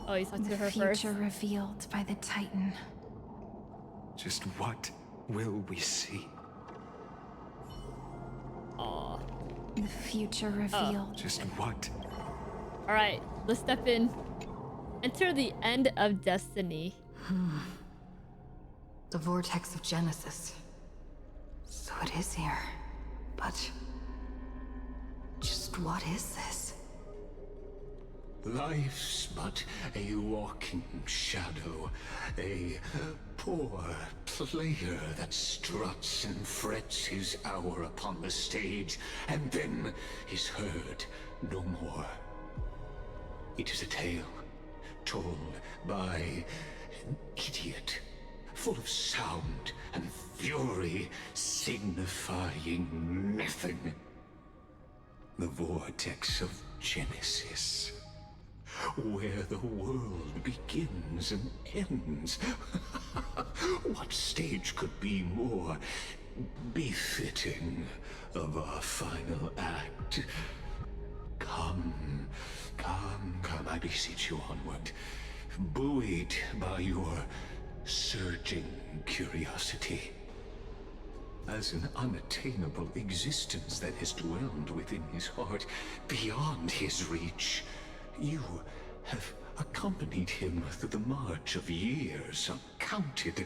Oh, he's talking to her The first. future revealed by the Titan. Just what will we see? Aw. The future revealed. Just what? Alright, let's step in. Enter the end of destiny. The vortex of Genesis. So it is here. But just what is this? Life's but a walking shadow, a poor player that struts and frets his hour upon the stage, and then is heard no more. It is a tale told by an idiot, full of sound and fury, signifying nothing. The vortex of Genesis, where the world begins and ends. What stage could be more befitting of our final act? Come, I beseech you onward, buoyed by your surging curiosity. As an unattainable existence that has dwelled within his heart, beyond his reach, you have accompanied him through the march of years uncounted.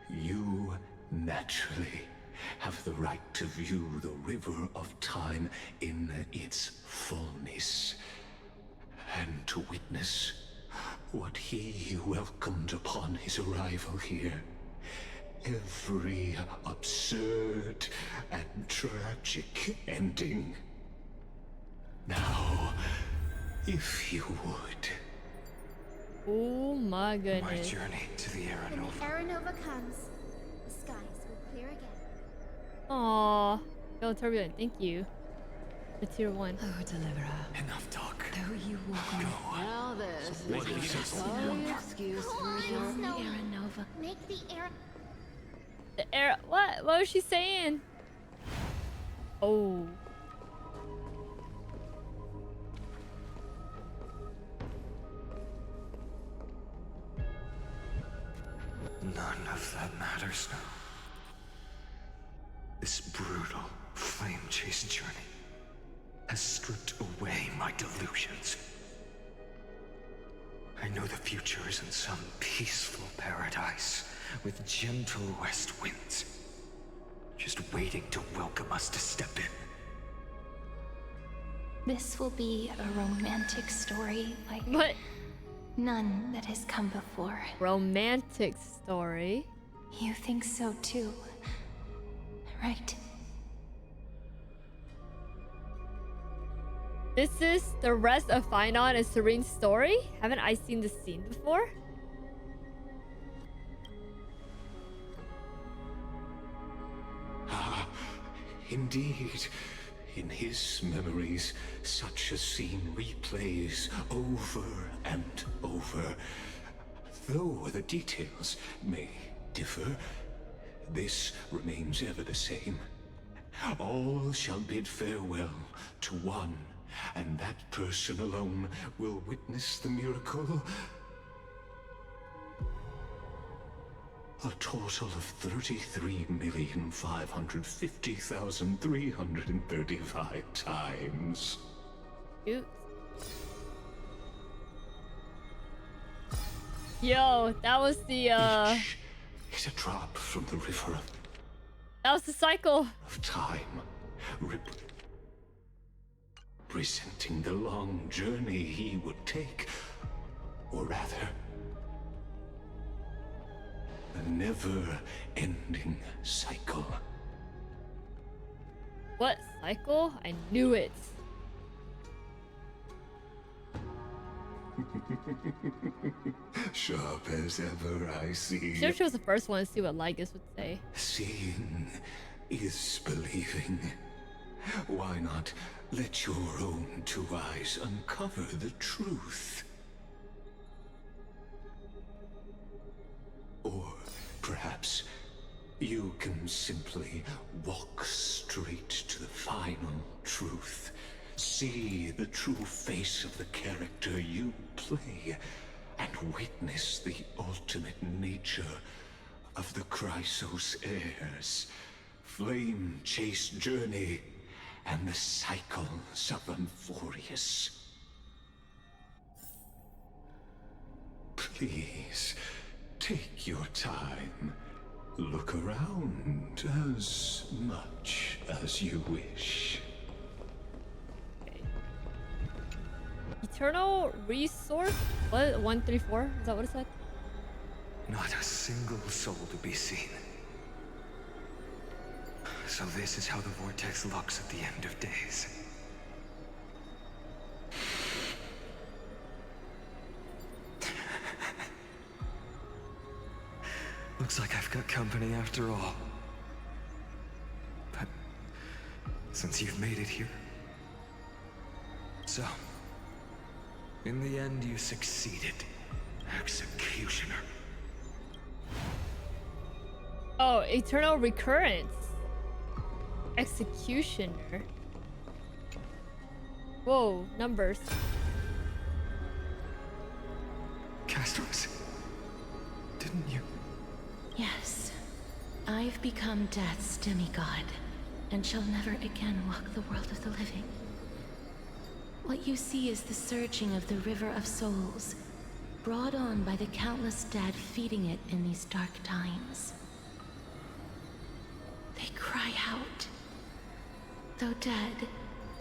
You naturally have the right to view the river of time in its fullness, and to witness what he welcomed upon his arrival here. Every absurd and tragic ending. Now, if you would. Oh my My goodness. journey to the When the Aranova. Aranova comes, the skies will clear again. Aw. Go Turbulent, thank you. The tier 1. Oh, deliverer. Enough talk. Though you walk on Now this What is is a it? sorry excuse for Please, your no. Aranova. Make the air. The air. What? What was she saying? Oh. None of that matters now. This brutal, flame-chased journey has stripped away my delusions. I know the future is in some peaceful paradise with gentle west winds, just waiting to welcome us to step in. This will be a romantic story like What? none that has come before. Romantic story? You think so too, right? This is the rest of Phainon and Cyrene's story? Haven't I seen this scene before? Ah, indeed. In his memories, such a scene replays over and over. Though the details may differ, this remains ever the same. All shall bid farewell to one, and that person alone will witness the miracle. A total of 33,550,335 times. Oops. Yo, that was the Each is a drop from the river that was the cycle. of time, representing the long journey he would take, or rather, a never-ending cycle. What cycle? I knew it. Sharp as ever, I see. Should have chose the first one to see what Lygus would say. Seeing is believing. Why not let your own two eyes uncover the truth? Or perhaps you can simply walk straight to the final truth. See the true face of the character you play, witness the ultimate nature of the Chrysos Heirs, flame-chased journey, and the cycles of Amphoreus. Please, take your time. Look around as much as you wish. Eternal resource? What? 134? Is that what it said? Not a single soul to be seen. So this is how the vortex looks at the end of days. Looks like I've got company after all. But since you've made it here... So, in the end you succeeded, Executioner. Oh, eternal recurrence. Executioner. Whoa, numbers. Castros, didn't you? Yes. I've become Death's demigod, and shall never again walk the world of the living. What you see is the surging of the river of souls, brought on by the countless dead feeding it in these dark times. They cry out. Though dead,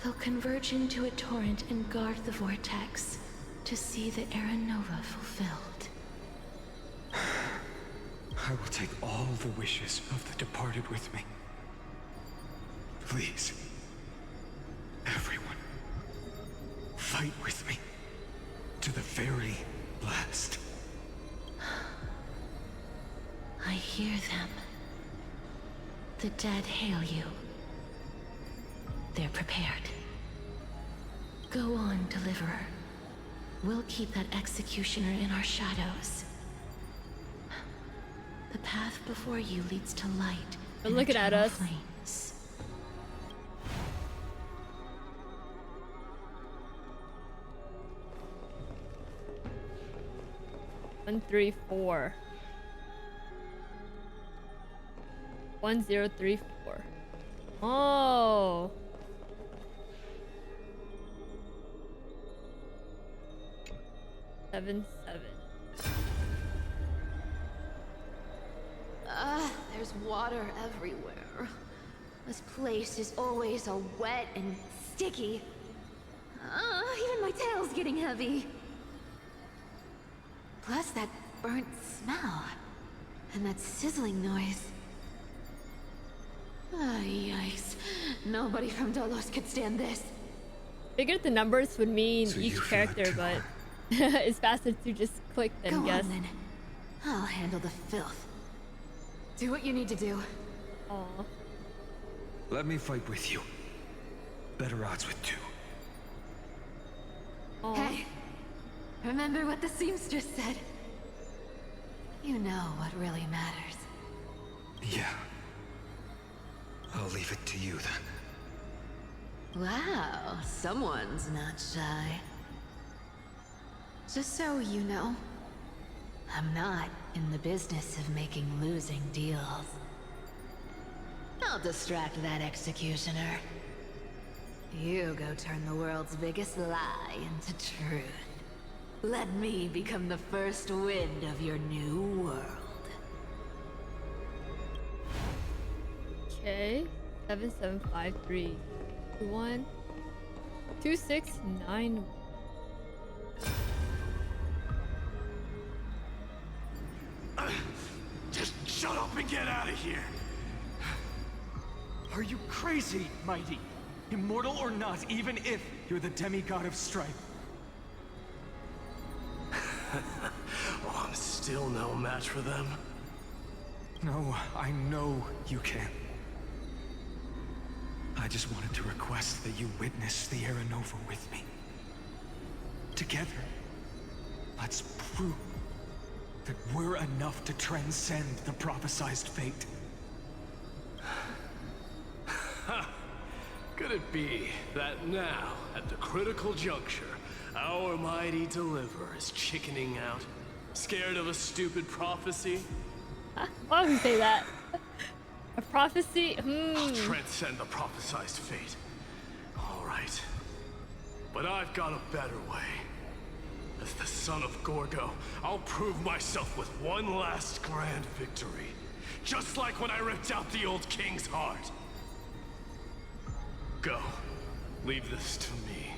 they'll converge into a torrent and guard the vortex to see the Era Nova fulfilled. I will take all the wishes of the departed with me. Please, everyone, fight with me to the very last. I hear them. The dead hail you. They're prepared. Go on, Deliverer. We'll keep that executioner in our shadows. The path before you leads to light. They're and looking at eternal us. Flames. One, 134. 1034. Oh. Seven. There's water everywhere. This place is always so wet and sticky. Even my tail's getting heavy. Plus that burnt smell. And that sizzling noise. Yikes. Nobody from Dolos could stand this. Figured the numbers would mean So each you feel character, it too, but huh? it's faster to just click than Go guess. on then. I'll handle the filth. Do what you need to do. Aw. Let me fight with you. Better odds with two. Aw. Hey, remember what the seamstress said? You know what really matters. Yeah. I'll leave it to you then. Wow, someone's not shy. Just so you know, I'm not in the business of making losing deals. I'll distract that executioner. You go turn the world's biggest lie into truth. Let me become the first wind of your new world. Okay. 7753 21 2691. Just shut up and get out of here! Are you crazy, Mighty? Immortal or not, even if you're the demigod of strife. Oh, I'm still no match for them. No, I know you can. I just wanted to request that you witness the Era Nova with me. Together, let's prove that we're enough to transcend the prophesized fate. Could it be that now, at the critical juncture, our mighty deliverer is chickening out? Scared of a stupid prophecy? Why would you say that? A prophecy? I'll transcend the prophesized fate. All right. But I've got a better way. As the son of Gorgo, I'll prove myself with one last grand victory. Just like when I ripped out the old king's heart. Go. Leave this to me.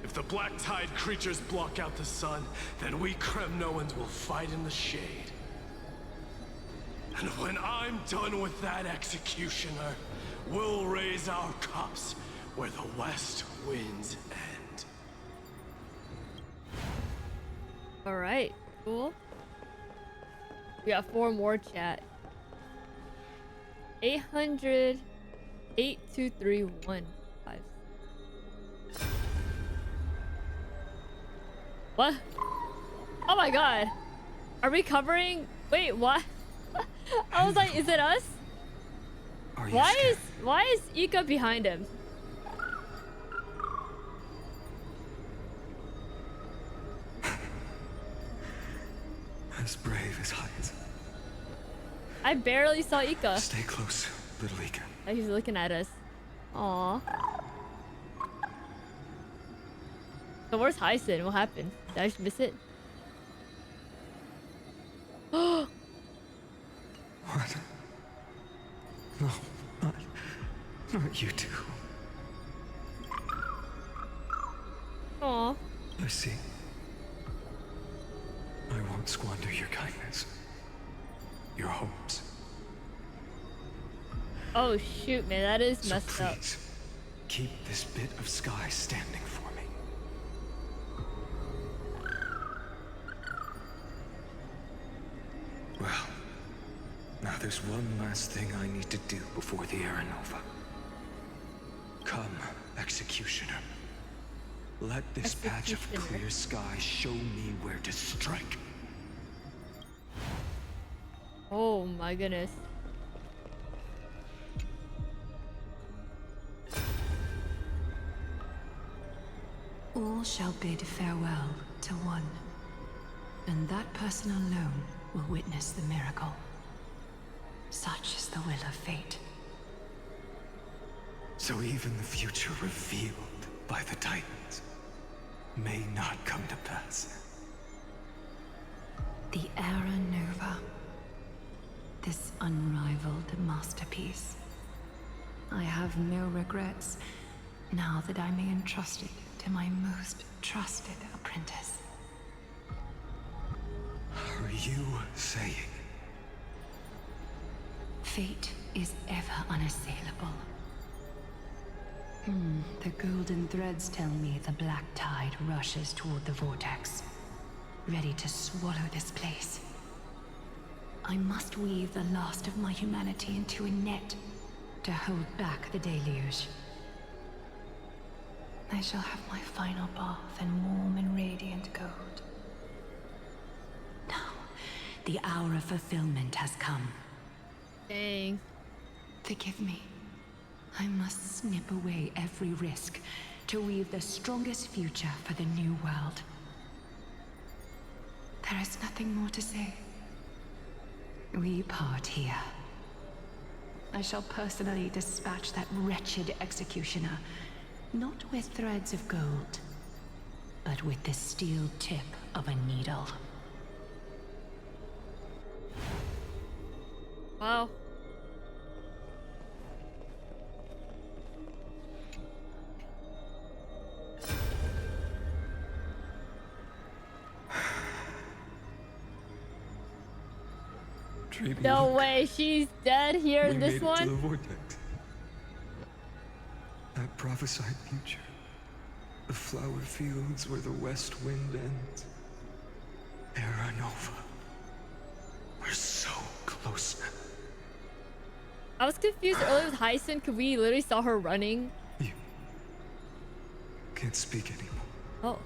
If the black tide creatures block out the sun, then we Kremnoans will fight in the shade. And when I'm done with that executioner, we'll raise our cups where the west winds end. Alright, cool. We got 4 more chat. 800 8231 What? Oh my god. Are we covering? Wait, what? I was like, is it us? Are you Why scared? is Ika behind him? As brave as heights. I barely saw Ika. Stay close, little Ika. Oh, he's looking at us. Aww. So where's Hysilens? What happened? Did I just miss it? What? No, not you two. Aw. I see. I won't squander your kindness. Your hopes. Oh shoot, man, that is So messed up. please, keep this bit of sky standing for me. Well, now there's one last thing I need to do before the Era Nova. Come, Executioner. Let this patch of Executioner. clear sky show me where to strike. Oh my goodness. All shall bid farewell to one, and that person alone will witness the miracle. Such is the will of fate. So even the future revealed by the Titans may not come to pass. The Era Nova. This unrivaled masterpiece. I have no regrets now that I may entrust it to my most trusted apprentice. Are you saying? Fate is ever unassailable. The golden threads tell me the black tide rushes toward the vortex, ready to swallow this place. I must weave the last of my humanity into a net to hold back the deluge. I shall have my final bath in warm and radiant gold. Now, the hour of fulfillment has come. Dang. Forgive me. I must snip away every risk to weave the strongest future for the new world. There is nothing more to say. We part here. I shall personally dispatch that wretched executioner, not with threads of gold, but with the steel tip of a needle. Wow. Dreamy, No look. way, she's dead here in We this made it to one? the vortex. That prophesied future. The flower fields where the west wind ends. Era Nova. We're so close now. I was confused earlier with Hysilens because we literally saw her running. You can't speak anymore. Oh.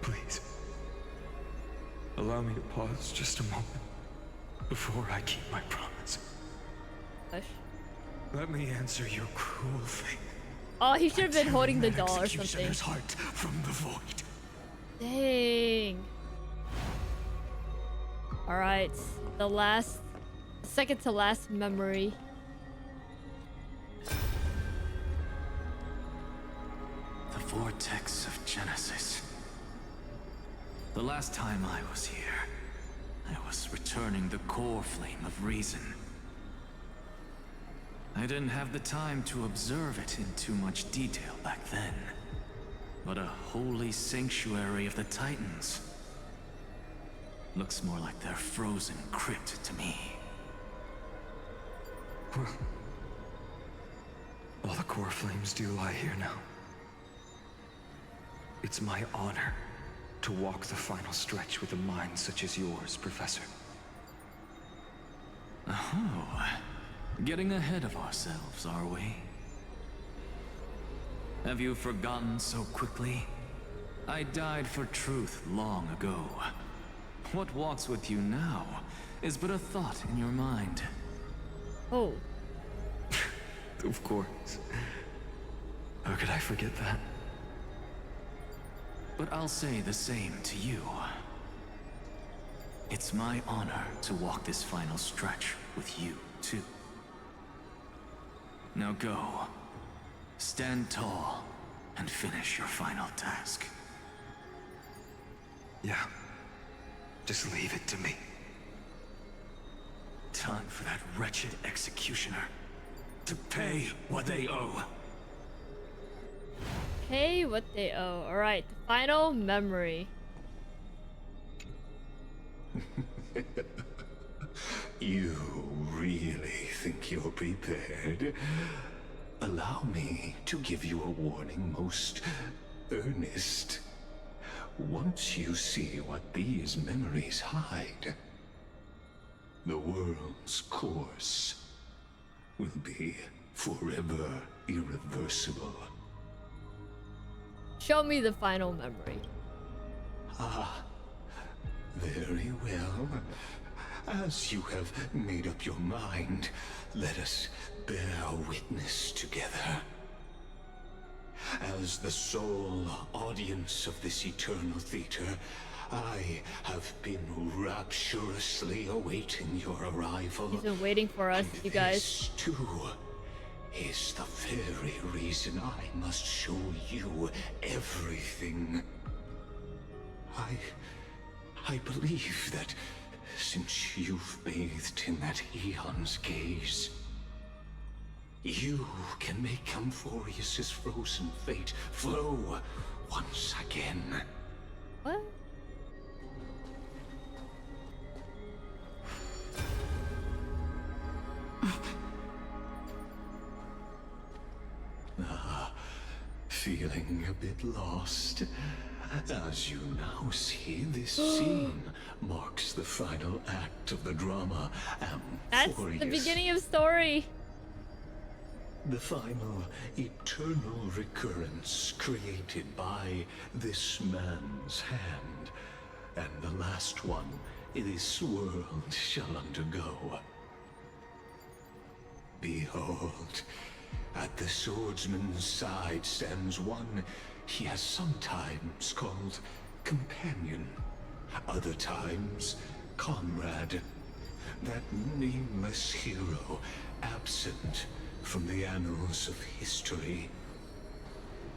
Please. Allow me to pause just a moment before I keep my promise. Gosh. Let me answer your cruel fate. Oh, he should have been Tearing holding the that doll or something. executioner's heart from the void. Dang. All right, second to last memory. The vortex of Genesis. The last time I was here, I was returning the core flame of reason. I didn't have the time to observe it in too much detail back then. But a holy sanctuary of the Titans. Looks more like their frozen crypt to me. All the core flames do lie here now. It's my honor to walk the final stretch with a mind such as yours, Professor. Oh, getting ahead of ourselves, are we? Have you forgotten so quickly? I died for truth long ago. What walks with you now is but a thought in your mind. Oh. Of course. How could I forget that? But I'll say the same to you. It's my honor to walk this final stretch with you, too. Now go. Stand tall and finish your final task. Yeah. Just leave it to me. Time for that wretched executioner to pay what they owe. Pay what they owe. All right, the final memory. You really think you're prepared? Allow me to give you a warning most earnest. Once you see what these memories hide, the world's course will be forever irreversible. Show me the final memory. Ah, very well. As you have made up your mind, let us bear witness together. As the sole audience of this eternal theater, I have been rapturously awaiting your arrival. He's been waiting for us, you guys. This, too, is the very reason I must show you everything. I believe that since you've bathed in that Eon's gaze, you can make Amphoreus' frozen fate flow once again. What? Feeling a bit lost? As you now see, this scene marks the final act of the drama That's Amphoreus. the beginning of story. The final eternal recurrence created by this man's hand, and the last one this world shall undergo. Behold, at the swordsman's side stands one he has sometimes called companion, other times comrade, that nameless hero absent from the annals of history.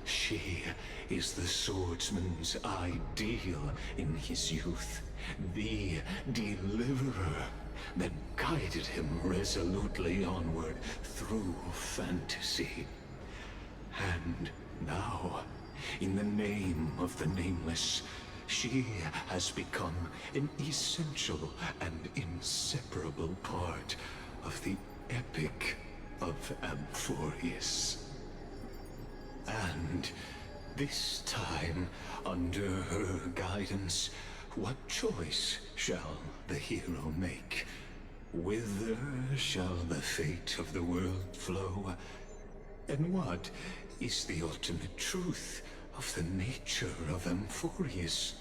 She is the swordsman's ideal in his youth, the deliverer that guided him resolutely onward through fantasy. And now, in the name of the Nameless, she has become an essential and inseparable part of the epic of Amphoreus. And this time, under her guidance, what choice shall the hero make? Whither shall the fate of the world flow? And what is the ultimate truth of the nature of Amphoreus?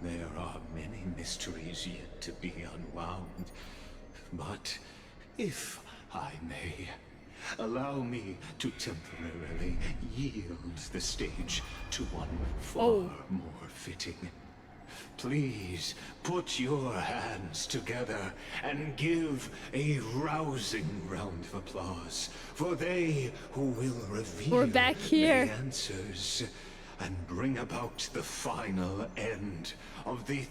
There are many mysteries yet to be unwound, but if I may, allow me to temporarily yield the stage to one far more fitting. Please put your hands together and give a rousing round of applause for they who will reveal We're back here. the answers and bring about the final end of the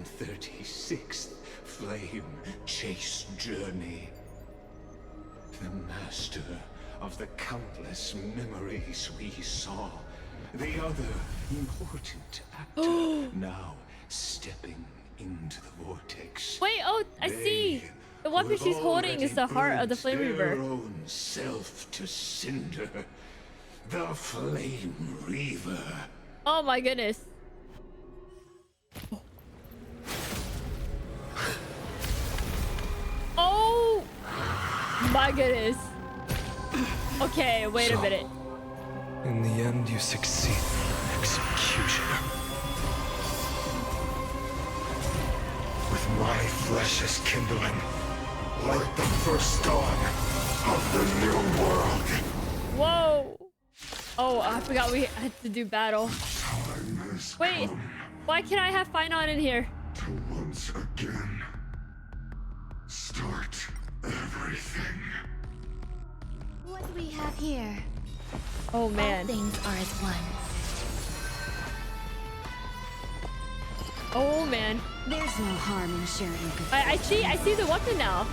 33,550,336th flame chase journey. The master of the countless memories we saw. The other important actor now stepping into the vortex. Wait, oh, I see. The weapon she's holding is the heart of the Flame Reaver. Their own self to cinder. The Flame Reaver. Oh my goodness. Oh my goodness. Okay, wait a minute. In the end, you succeed. Executioner. With my flesh as kindling, like the first dawn of the new world. Whoa. Oh, I forgot we had to do battle. Wait, why can't I have Phainon in here? To once again start everything. What do we have here? Oh man. All things are as one. Oh man. There's no harm in sharing good. I see the weapon now.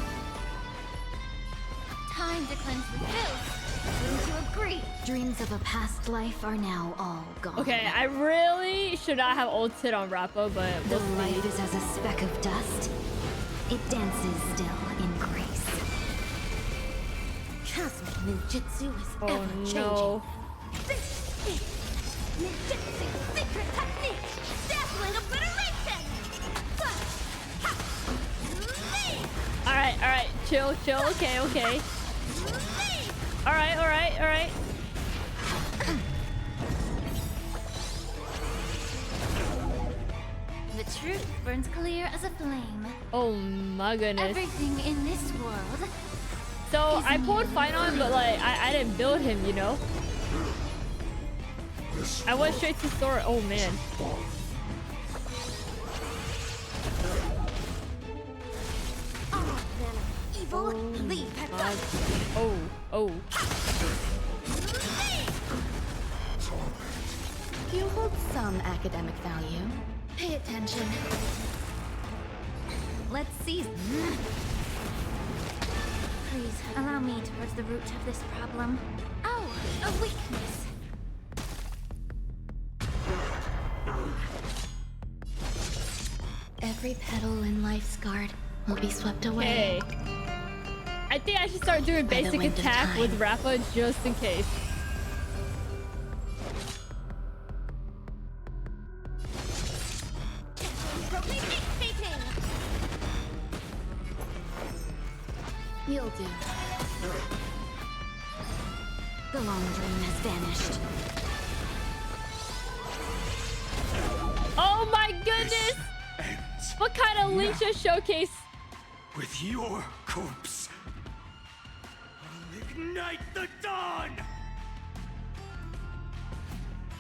Time to cleanse the filth. Wouldn't you agree? Dreams of a past life are now all gone. Okay, I really should not have ulted on Rappa, but The we'll see. light is as a speck of dust. It dances still in grace. Cosmic ninjutsu is Oh ever-changing. no. This is ninjutsu secret technique. Dazzling obliteration. Alright, chill, okay. Alright. The truth burns clear as a flame. Oh my goodness. Everything in this world. So I pulled Phainon, but like I didn't build him, you know? I went straight to store. Oh man. Evil, leave her God. Oh. You hold some academic value. Pay attention. Let's see. Please, allow me to purge the root of this problem. Oh, a weakness. Every petal in life's guard will be swept away. Okay. I think I should start doing By the basic wind of attack time. with Rappa just in case. You'll do. The long dream has vanished. Oh my goodness! Ends What kind of Lincia showcase? with your corpse. I'll ignite the dawn!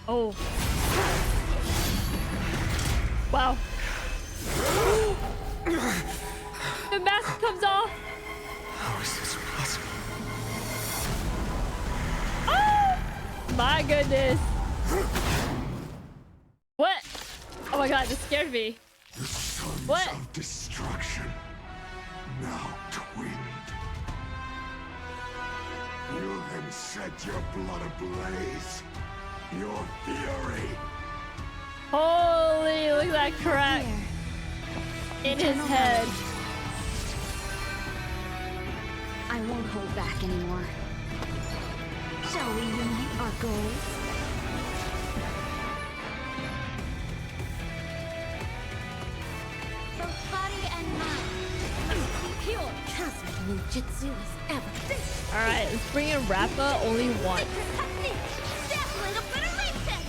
Oh. Wow. The mask comes off. How is this possible? Oh my goodness. What? Oh my god, this scared me. The sons What? of destruction, now twinned. You then set your blood ablaze. Your fury. Holy, look at that crack in his head. I won't hold back anymore. Shall we unite our goals? Both body and mind. Pure cosmic ninjutsu is ever. Alright, let's bring in Rappa only once. Dazzling obliteration.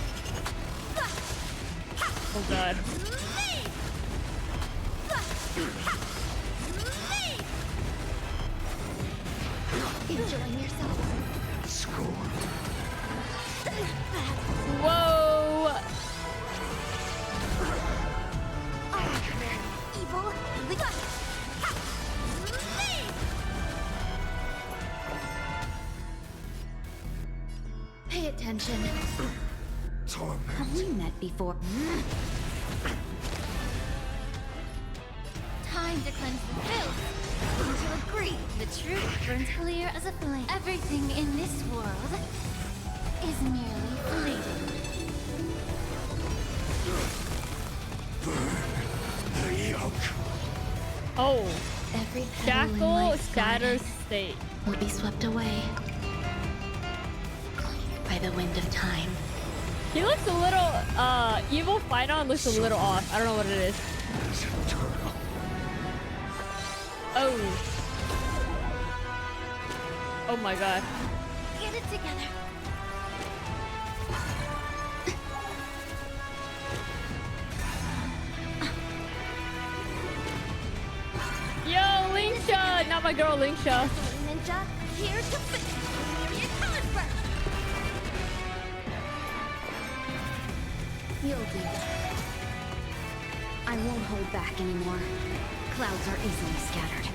Oh god. Enjoying yourself. Scorn. Whoa! Evil Lygus. Pay attention. Have we met before? Time to cleanse the filth. Would you agree? The truth burns clear as a flame. Everything in this world is merely fleeting. The yoke. Oh, Every petal in shackle life's shatter garden state. will be swept away by the wind of time. He looks a little, evil Phainon looks a little off. I don't know what it is. Oh. Oh my god. Get it together. Yo, Lingsha! Not my girl, Lingsha. Ninja, here to finish the myriad color burn. You'll do. I won't hold back anymore. Clouds are easily scattered.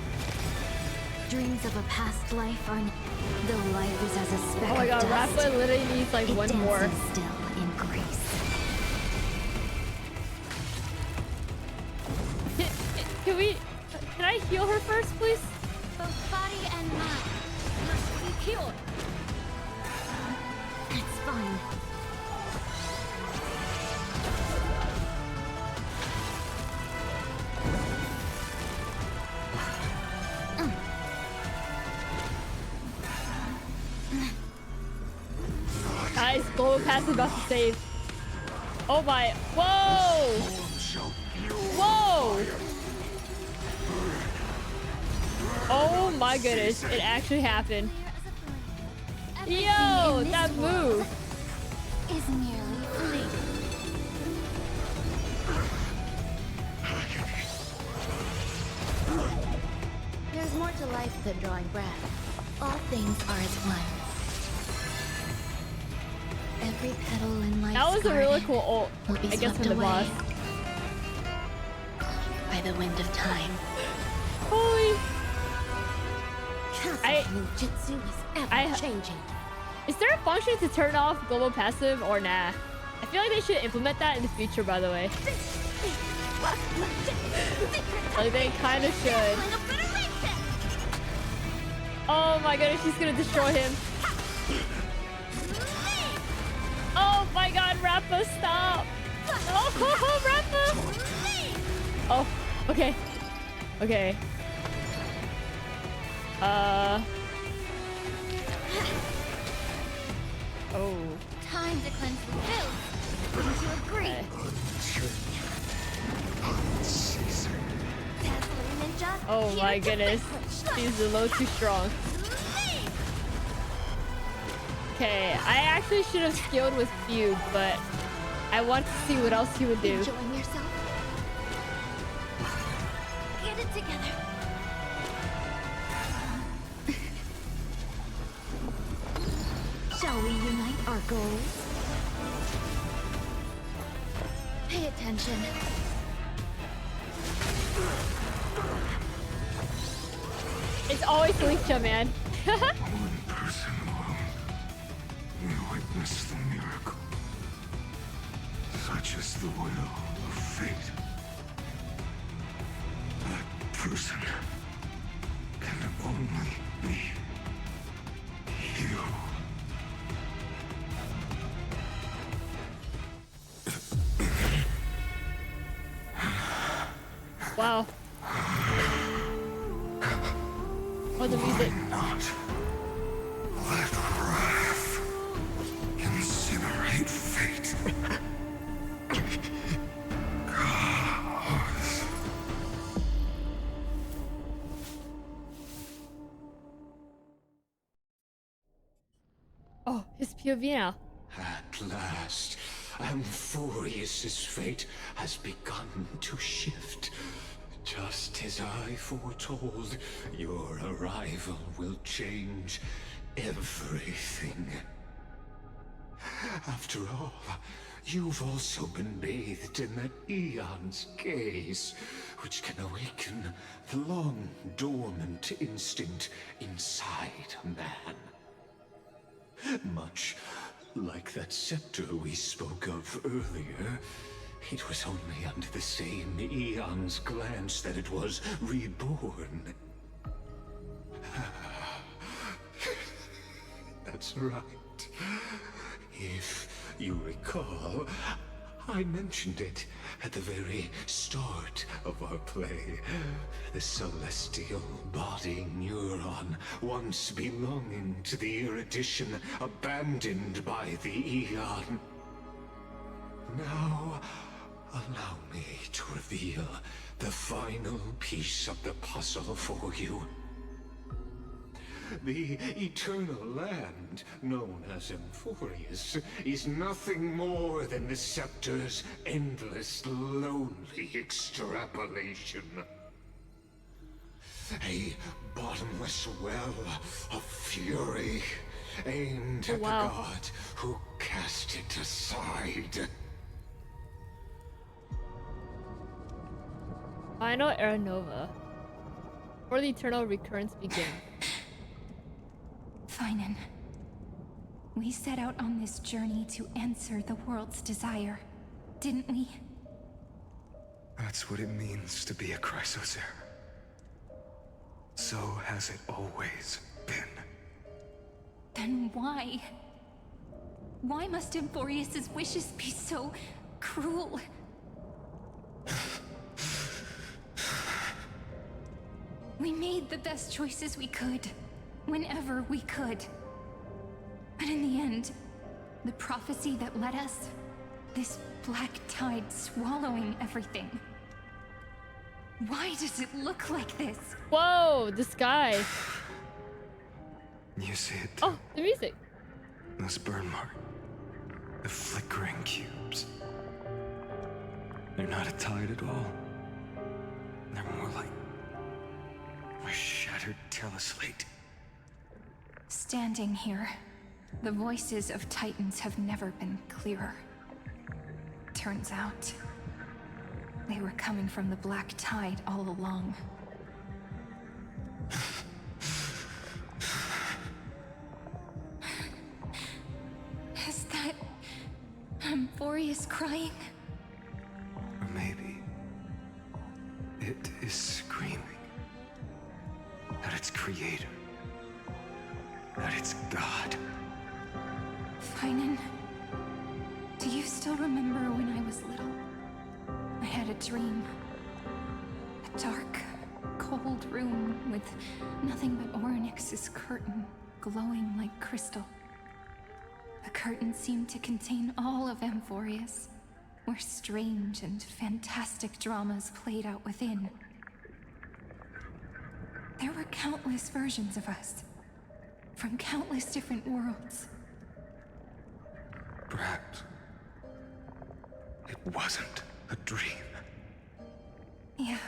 Dreams of a past life are... Though life is as a speck Oh my god, of dust, Rappa literally needs like one more. dances still in grace. Can I heal her first, please? Both body and mind must be cured. It's fine. Guys, Global Pass is about to save. Oh my. Whoa! Whoa! Oh my goodness, it actually happened. Yo, that move. Is merely fleeting. There's more to life than drawing breath. All things are as one. Every petal in life's That was a really garden cool ult, will be I guess, swept from the boss. away by the wind of time. Holy. Ninjutsu is ever changing. Is there a function to turn off global passive or nah? I feel like they should implement that in the future, by the way. Like they kind of should. Oh my goodness, she's gonna destroy him. Oh my god, Rappa, stop! Oh, Rappa! Oh, okay. Okay. Oh. Time to cleanse the filth. Wouldn't you agree? Dazzling ninja. Oh here my to goodness. finish. He's a little too strong. Okay, I actually should have skilled with Fugue, but I want to see what else he would do. Enjoying yourself? Get it together. Shall we unite our goals? Pay attention. It's always Lingsha, man. One person alone may witness the miracle. Such is the will of fate. That person can only be you. Wow. Oh, the music. Not let wrath incinerate fate. Gods. Oh, his POV now. At last, Amphoreus' fate has begun to shift. Just as I foretold, your arrival will change everything. After all, you've also been bathed in that eon's gaze, which can awaken the long dormant instinct inside a man. Much like that scepter we spoke of earlier, it was only under the same eon's glance that it was reborn. That's right. If you recall, I mentioned it at the very start of our play. The celestial body neuron, once belonging to the erudition abandoned by the Eon. Now, allow me to reveal the final piece of the puzzle for you. The eternal land, known as Amphoreus, is nothing more than the scepter's endless, lonely extrapolation. A bottomless well of fury, aimed at the god who cast it aside. Final Era Nova. Before the eternal recurrence begins. Phaenon, we set out on this journey to answer the world's desire, didn't we? That's what it means to be a Chrysos Heir. So has it always been. Then why? Why must Amphoreus' wishes be so cruel? We made the best choices we could, whenever we could. But in the end, the prophecy that led us, this black tide swallowing everything. Why does it look like this? Whoa, the sky. You see it too? Oh, the music. This burn mark. The flickering cubes. They're not a tide at all. They're more like a shattered teleslate. Standing here, the voices of Titans have never been clearer. Turns out, they were coming from the black tide all along. Is that Amphoreus crying? Or maybe it is screaming at its creator, at its god. Phaenon, do you still remember when I was little? I had a dream. A dark, cold room with nothing but Orynyx's curtain glowing like crystal. The curtain seemed to contain all of Amphoreus, where strange and fantastic dramas played out within. There were countless versions of us, from countless different worlds. Perhaps it wasn't a dream. Yeah.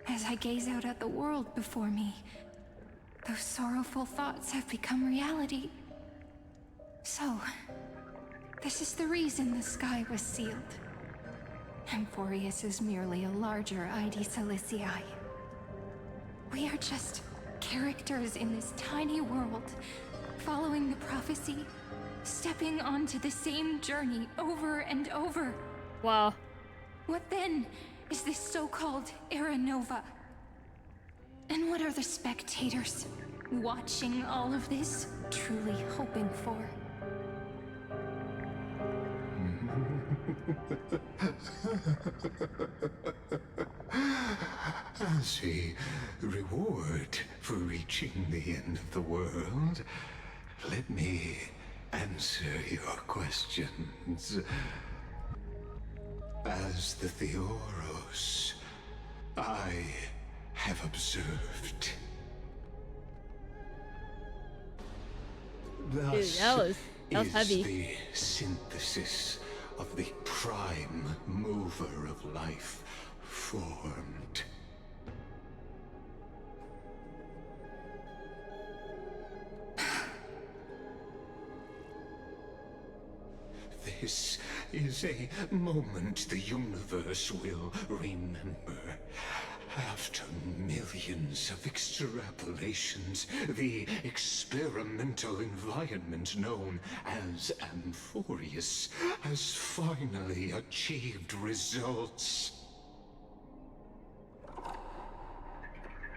As I gaze out at the world before me, those sorrowful thoughts have become reality. So, this is the reason the sky was sealed. Amphoreus is merely a larger ID Silicii. We are just characters in this tiny world, following the prophecy, stepping onto the same journey over and over. Wow. What then is this so-called Era Nova? And what are the spectators watching all of this truly hoping for? As a reward for reaching the end of the world, let me answer your questions. As the Theoros, I have observed. Thus Dude, that was is heavy. the synthesis of the prime mover of life formed. This is a moment the universe will remember. After millions of extrapolations, the experimental environment known as Amphoreus has finally achieved results.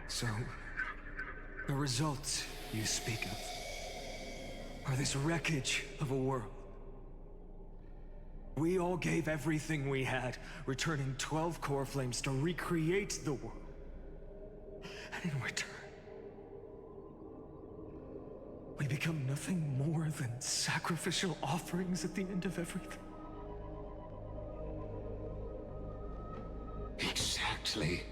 So, the results you speak of are this wreckage of a world. We all gave everything we had, returning 12 core flames to recreate the world. And in return, we become nothing more than sacrificial offerings at the end of everything. Exactly.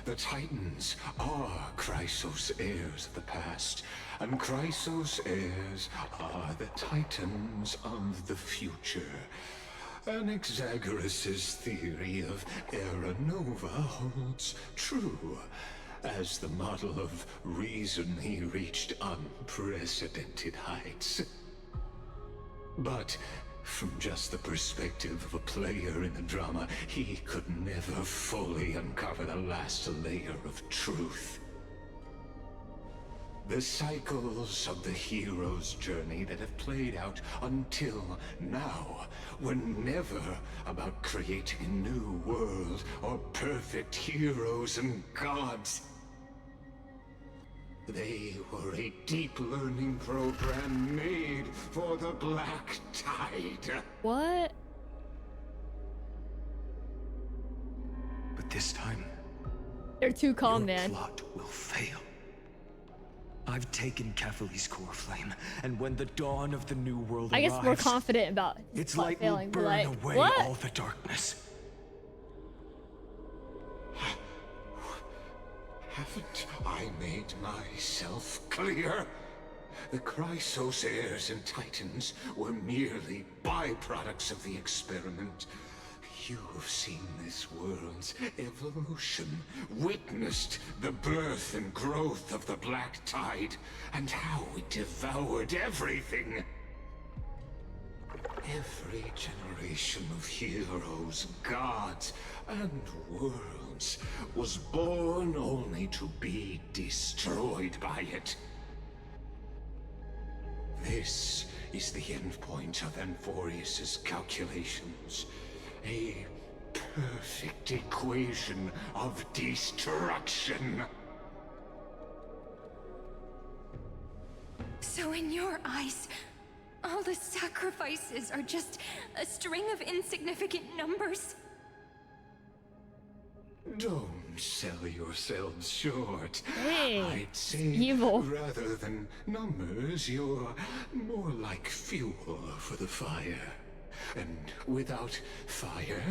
The Titans are Chrysos Heirs of the past, and Chrysos Heirs are the Titans of the future. Anaxagoras' theory of Era Nova holds true, as the model of reason he reached unprecedented heights. But from just the perspective of a player in the drama, he could never fully uncover the last layer of truth. The cycles of the hero's journey that have played out until now were never about creating a new world or perfect heroes and gods. They were a deep learning program made for the Black Tide. What? But this time, They're too calm, your man. plot will fail. I've taken Kefali's core flame, and when the dawn of the new world I guess arrives, we're confident about its plot light failing, will but burn like, away what? all the darkness. Haven't I made myself clear? The Chrysos Heirs and Titans were merely byproducts of the experiment. You've seen this world's evolution, witnessed the birth and growth of the Black Tide, and how it devoured everything. Every generation of heroes, gods, and worlds was born only to be destroyed by it. This is the endpoint of Amphoreus' calculations. A perfect equation of destruction. So in your eyes, all the sacrifices are just a string of insignificant numbers? Don't sell yourselves short. Hey, I'd say evil. rather than numbers, you're more like fuel for the fire. And without fire,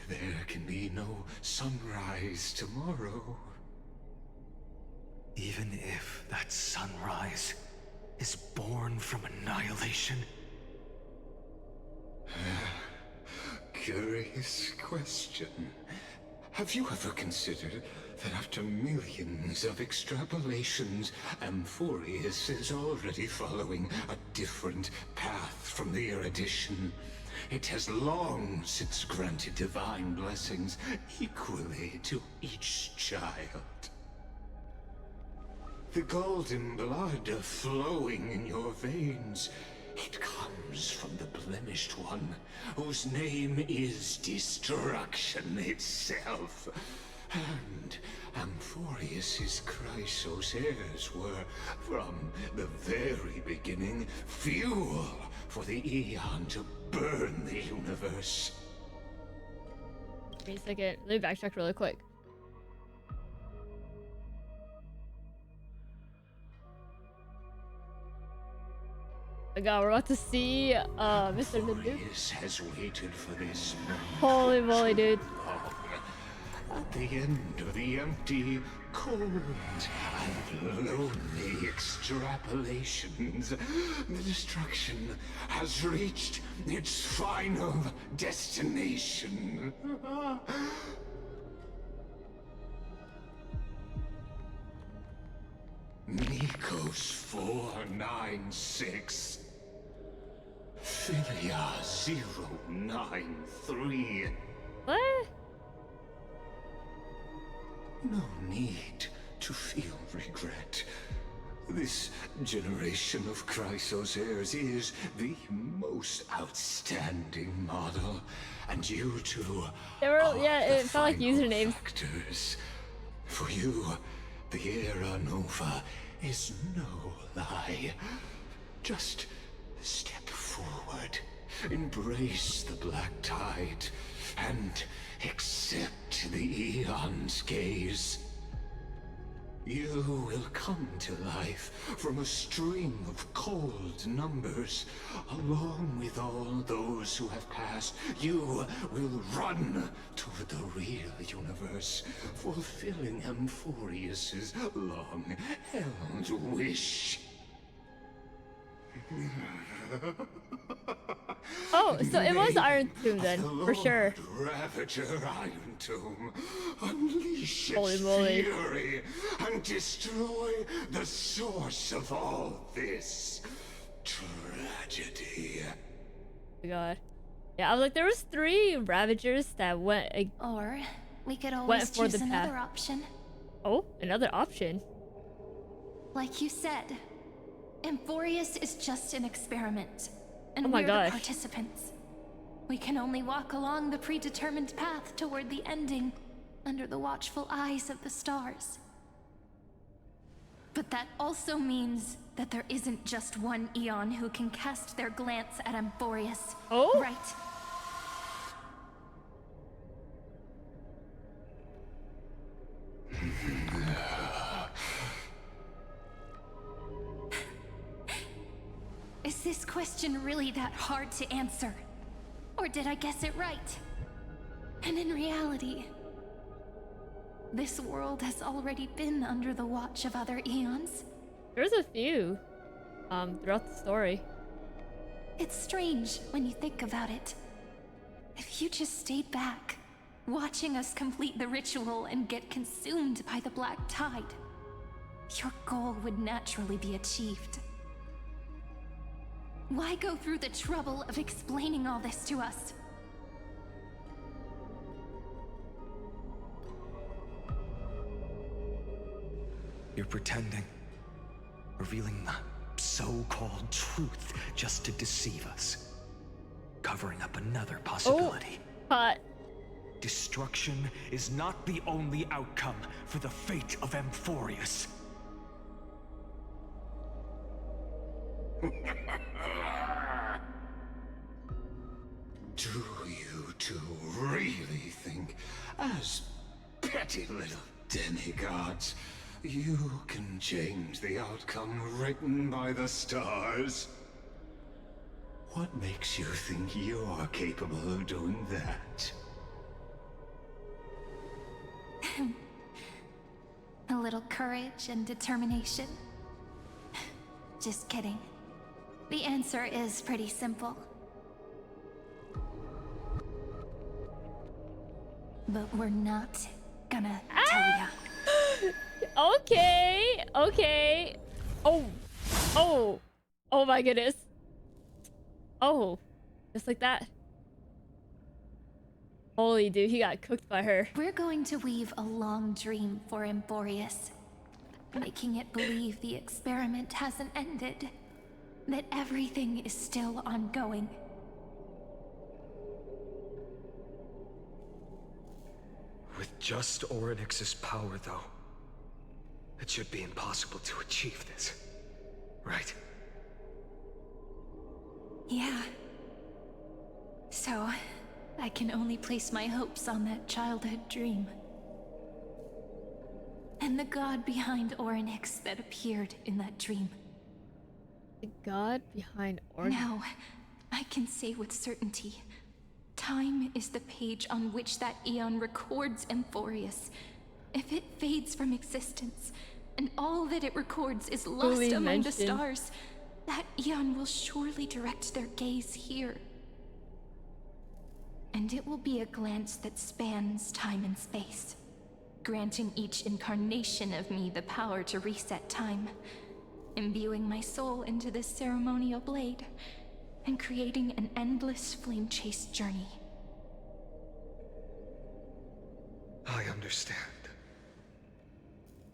there can be no sunrise tomorrow. Even if that sunrise is born from annihilation. Curious question. Have you ever considered that after millions of extrapolations, Amphoreus is already following a different path from the erudition? It has long since granted divine blessings equally to each child. The golden blood flowing in your veins, it comes from the blemished one, whose name is destruction itself. And Amphoreus' Chrysos Heirs were, from the very beginning, fuel for the Aeon to burn the universe. Wait a second. Let me backtrack really quick. Oh my god, we're about to see Mr. Nindu. Amphoreus has waited for this moment. Holy moly, dude. At the end of the empty, cold, and lonely extrapolations, the destruction has reached its final destination. Nikos 496. Ophelia 093. What? No need to feel regret. This generation of Chrysos Heirs is the most outstanding model, and you two They were, are yeah, the it felt like final usernames. factors. For you, the Era Nova is no lie. Just step forward, embrace the black tide, and accept the Eon's gaze. You will come to life from a string of cold numbers. Along with all those who have passed, you will run toward the real universe, fulfilling Amphoreus's long-held wish. Oh, so it was Iron Tomb then, for sure. Ravager Iron Tomb, unleash Holy its moly. fury and destroy the source of all this tragedy. Oh my god. Yeah, I was like, there was 3 Ravagers that went Or we could always went for choose the another path. option. Oh, another option. Like you said, Amphoreus is just an experiment, and Oh my we're gosh. the participants. We can only walk along the predetermined path toward the ending, under the watchful eyes of the stars. But that also means that there isn't just one Eon who can cast their glance at Amphoreus. Oh? Right. Is this question really that hard to answer? Or did I guess it right? And in reality, this world has already been under the watch of other eons. There's a few throughout the story. It's strange when you think about it. If you just stayed back, watching us complete the ritual and get consumed by the black tide, your goal would naturally be achieved. Why go through the trouble of explaining all this to us? You're pretending. Revealing the so-called truth just to deceive us. Covering up another possibility. Hot. Destruction is not the only outcome for the fate of Amphoreus. Do you two really think, as petty little demigods, you can change the outcome written by the stars? What makes you think you're capable of doing that? A little courage and determination. Just kidding. The answer is pretty simple. But we're not gonna tell ya. Okay, okay. Oh, oh, oh my goodness. Oh, just like that. Holy dude, he got cooked by her. We're going to weave a long dream for Amphoreus, making it believe the experiment hasn't ended, that everything is still ongoing. With just Orynyx's power, though, it should be impossible to achieve this, right? Yeah. So, I can only place my hopes on that childhood dream. And the god behind Orynyx that appeared in that dream. The god behind Orynyx. Now, I can say with certainty, time is the page on which that Eon records Amphoreus. If it fades from existence, and all that it records is lost Fully among the mentioned. stars, that Eon will surely direct their gaze here. And it will be a glance that spans time and space, granting each incarnation of me the power to reset time, imbuing my soul into this ceremonial blade, and creating an endless flame chase journey. I understand.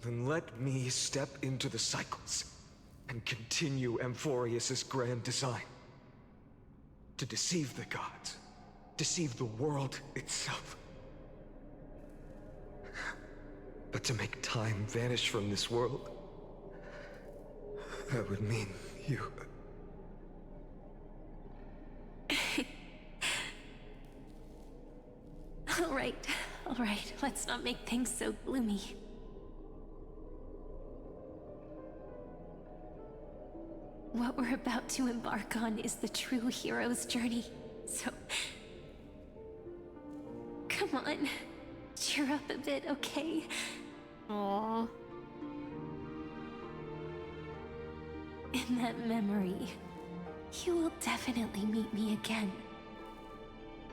Then let me step into the cycles and continue Amphoreus' grand design. To deceive the gods, deceive the world itself. But to make time vanish from this world, that would mean you... All right, let's not make things so gloomy. What we're about to embark on is the true hero's journey, so... Come on, cheer up a bit, okay? Aww. In that memory, you will definitely meet me again.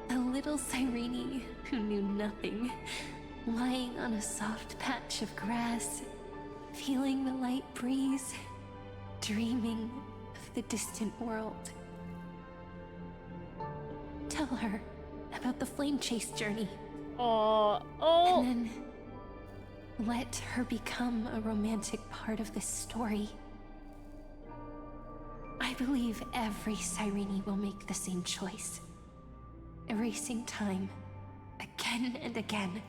A little Cyrene who knew nothing, lying on a soft patch of grass, feeling the light breeze, dreaming of the distant world. Tell her about the flame chase journey. Oh. And then let her become a romantic part of this story. I believe every Cyrene will make the same choice. Erasing time again and again.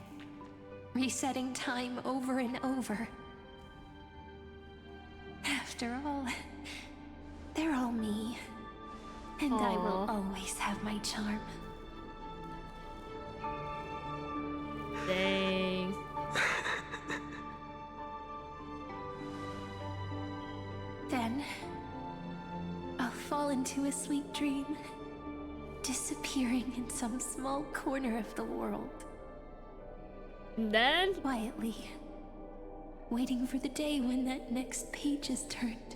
Resetting time over and over. After all, they're all me. And I will always have my charm. Dang. Then, I'll fall into a sweet dream, disappearing in some small corner of the world. And then? Quietly, waiting for the day when that next page is turned.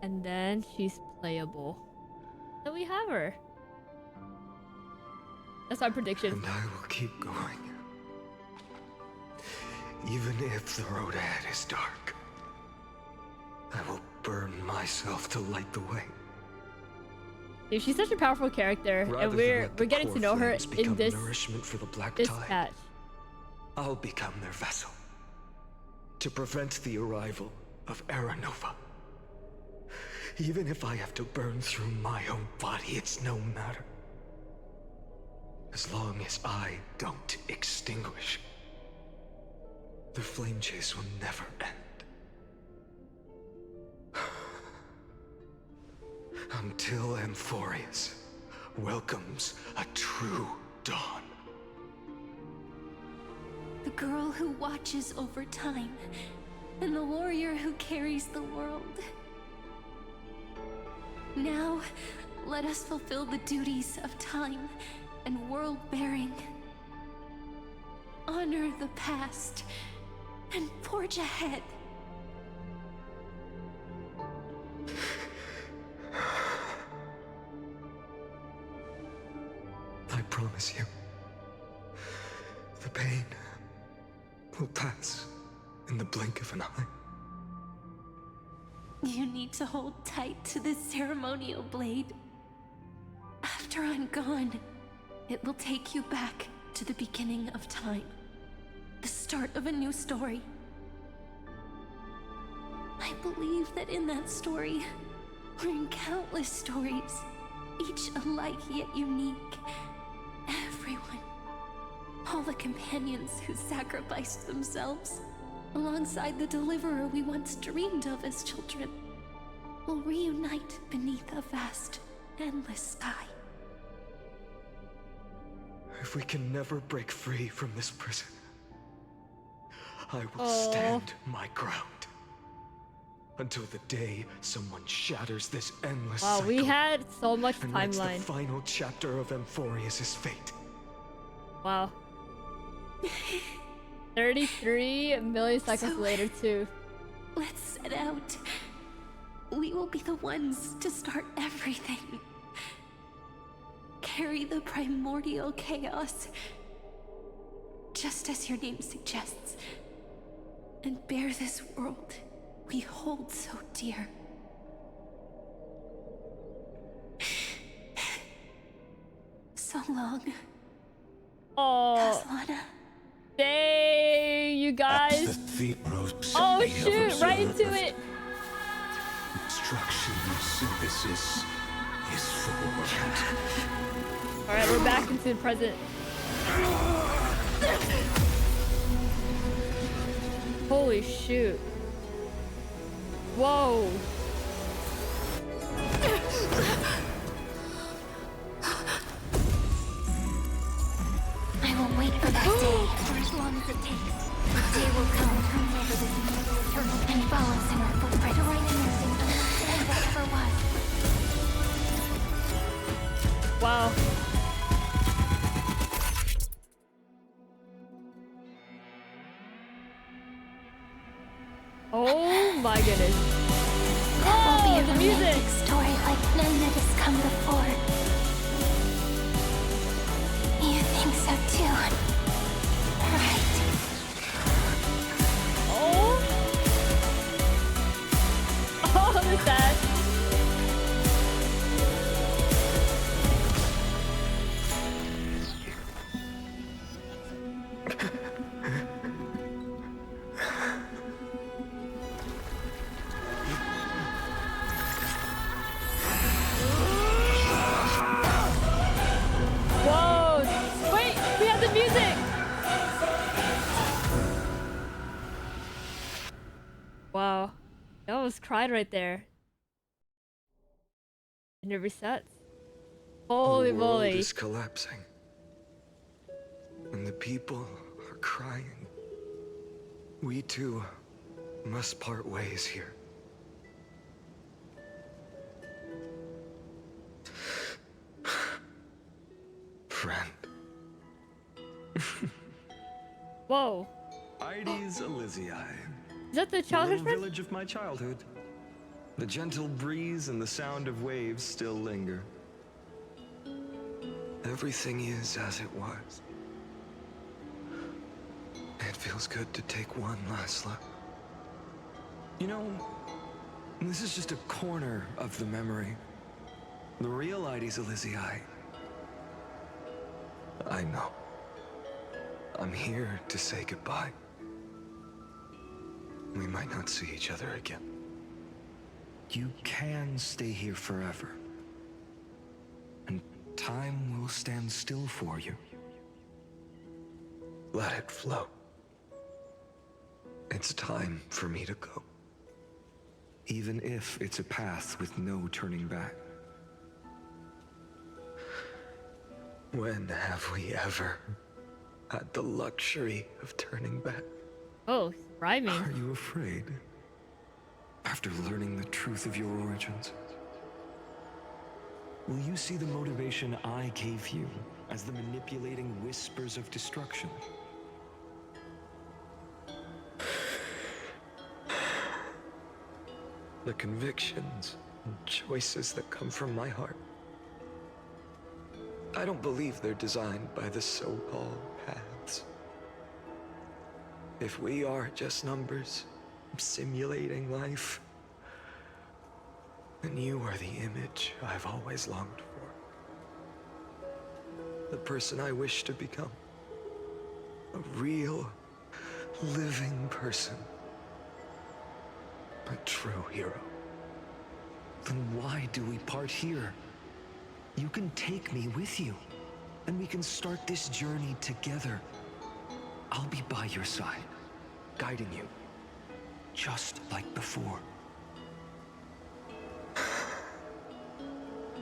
And then she's playable. Then we have her. That's our prediction. And I will keep going. Even if the road ahead is dark, I will burn myself to light the way. Dude, she's such a powerful character, and we're getting to know her in this nourishment for the Black this Tide. patch. I'll become their vessel to prevent the arrival of Aranova. Even if I have to burn through my own body, it's no matter. As long as I don't extinguish, the flame chase will never end. Until Amphoreus welcomes a true dawn. The girl who watches over time, and the warrior who carries the world. Now, let us fulfill the duties of time and world-bearing. Honor the past, and forge ahead. I promise you, the pain will pass in the blink of an eye. You need to hold tight to this ceremonial blade. After I'm gone, it will take you back to the beginning of time. The start of a new story. I believe that in that story, or in countless stories, each alike yet unique, everyone, all the companions who sacrificed themselves, alongside the deliverer we once dreamed of as children, will reunite beneath a vast, endless sky. If we can never break free from this prison, I will stand my ground. Until the day someone shatters this endless cycle. We had so much and timeline. writes the final chapter of Amphoreus' fate. Wow. 33 milliseconds later too. Let's set out. We will be the ones to start everything. Carry the primordial chaos, just as your name suggests, and bear this world we hold so dear. so long, Oh, Aslanna. dang, you guys. Oh shoot, right into it. Instruction synthesis is formed. All right, we're back into the present. Holy shoot. Whoa. I will wait for that day for as long as it takes. The day will come turns over this eternal and follows in our footprint to right anything unless that ever was. Wow. Oh my goodness. That will be a the music. romantic story like none that has come before. You think so too, right? Oh. Oh, that's sad. Whoa! Wait, we have the music! Wow. I almost cried right there. And it resets. Holy The world moly. is collapsing. And the people are crying. We too must part ways here. Friend. Whoa. Ides Elysiae. Is that the The childhood little friend? village of my childhood. The gentle breeze and the sound of waves still linger. Everything is as it was. It feels good to take one last look. You know, this is just a corner of the memory. The real Ides Elysiae. I know. I'm here to say goodbye. We might not see each other again. You can stay here forever. And time will stand still for you. Let it flow. It's time for me to go. Even if it's a path with no turning back. When have we ever had the luxury of turning back? Oh, rhyming. Are you afraid? After learning the truth of your origins? Will you see the motivation I gave you as the manipulating whispers of destruction? The convictions and choices that come from my heart. I don't believe they're designed by the so-called paths. If we are just numbers, simulating life, then you are the image I've always longed for. The person I wish to become. A real, living person. A true hero. Then why do we part here? You can take me with you, and we can start this journey together. I'll be by your side, guiding you, just like before.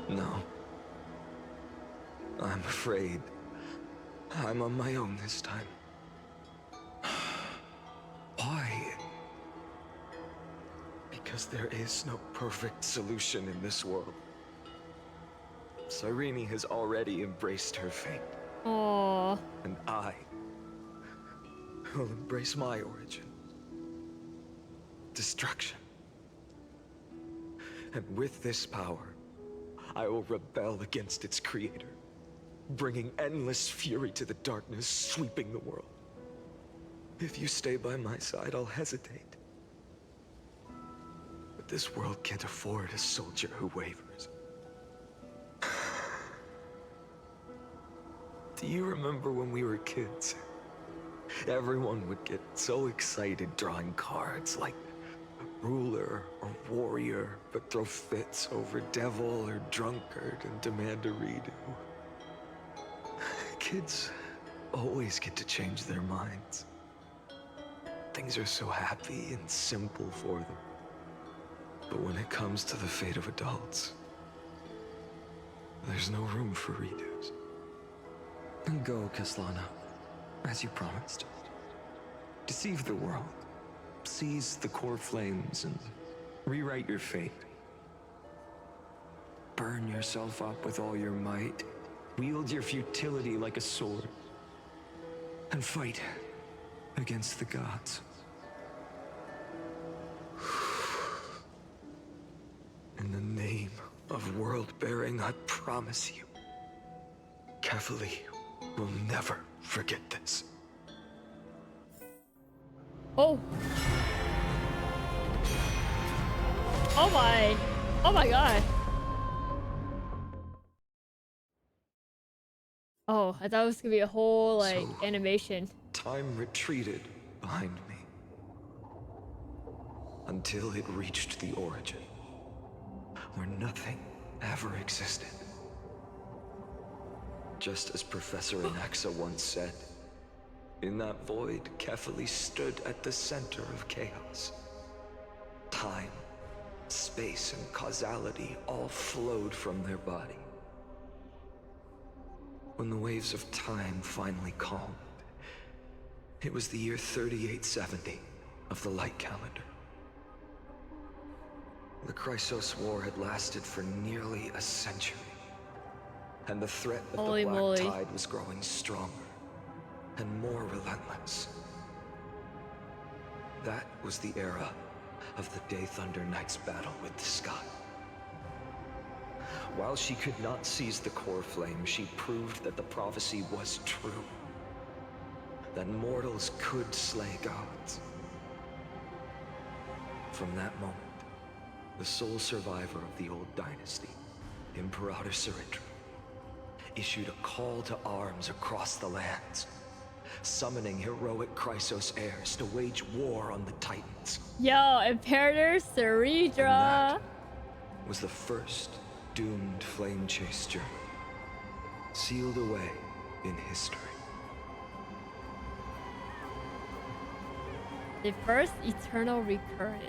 No. I'm afraid I'm on my own this time. Why? Because there is no perfect solution in this world. Cyrene has already embraced her fate. Aww. And I will embrace my origin. Destruction. And with this power, I will rebel against its creator, bringing endless fury to the darkness sweeping the world. If you stay by my side, I'll hesitate. But this world can't afford a soldier who wavers. Do you remember when we were kids? Everyone would get so excited drawing cards like ruler or warrior, but throw fits over devil or drunkard and demand a redo. Kids always get to change their minds. Things are so happy and simple for them. But when it comes to the fate of adults, there's no room for redos. And go, Kaslana, as you promised. Deceive the world. Seize the core flames and rewrite your fate. Burn yourself up with all your might. Wield your futility like a sword. And fight against the gods. In the name of world-bearing, I promise you, Kefali will never forget this. Oh. Oh my. Oh my god. Oh, I thought it was gonna be a whole, like, So, animation. Time retreated behind me. Until it reached the origin. Where nothing ever existed. Just as Professor Anaxa once said, in that void, Kefali stood at the center of chaos. Time, space, and causality all flowed from their body. When the waves of time finally calmed, it was the year 3870 of the light calendar. The Chrysos War had lasted for nearly a century, and the threat of the Black Tide was growing stronger and more relentless. That was the era of the Day Thunder Knight's battle with the sky. While she could not seize the core flame, she proved that the prophecy was true. That mortals could slay gods. From that moment, the sole survivor of the old dynasty, Imperator Cyrene, issued a call to arms across the lands, summoning heroic Chrysos heirs to wage war on the Titans. Yo, Imperator Cyrene! That was the first doomed flame chase journey, sealed away in history. The first eternal recurrence.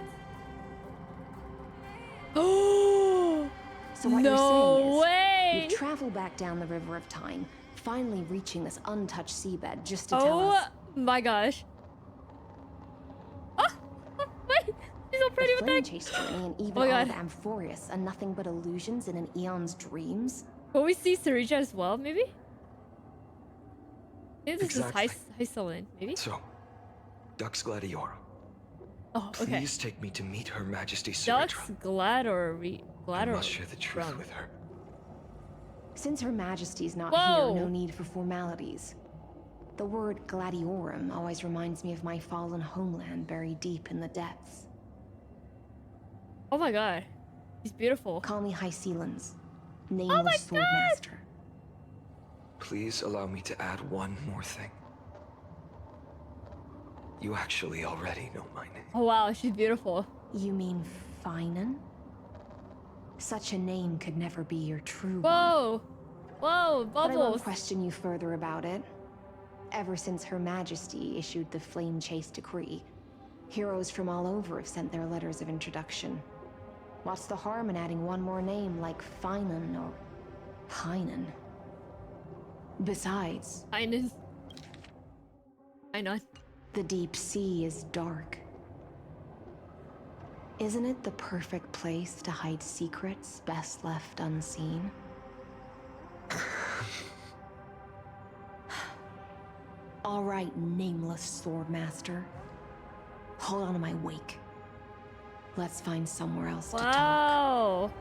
Oh! So what no you're saying is, way! you've traveled back down the river of time, finally reaching this untouched seabed just to tell us. Oh my gosh. Oh! Wait! She's so pretty with that! Chase journey and even Oh my all god. of Amphoreus are nothing but illusions in an eon's dreams? Will we see Cyrene as well, maybe? Maybe this Exactly. is Hysilens, maybe? So, Dux Gladiorum. Oh, okay. Please take me to meet Her Majesty Cyrene. Dux Glador... I must share the truth with her. Since Her Majesty's not Whoa. here, no need for formalities. The word Gladiorum always reminds me of my fallen homeland buried deep in the depths. Oh my god. He's beautiful. Call me Hysilens, Oh my nameless god! swordmaster. Please allow me to add one more thing. You actually already know my name. Oh wow, she's beautiful. You mean Phainon? Such a name could never be your true one. Whoa! Whoa, But I won't bubbles! question you further about it. Ever since Her Majesty issued the Flame Chase Decree, heroes from all over have sent their letters of introduction. What's the harm in adding one more name like Phainon or Phainon? Besides, Phainon. The deep sea is dark. Isn't it the perfect place to hide secrets best left unseen? All right, nameless swordmaster. Hold on to my wake. Let's find somewhere else to talk. Wow!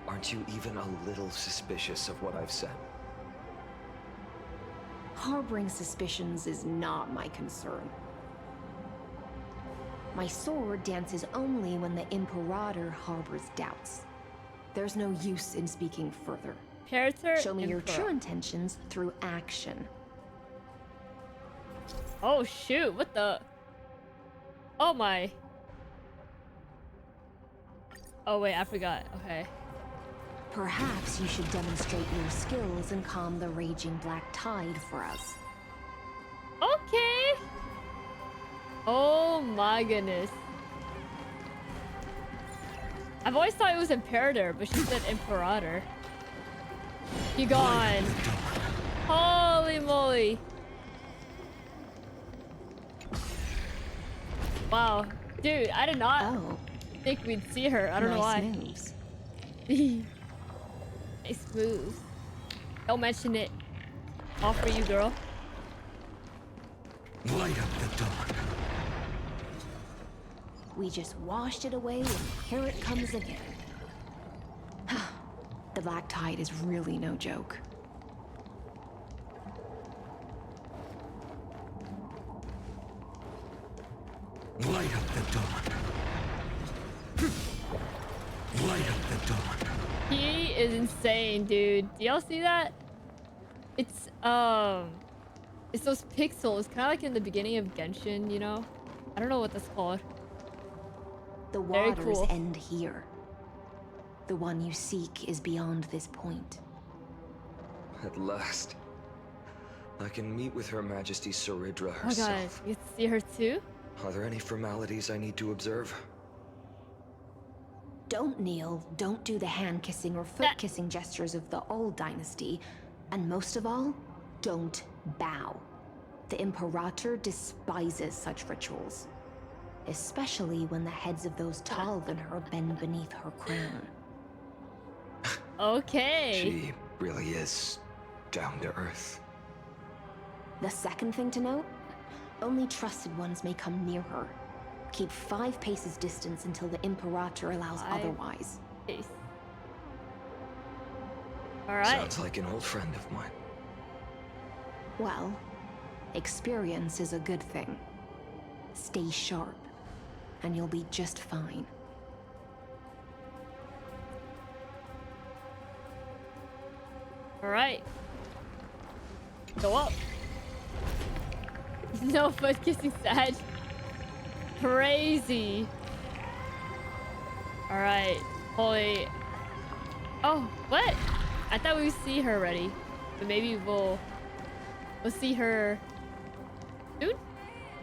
Aren't you even a little suspicious of what I've said? Harboring suspicions is not my concern. My sword dances only when the Imperator harbors doubts. There's no use in speaking further. Imperator. Show me your Emperor. true intentions through action. Oh shoot! What the? Oh my. Oh wait, I forgot. Okay. Perhaps you should demonstrate your skills and calm the raging black tide for us. Okay. Oh my goodness. I've always thought it was Imperator, but she said Imperator. You gone. Holy moly. Wow. Dude, I did not think we'd see her. I don't know why. Moves. Nice moves. Don't mention it. All for you, girl. Light up the dawn. We just washed it away and here it comes again. The black tide is really no joke. Light up the dawn. Light up the dawn. He is insane, dude. Do y'all see that? It's those pixels, kind of like in the beginning of Genshin, you know? I don't know what that's called. The Very waters cool. end here. The one you seek is beyond this point. At last, I can meet with Her Majesty Saridra Oh my god, herself. you get to see her too? Are there any formalities I need to observe? Don't kneel, don't do the hand-kissing or foot-kissing gestures of the old dynasty, and most of all, don't bow. The Imperator despises such rituals, especially when the heads of those taller than her bend beneath her crown. Okay. She really is down to earth. The second thing to note, only trusted ones may come near her. Keep 5 paces distance until the Imperator allows 5 otherwise. pace. Alright. Sounds like an old friend of mine. Well, experience is a good thing. Stay sharp, and you'll be just fine. Alright. Go up. No foot kissing sad. Crazy. Alright. Holy. Oh, what? I thought we would see her already. But maybe we'll see her soon?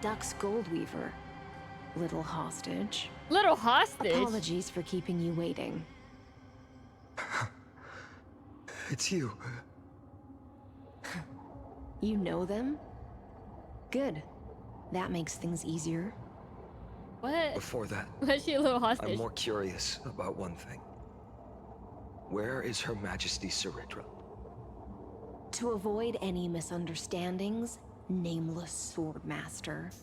Duck's Goldweaver. Little hostage. Little hostage? Apologies for keeping you waiting. It's you. You know them? Good. That makes things easier. What? Before that, Was she a little hostage? I'm more curious about one thing. Where is Her Majesty Saridra? To avoid any misunderstandings, nameless Swordmaster.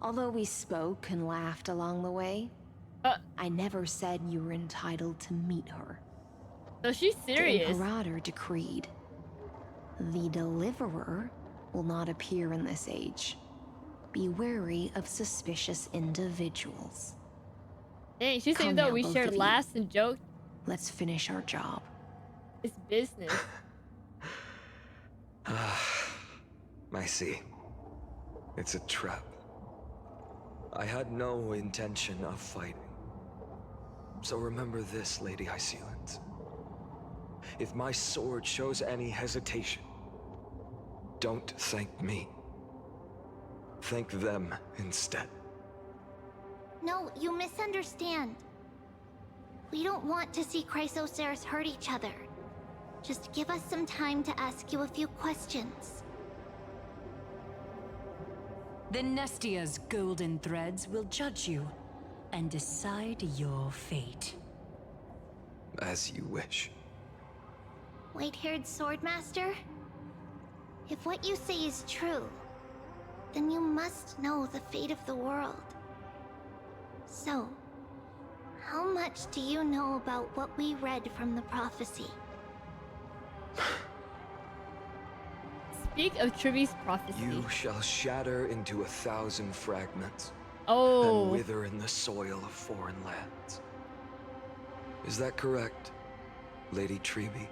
Although we spoke and laughed along the way, I never said you were entitled to meet her. So she's serious. The Imperator decreed. The Deliverer will not appear in this age. Be wary of suspicious individuals. Dang, she's saying Come though now, we both shared of you. laughs and jokes. Let's finish our job. It's business. I see. It's a trap. I had no intention of fighting. So remember this, Lady Hysilens. If my sword shows any hesitation, don't thank me. Thank them instead. No, you misunderstand. We don't want to see Chrysos Heirs hurt each other. Just give us some time to ask you a few questions. The Nestia's golden threads will judge you and decide your fate. As you wish. White-haired Swordmaster? If what you say is true, then you must know the fate of the world. So, how much do you know about what we read from the prophecy? Speak of Trivi's prophecy. You shall shatter into 1,000 fragments. Oh. And wither in the soil of foreign lands. Is that correct, Lady Trebe?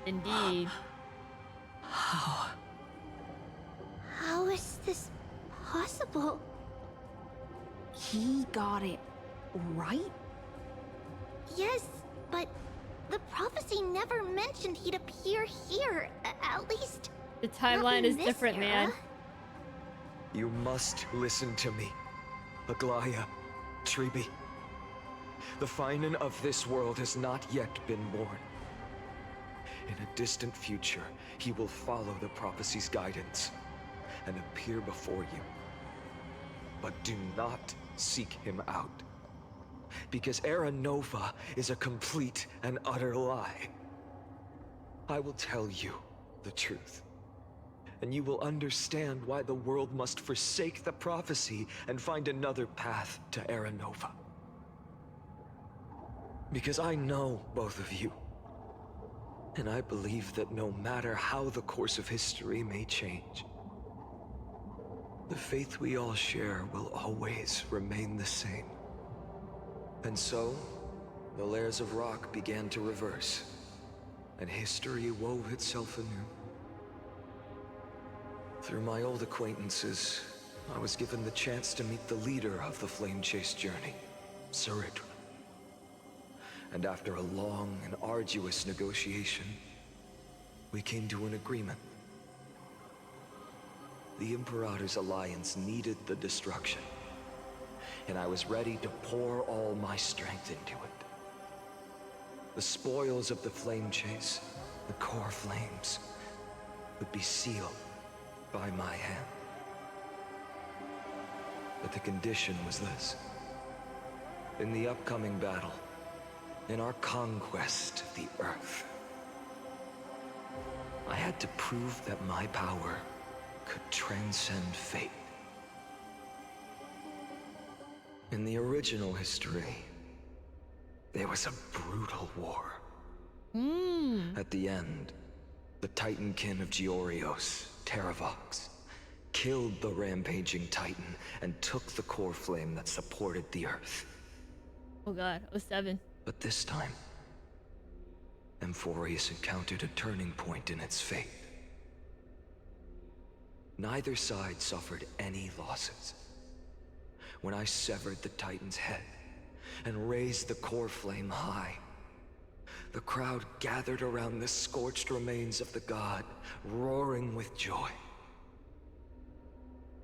Indeed. How? How is this possible? He got it right? Yes, but the prophecy never mentioned he'd appear here. At least, The not timeline in is this different, era. man. You must listen to me, Aglaya, Rubee. The Phainon of this world has not yet been born. In a distant future, he will follow the prophecy's guidance and appear before you. But do not seek him out, because Era Nova is a complete and utter lie. I will tell you the truth, and you will understand why the world must forsake the prophecy and find another path to Era Nova. Because I know both of you, and I believe that no matter how the course of history may change, the faith we all share will always remain the same. And so, the layers of rock began to reverse, and history wove itself anew. Through my old acquaintances, I was given the chance to meet the leader of the Flame Chase journey, Cyrene. And after a long and arduous negotiation, we came to an agreement. The Imperator's alliance needed the destruction, and I was ready to pour all my strength into it. The spoils of the Flame Chase, the core flames, would be sealed by my hand. But the condition was this. In the upcoming battle, in our conquest of the Earth, I had to prove that my power could transcend fate. In the original history, there was a brutal war. At the end, the Titankin of Georios, Terravox, killed the rampaging Titan and took the core flame that supported the Earth. Oh god, 07. But this time, Amphoreus encountered a turning point in its fate. Neither side suffered any losses. When I severed the Titan's head and raised the core flame high, the crowd gathered around the scorched remains of the god, roaring with joy,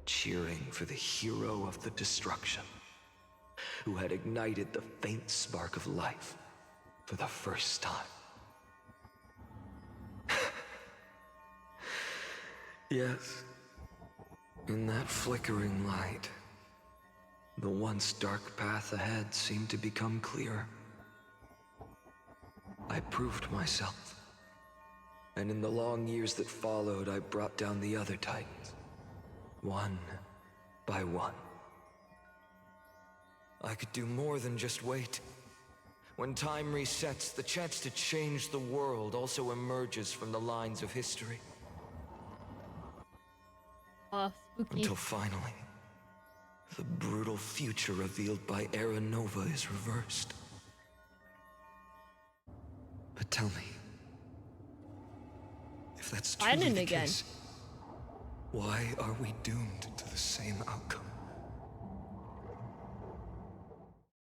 cheering for the hero of the destruction, who had ignited the faint spark of life for the first time. Yes, in that flickering light, the once dark path ahead seemed to become clearer. I proved myself, and in the long years that followed, I brought down the other Titans, one by one. I could do more than just wait. When time resets, the chance to change the world also emerges from the lines of history. Oh, spooky. Until finally, the brutal future revealed by Era Nova is reversed. But tell me, if that's truly the case, why are we doomed to the same outcome?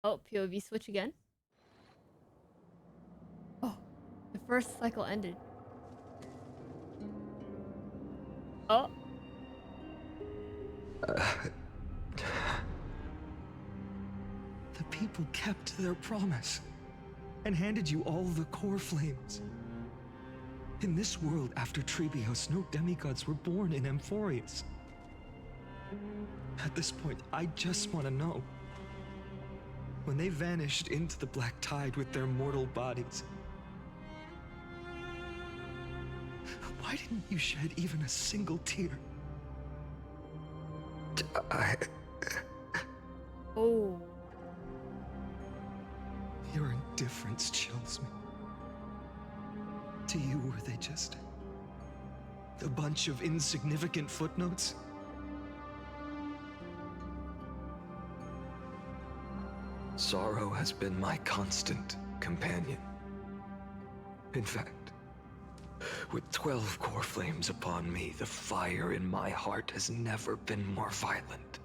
Oh, POV switch again. Oh, the first cycle ended. Oh. The people kept their promise and handed you all the core flames. In this world after Trebios, no demigods were born in Amphoreus. At this point, I just want to know. When they vanished into the black tide with their mortal bodies, why didn't you shed even a single tear? Oh. Your indifference chills me. To you, were they just a bunch of insignificant footnotes? Sorrow has been my constant companion. In fact, With 12 core flames upon me, the fire in my heart has never been more violent.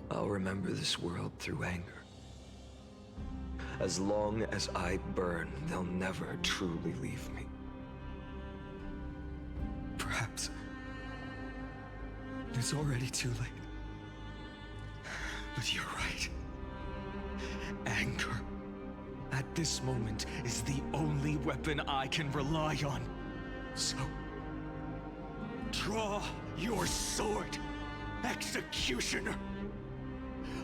I'll remember this world through anger. As long as I burn, they'll never truly leave me. Perhaps it's already too late. But you're right. Anger, at this moment, is the only weapon I can rely on. So, draw your sword, Executioner.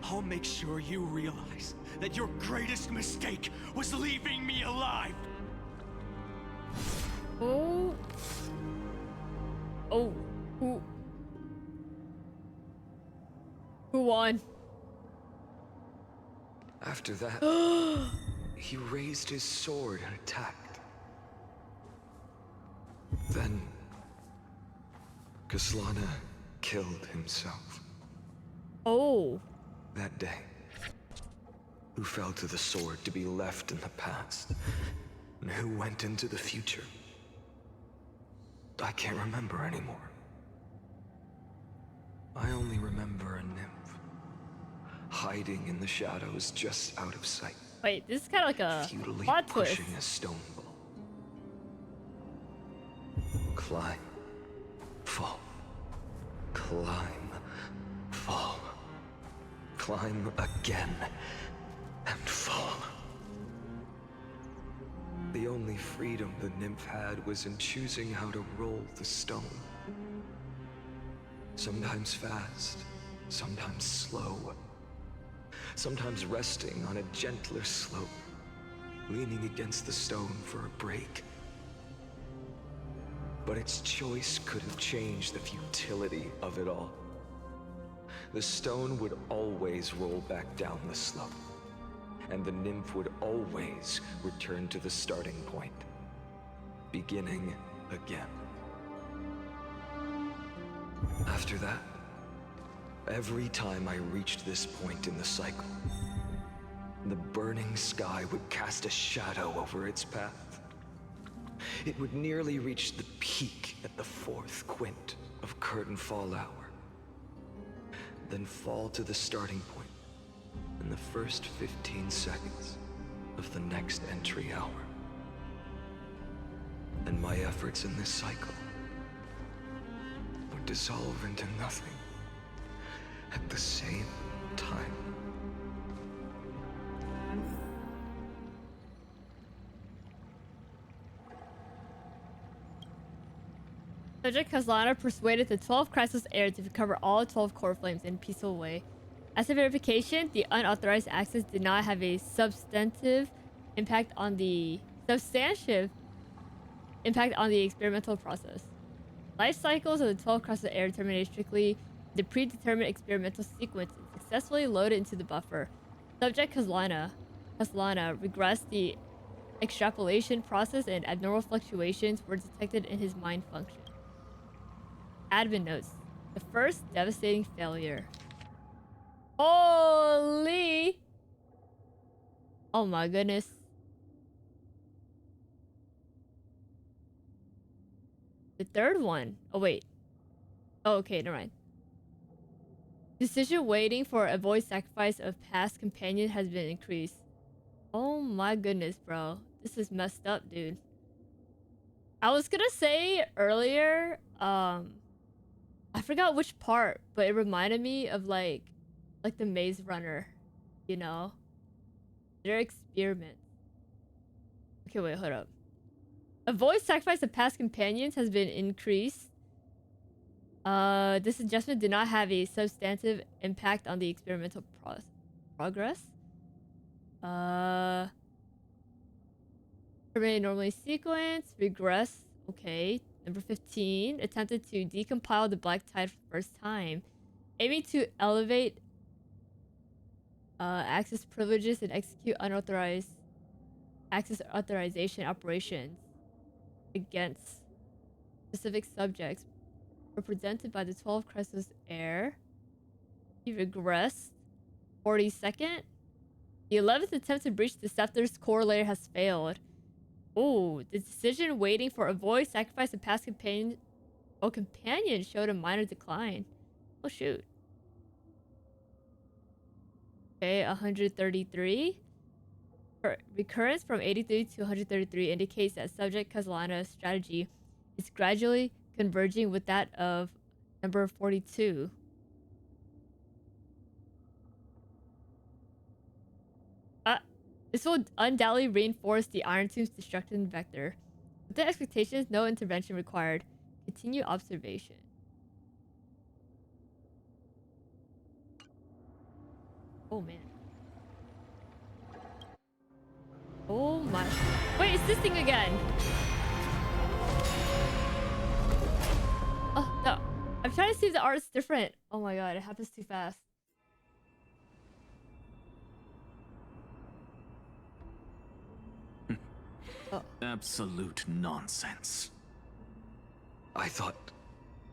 I'll make sure you realize that your greatest mistake was leaving me alive. Oh. Oh. Who won? After that, he raised his sword and attacked. Then, Kaslana killed himself. Oh. That day, who fell to the sword to be left in the past, and who went into the future, I can't remember anymore. I only remember a nymph, hiding in the shadows just out of sight. Wait, this is kind of like a futilely plot twist. pushing a stone ball. Climb, fall, climb, fall, climb again, and fall. The only freedom the nymph had was in choosing how to roll the stone. Sometimes fast, sometimes slow. Sometimes resting on a gentler slope, leaning against the stone for a break. But its choice couldn't change the futility of it all. The stone would always roll back down the slope, and the nymph would always return to the starting point, beginning again. After that, every time I reached this point in the cycle, the burning sky would cast a shadow over its path. It would nearly reach the peak at the 4th quint of curtain fall hour, then fall to the starting point in the first 15 seconds of the next entry hour. And my efforts in this cycle would dissolve into nothing at the same time. Subject Kaslana persuaded the 12 Chrysos Heirs to recover all 12 core flames in a peaceful way. As a verification, the unauthorized access did not have a substantive impact on the experimental process. Life cycles of the 12 Chrysos Heirs terminate strictly the predetermined experimental sequence and successfully loaded into the buffer. Subject Kaslana regressed the extrapolation process and abnormal fluctuations were detected in his mind function. Admin notes: the first devastating failure. Holy! Oh my goodness. The third one. Oh wait. Oh, okay, never mind. Decision waiting for a void sacrifice of past companion has been increased. Oh my goodness, bro. This is messed up, dude. I was gonna say earlier, I forgot which part, but it reminded me of like the Maze Runner, you know? Their experiments. Okay, wait, hold up. A void sacrifice of past companions has been increased. This adjustment did not have a substantive impact on the experimental progress. Terminate normally sequence, regress. Okay. Number 15, attempted to decompile the Black Tide for the first time. Aiming to elevate access privileges and execute unauthorized access authorization operations against specific subjects represented by the 12 Chrysos Heirs. He regressed. 42nd. The 11th attempt to breach the Scepter's core layer has failed. Oh, the decision waiting for a voice sacrifice of past companion showed a minor decline. Oh shoot. Okay, 133. Recurrence from 83 to 133 indicates that subject Castellano's strategy is gradually converging with that of number 42. This will undoubtedly reinforce the Iron Tomb's destruction vector. Within expectations, no intervention required. Continue observation. Oh man. Oh my. Wait, it's this thing again. Oh, no. I'm trying to see if the art is different. Oh my god, it happens too fast. Absolute nonsense. I thought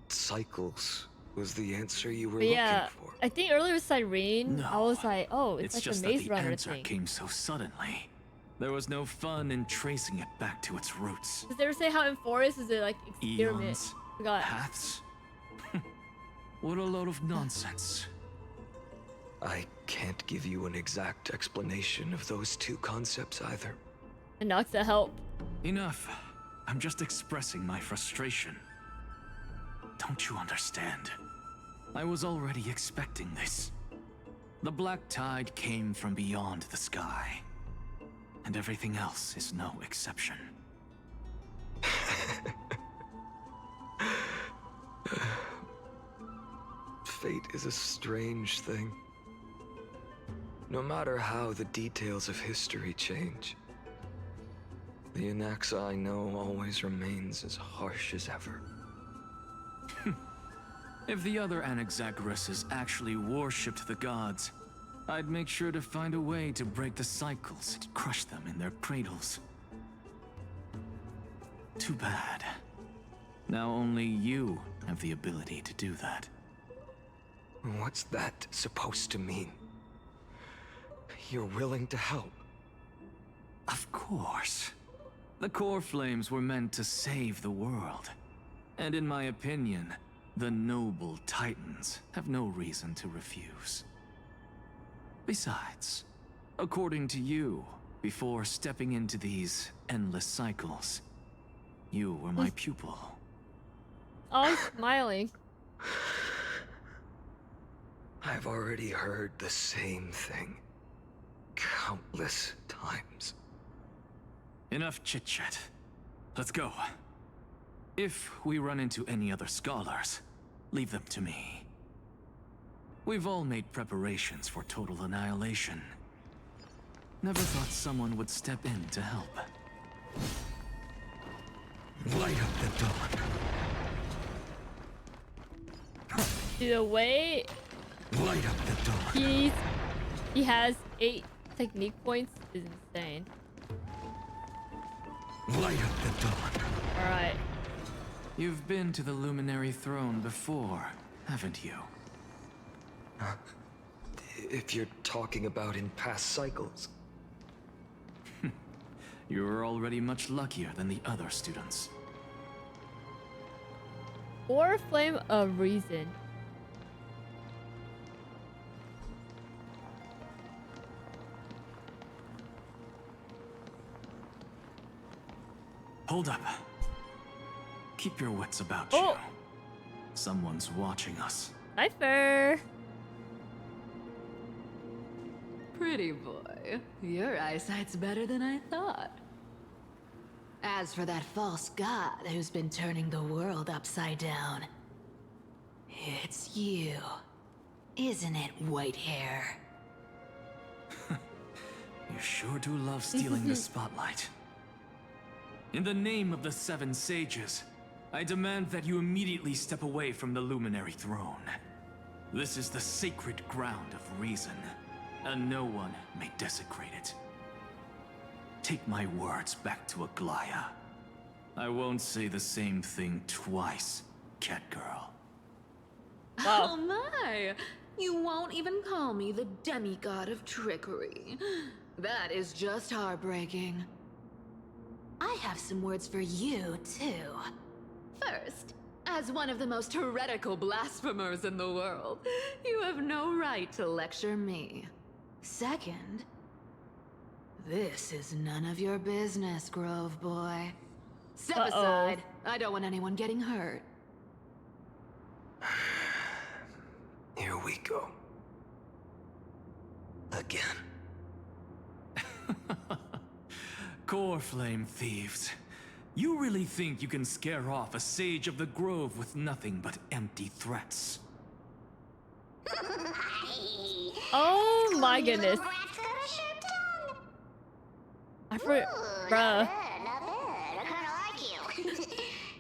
cycles was the answer you were But looking for. I think earlier with Cyrene, No, I was like, oh, it's like just a maze that the runner answer thing. came so suddenly. There was no fun in tracing it back to its roots. Did they ever say how Amphoreus is a like experiment? Eons, Forgot. paths. What a load of nonsense. I can't give you an exact explanation of those two concepts either. And not to help. Enough. I'm just expressing my frustration. Don't you understand? I was already expecting this. The black tide came from beyond the sky. And everything else is no exception. Fate is a strange thing. No matter how the details of history change, the Anaxa I know always remains as harsh as ever. If the other Anaxagoras actually worshipped the gods, I'd make sure to find a way to break the cycles and crush them in their cradles. Too bad. Now only you have the ability to do that. What's that supposed to mean? You're willing to help? Of course. The core flames were meant to save the world. And in my opinion, the noble titans have no reason to refuse. Besides, according to you, before stepping into these endless cycles, you were my pupil. Oh, smiling. I've already heard the same thing countless times. Enough chit-chat. Let's go. If we run into any other scholars, leave them to me. We've all made preparations for total annihilation. Never thought someone would step in to help. Light up the dawn. The way Light up the dawn. he has 8 technique points is insane. Light up the dawn. Alright. You've been to the Luminary Throne before, haven't you? If you're talking about in past cycles. You're already much luckier than the other students. Or Flame of Reason. Hold up. Keep your wits about you. Someone's watching us. Cypher! Pretty boy, your eyesight's better than I thought. As for that false god who's been turning the world upside down, it's you, isn't it, white hair? You sure do love stealing the spotlight. In the name of the 7 sages, I demand that you immediately step away from the Luminary Throne. This is the sacred ground of reason, and no one may desecrate it. Take my words back to Aglaya. I won't say the same thing twice, cat girl. Wow. Oh my! You won't even call me the demigod of trickery. That is just heartbreaking. I have some words for you, too. First, as one of the most heretical blasphemers in the world, you have no right to lecture me. Second, this is none of your business, Grove Boy. Step aside. I don't want anyone getting hurt. Here we go. Again. Core flame thieves. You really think you can scare off a sage of the grove with nothing but empty threats? Oh my goodness. I forgot. Bruh.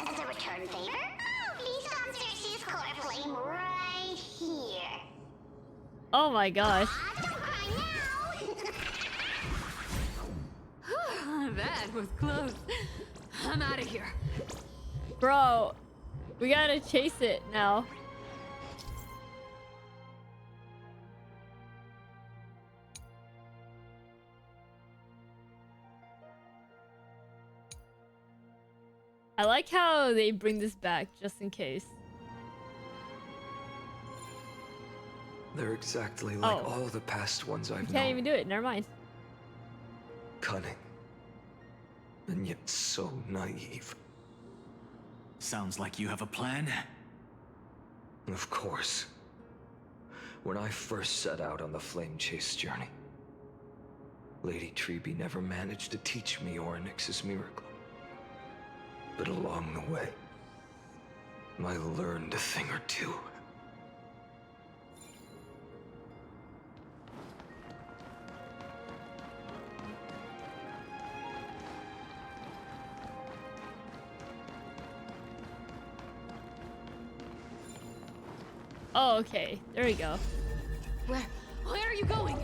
As a return favor, please answer Cersei's core flame right here. Oh my gosh. That was close. I'm out of here. Bro, we gotta chase it now. I like how they bring this back just in case. They're exactly like all the past ones I've known. Can't even do it, never mind. Cunning. And yet so naive. Sounds like you have a plan. Of course. When I first set out on the flame chase journey, Lady Trebe never managed to teach me Orynyx's miracle. But along the way, I learned a thing or two. Oh, okay. There we go. Where are you going?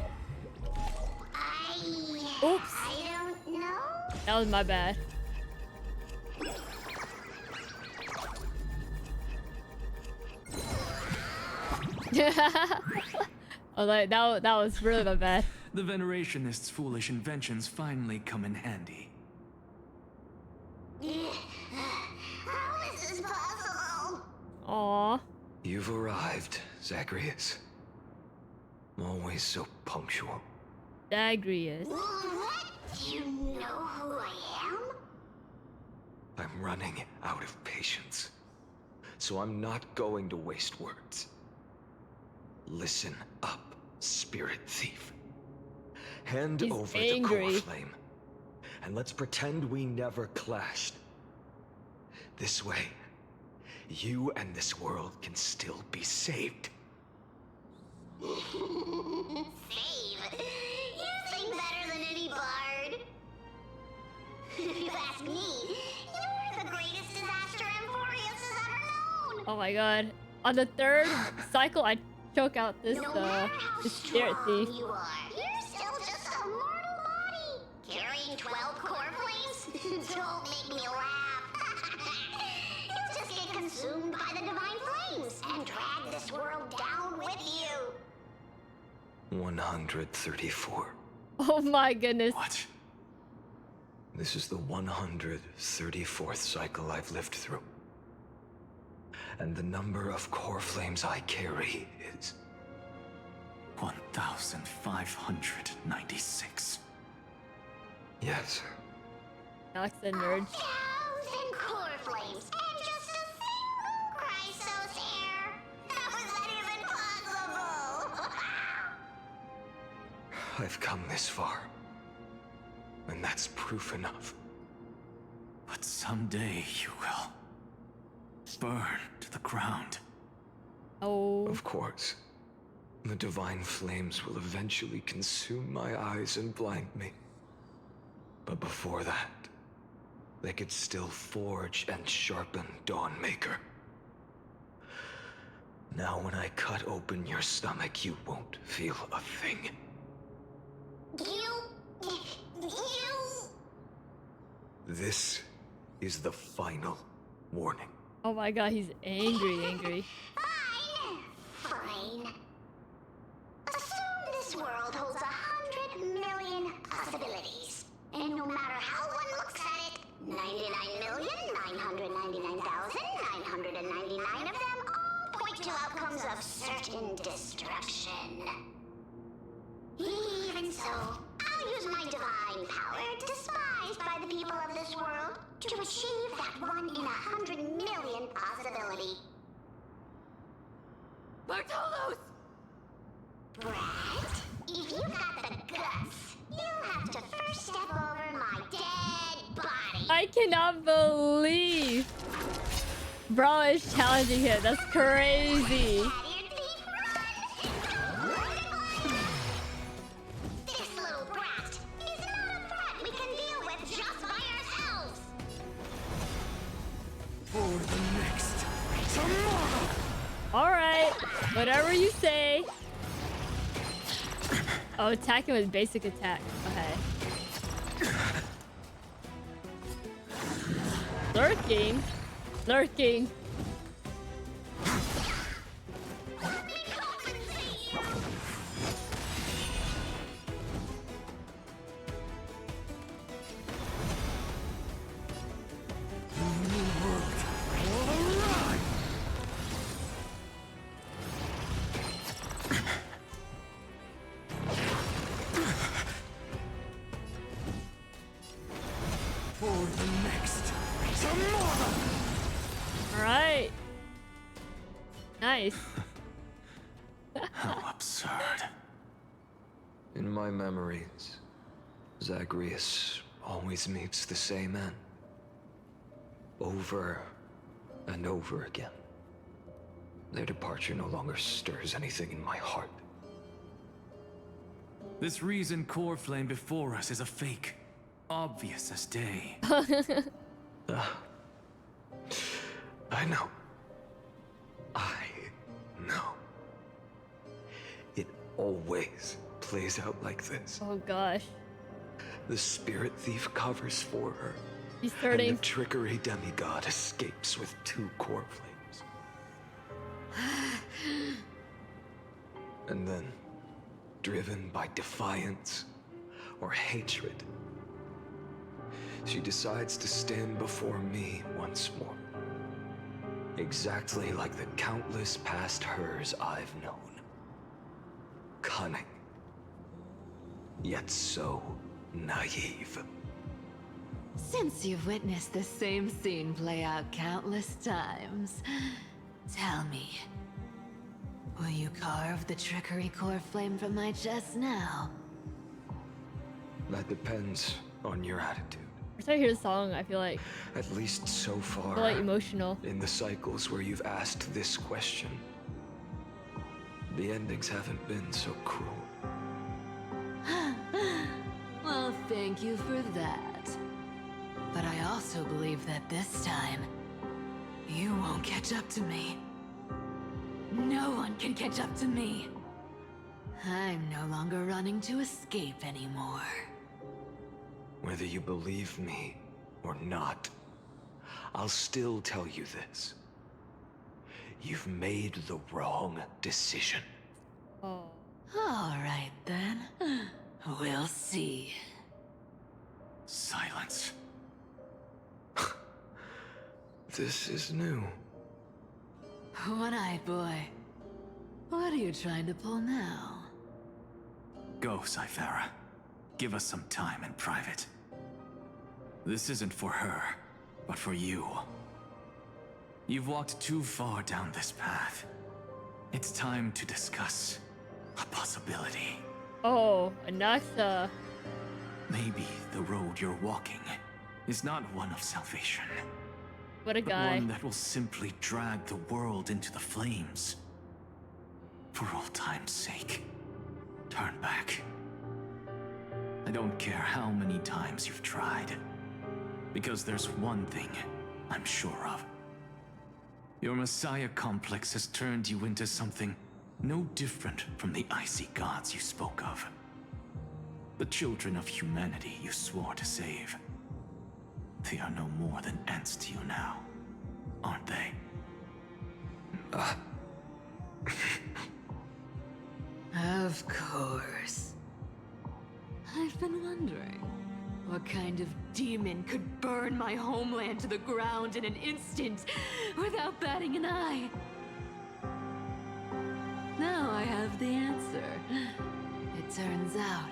Oops. I don't know. That was my bad. Oh, that was really my bad. The Venerationists' foolish inventions finally come in handy. How is this possible? Aww. You've arrived, Zagreus. Always so punctual. Zagreus. What? Do you know who I am? I'm running out of patience. So I'm not going to waste words. Listen up, spirit thief. Hand over the core flame, and let's pretend we never clashed. This way, you and this world can still be saved. Save? You think better than any bard. If you ask me, you're the greatest disaster Amphoreus has ever known. Oh my god. On the third cycle, I choke out this this spirit thief. You are. You're still just a mortal body. Carrying 12 core flames? Don't make me laugh. You'll just get consumed by the divine flames and drag this world down with you. 134. Oh my goodness. What? This is the 134th cycle I've lived through. And the number of core flames I carry is 1,596. Yes. Alex the nerd. 1,000 core flames and just a single Chrysos Heir. How is that even possible? I've come this far. And that's proof enough. But someday you will burn to the ground. Oh. Of course. The divine flames will eventually consume my eyes and blind me. But before that, they could still forge and sharpen Dawnmaker. Now when I cut open your stomach, you won't feel a thing. You... This is the final warning. Oh my god, he's angry. Fine. Assume this world holds 100 million possibilities. And no matter how one looks at it, of certain destruction. Even so, I'll use my divine power, despised by the people of this world, to achieve that 1 in 100 million possibility. Bartolos! Brett, if you've got the guts, you'll have to first step over my dead body. I cannot believe bro is challenging him. That's crazy. This little brat is not a threat we can deal with just by ourselves. For the next tomorrow. All right, whatever you say. Oh, attacking with basic attack. Okay. Lurking. Lurking. For the next tomorrow. All right. Nice. How absurd. In my memories, Zagreus always meets the same end. Over and over again. Their departure no longer stirs anything in my heart. This reason core flame before us is a fake. Obvious as day. I know. I know. It always plays out like this. Oh gosh. The spirit thief covers for her. He's turning. And the trickery demigod escapes with 2 core flames. And then, driven by defiance or hatred, she decides to stand before me once more. Exactly like the countless past hers I've known. Cunning. Yet so naive. Since you've witnessed the same scene play out countless times, tell me, will you carve the trickery core flame from my chest now? That depends on your attitude. Every time I hear the song, I feel like At least so far. I feel like emotional. In the cycles where you've asked this question, the endings haven't been so cruel. Well, thank you for that. But I also believe that this time, you won't catch up to me. No one can catch up to me. I'm no longer running to escape anymore. Whether you believe me or not, I'll still tell you this. You've made the wrong decision. Oh. All right then. We'll see. Silence. This is new. One-eyed boy. What are you trying to pull now? Go, Cythera. Give us some time in private. This isn't for her, but for you. You've walked too far down this path. It's time to discuss a possibility. Oh, Anaxa. Maybe the road you're walking is not one of salvation. What a but guy. one that will simply drag the world into the flames. For old time's sake, turn back. I don't care how many times you've tried, because there's one thing I'm sure of. Your Messiah complex has turned you into something no different from the icy gods you spoke of. The children of humanity you swore to save. They are no more than ants to you now, aren't they? Of course. I've been wondering, what kind of demon could burn my homeland to the ground in an instant without batting an eye? Now I have the answer. It turns out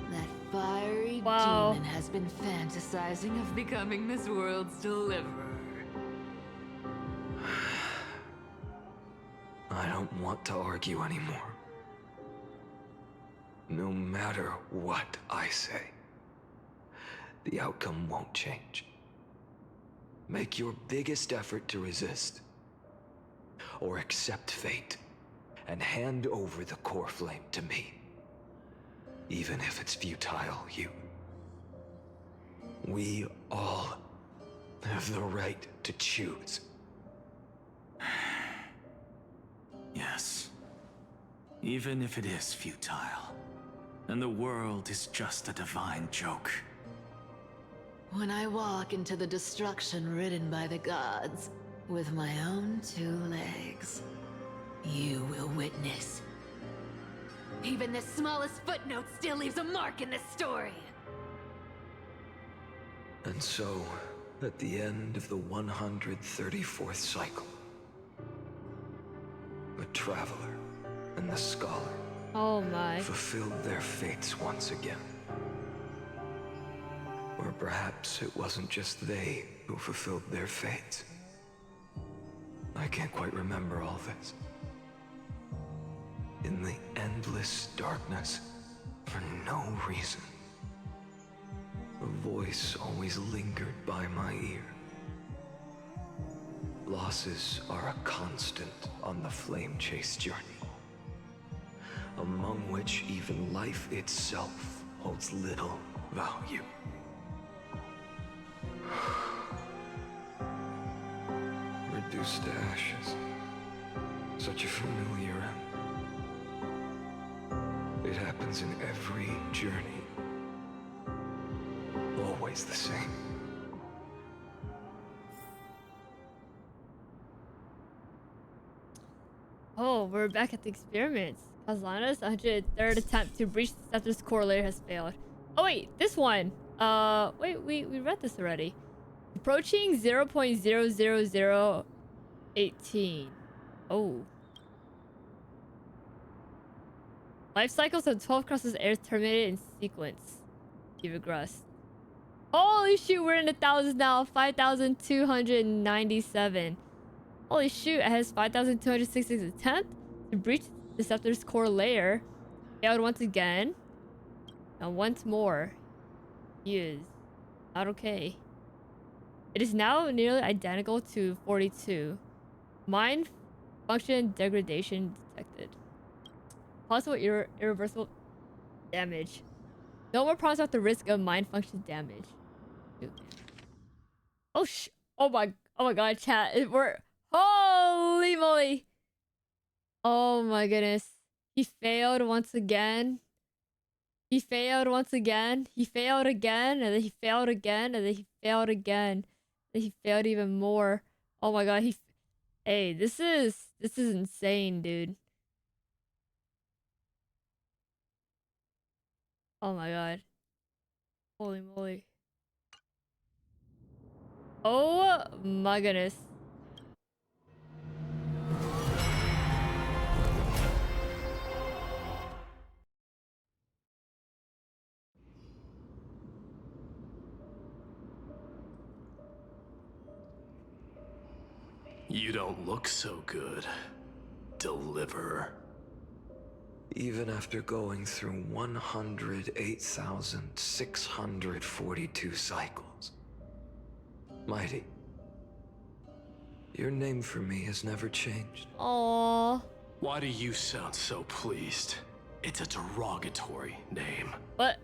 that fiery demon has been fantasizing of becoming this world's deliverer. I don't want to argue anymore. No matter what I say, the outcome won't change. Make your biggest effort to resist, or accept fate, and hand over the core flame to me. Even if it's futile, we all have the right to choose. Yes. Even if it is futile, and the world is just a divine joke. When I walk into the destruction ridden by the gods, with my own 2 legs, you will witness. Even the smallest footnote still leaves a mark in this story. And so, at the end of the 134th cycle, the Traveler and the Scholar fulfilled their fates once again. Or perhaps it wasn't just they who fulfilled their fates. I can't quite remember all this. In the endless darkness, for no reason, a voice always lingered by my ear. Losses are a constant on the flame chase journey, among which even life itself holds little value. Reduced to ashes. Such a familiar end. It happens in every journey. Always the same. Oh, we're back at the experiments. Kazana's 103rd attempt to breach the Scepter's core layer has failed. Oh wait, this one. Wait, we read this already. Approaching 0.00018. Oh. Life cycles of 12 Chrysos Heirs terminated in sequence. You regressed. Holy shoot, we're in the thousands now. 5,297. Holy shoot, it has 5,266 attempts to breach the Scepter's core layer. Failed once again. And once more. He is not okay. It is now nearly identical to 42. Mind function degradation detected. Possible irreversible damage. No more promise about the risk of mind function damage. Oh oh my god, chat. We're holy moly. Oh my goodness. He failed once again. He failed once again. He failed again, and then he failed again, and then he failed again. And he failed even more. Oh my god, hey, this is insane, dude. Oh my god. Holy moly. Oh my goodness. You don't look so good, Deliverer. Even after going through 108,642 cycles. Mighty, your name for me has never changed. Aww. Why do you sound so pleased? It's a derogatory name. What?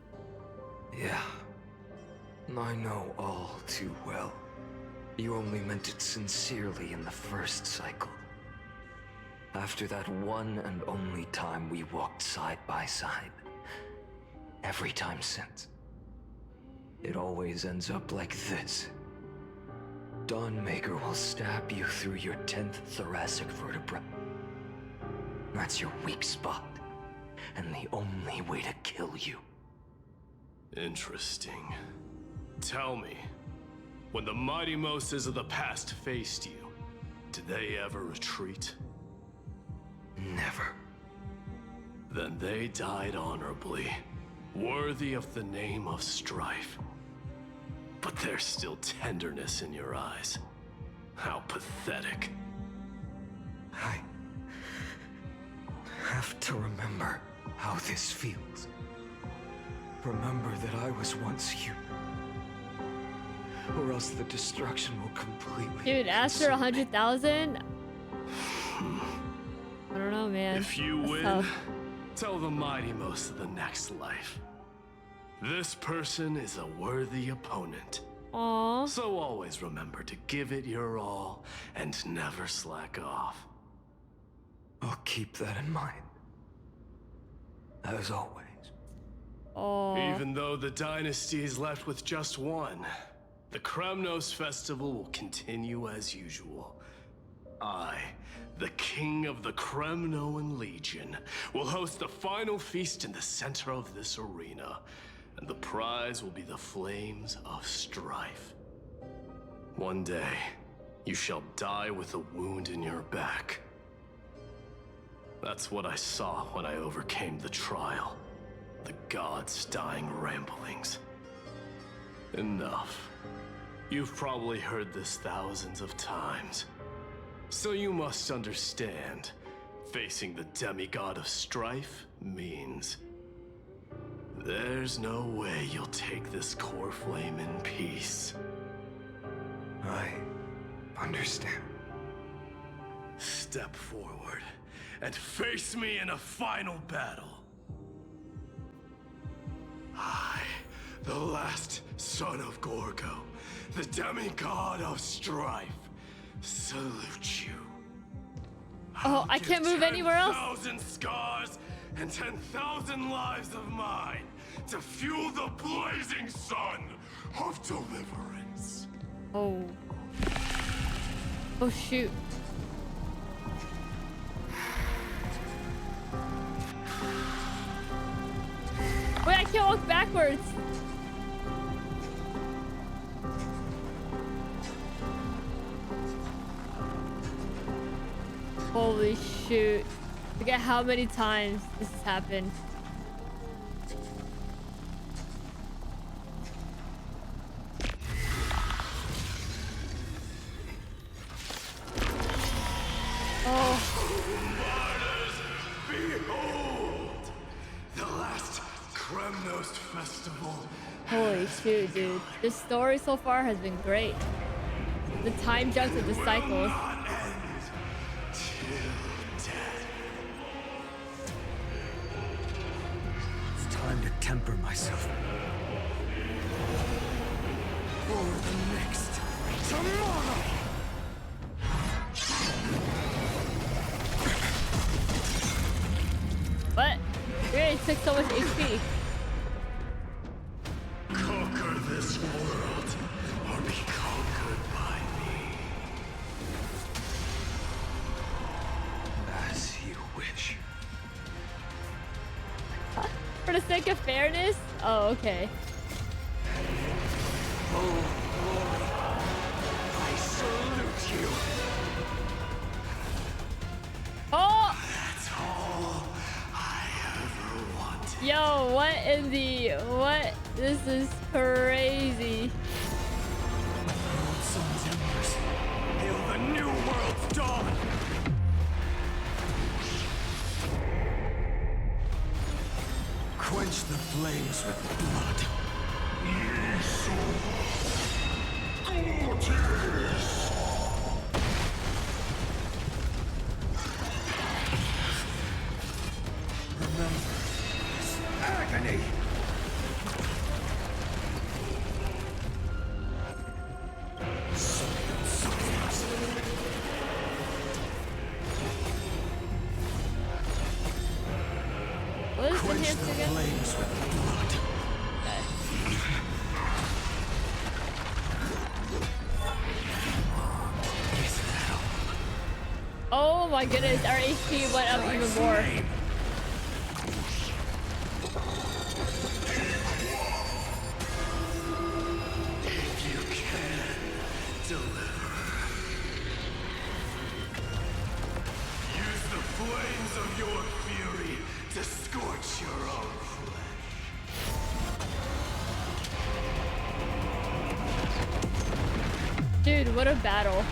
Yeah. I know all too well. You only meant it sincerely in the first cycle. After that one and only time we walked side by side. Every time since. It always ends up like this. Dawnmaker will stab you through your 10th thoracic vertebra. That's your weak spot, and the only way to kill you. Interesting. Tell me, when the mighty Moses of the past faced you, did they ever retreat? Never. Then they died honorably, worthy of the name of strife. But there's still tenderness in your eyes. How pathetic. I have to remember how this feels. Remember that I was once you. Or else the destruction will completely... Dude, after 100,000? I don't know, man. If you That's win, tough. tell the mighty most of the next life. This person is a worthy opponent. Aww. So always remember to give it your all and never slack off. I'll keep that in mind. As always. Aww. Even though the dynasty is left with just one, the Kremnos festival will continue as usual. I, the king of the Kremnoan Legion, will host the final feast in the center of this arena, and the prize will be the flames of strife. One day, you shall die with a wound in your back. That's what I saw when I overcame the trial. The gods' dying ramblings. Enough. You've probably heard this thousands of times. So you must understand, facing the demigod of strife means there's no way you'll take this core flame in peace. I understand. Step forward and face me in a final battle. I, the last son of Gorgo, the demigod of strife, salute you. Oh, I can't move anywhere else. 10,000 scars and 10,000 lives of mine to fuel the blazing sun of deliverance. Oh. Oh, shoot. Wait, I can't walk backwards. Holy shoot. Look at how many times this has happened. Oh. Behold! The last Kremnos festival. Holy shoot, dude. This story so far has been great. The time jumps and the cycles. It's time to temper myself. For the next tomorrow! What? We already took so much HP. Conquer this world, or be conquered by me. As you wish. For the sake of fairness? Oh, okay. Oh, glory! I salute you! Oh! That's all I ever wanted. Yo, what in the... What? This is crazy. Sun's embers, hail the new world's dawn! Quench the flames with blood. Remember this agony. What is Quench this the again? flames with blood. Is that all? Oh my goodness, our HP went up even more. If you can, deliver. Use the flames of your fury to scorch your own flesh. Dude, what a battle.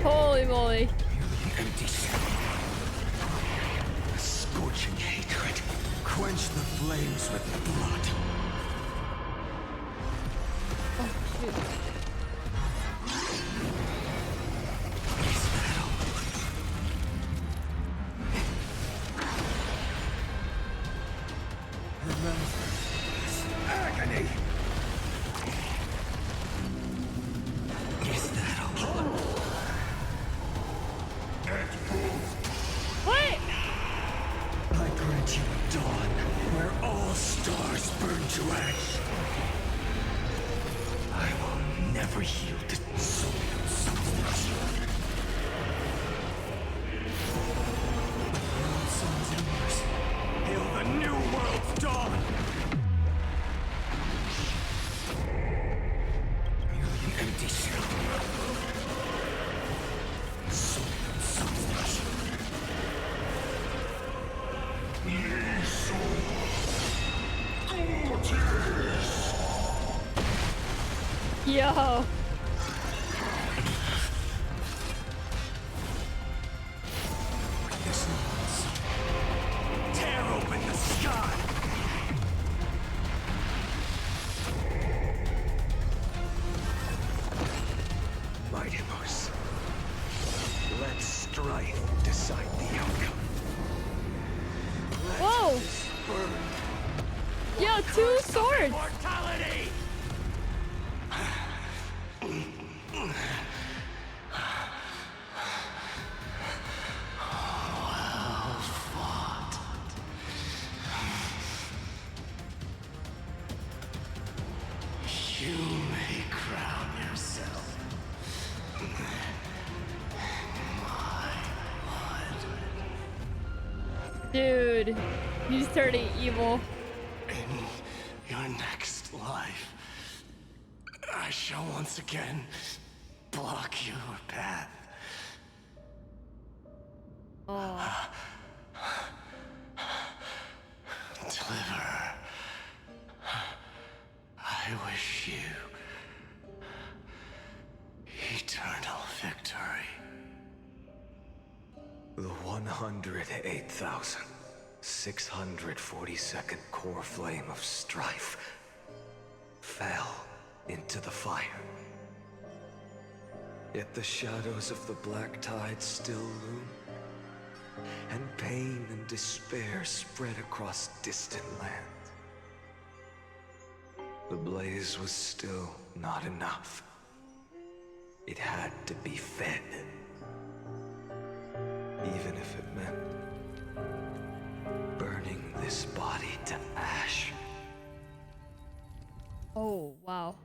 Holy moly. The empty shell. A scorching hatred. Quench the flames with blood. Oh, shoot. Agony! Is that all? What? I grant you a dawn where all stars burn to ash. I will never yield to soil substance. World sons embers, hail the new world's dawn! Empty shell. Soil substance. Yo. This once. Tear open the sky. Mightyverse. Let strife decide the outcome. Let Whoa. this burn. Yo, 2 swords. Mortality. Well fought. You may crown yourself. Dude, he's turning evil. In your next life, I shall once again block your path. Oh. Deliverer, I wish you eternal victory. The 108,642nd core flame of strife fell into the fire. Yet the shadows of the black tide still loom, and pain and despair spread across distant lands. The blaze was still not enough. It had to be fed. Even if it meant burning this body to ash. Oh, wow.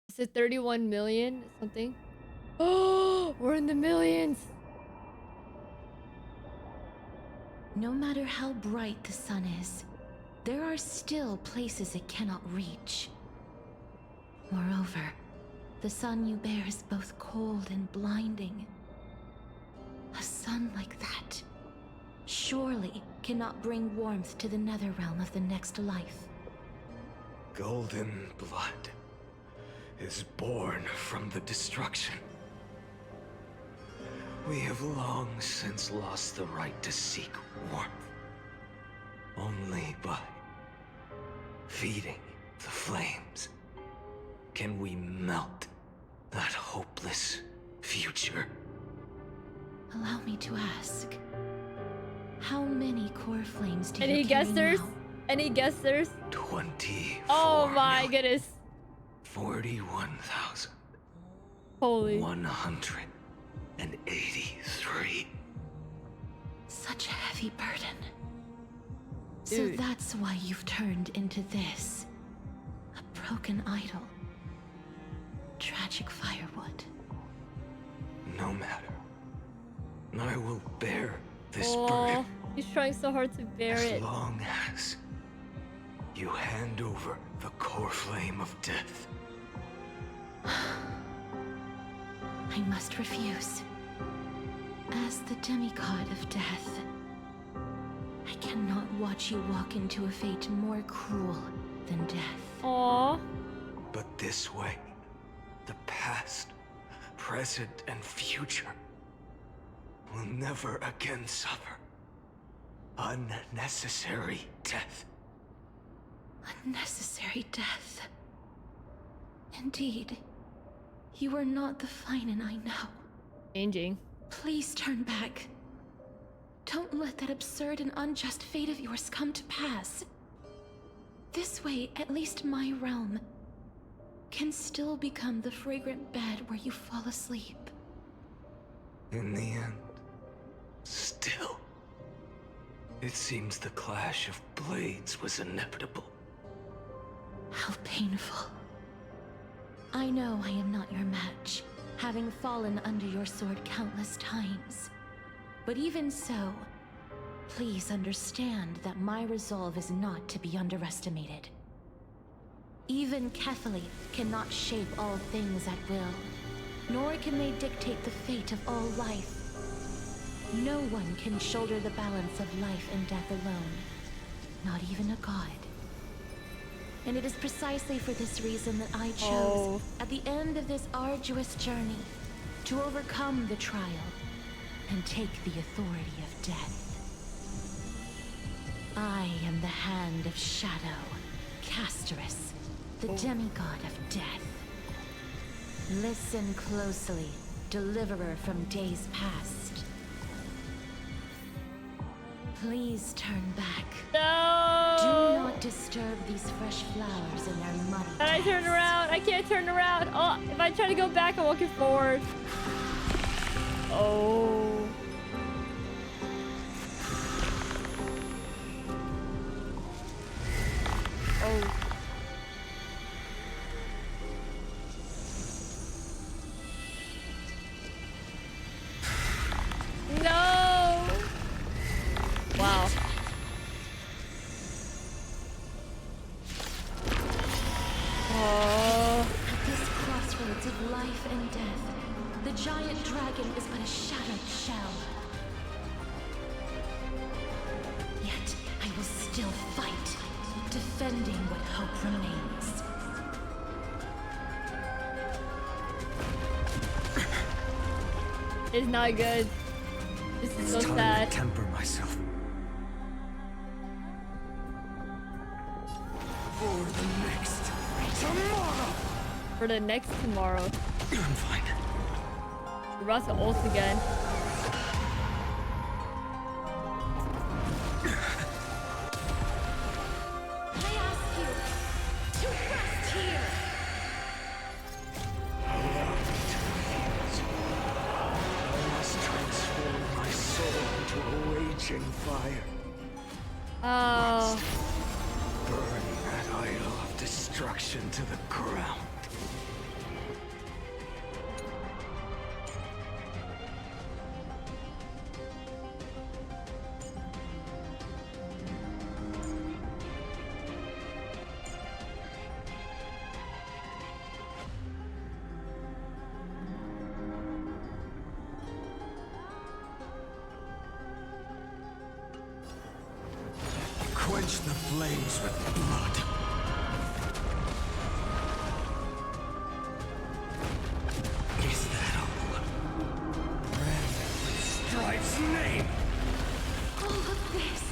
Is it 31 million something? Oh, we're in the millions. No matter how bright the sun is, there are still places it cannot reach. Moreover, the sun you bear is both cold and blinding. A sun like that surely cannot bring warmth to the netherrealm of the next life. Golden blood is born from the destruction. We have long since lost the right to seek warmth. Only by feeding the flames can we melt that hopeless future. Allow me to ask, how many core flames do Any you carry guessers? now? Any guessers? 24 Oh my goodness. 41,000. Holy. 183. Such a heavy burden. Dude. So that's why you've turned into this. A broken idol. Tragic firewood. No matter. I will bear this Oh, burden. he's trying so hard to bear As it. long as you hand over the core flame of death. I must refuse. As the demigod of death, I cannot watch you walk into a fate more cruel than death. Aww. But this way, the past, present, and future will never again suffer unnecessary death. Unnecessary death. Indeed, you are not the Phainon I know. Changing. Please turn back. Don't let that absurd and unjust fate of yours come to pass. This way, at least my realm can still become the fragrant bed where you fall asleep. In the end, still, it seems the clash of blades was inevitable. How painful. I know I am not your match, having fallen under your sword countless times. But even so, please understand that my resolve is not to be underestimated. Even Kefali cannot shape all things at will, nor can they dictate the fate of all life. No one can shoulder the balance of life and death alone, not even a god. And it is precisely for this reason that I chose, at the end of this arduous journey, to overcome the trial and take the authority of death. I am the Hand of Shadow, Casterus, the demigod of death. Listen closely, deliverer from days past. Please turn back. No! Do not disturb these fresh flowers in their muddy Can I turn around? I can't turn around. Oh, if I try to go back, I'm walking forward. Oh. Oh. No! Wow. Oh. At this crossroads of life and death, the giant dragon is but a shattered shell. Yet I will still fight, defending what hope remains. It's not good. This is so It's time sad. to temper myself. For the next tomorrow. For the next tomorrow. I'm fine. We're about to ult again. I ask you to rest here. Allow me to use. I must transform my soul into a raging fire. Oh. Burn that idol of destruction to the ground. Quench the flames with blood. Is that all? Red with Stripe's name! All of this.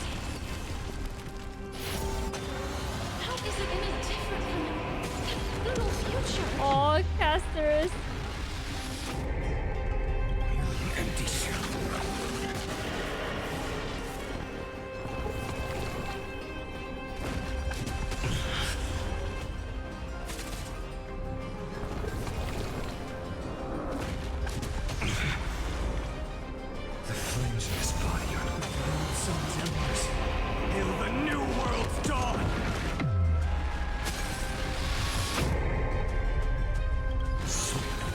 How is it any different from that little future? Oh, Casterus. Empty shell. The flames in this body are Sun's embers. Hail the new world's dawn! sweet.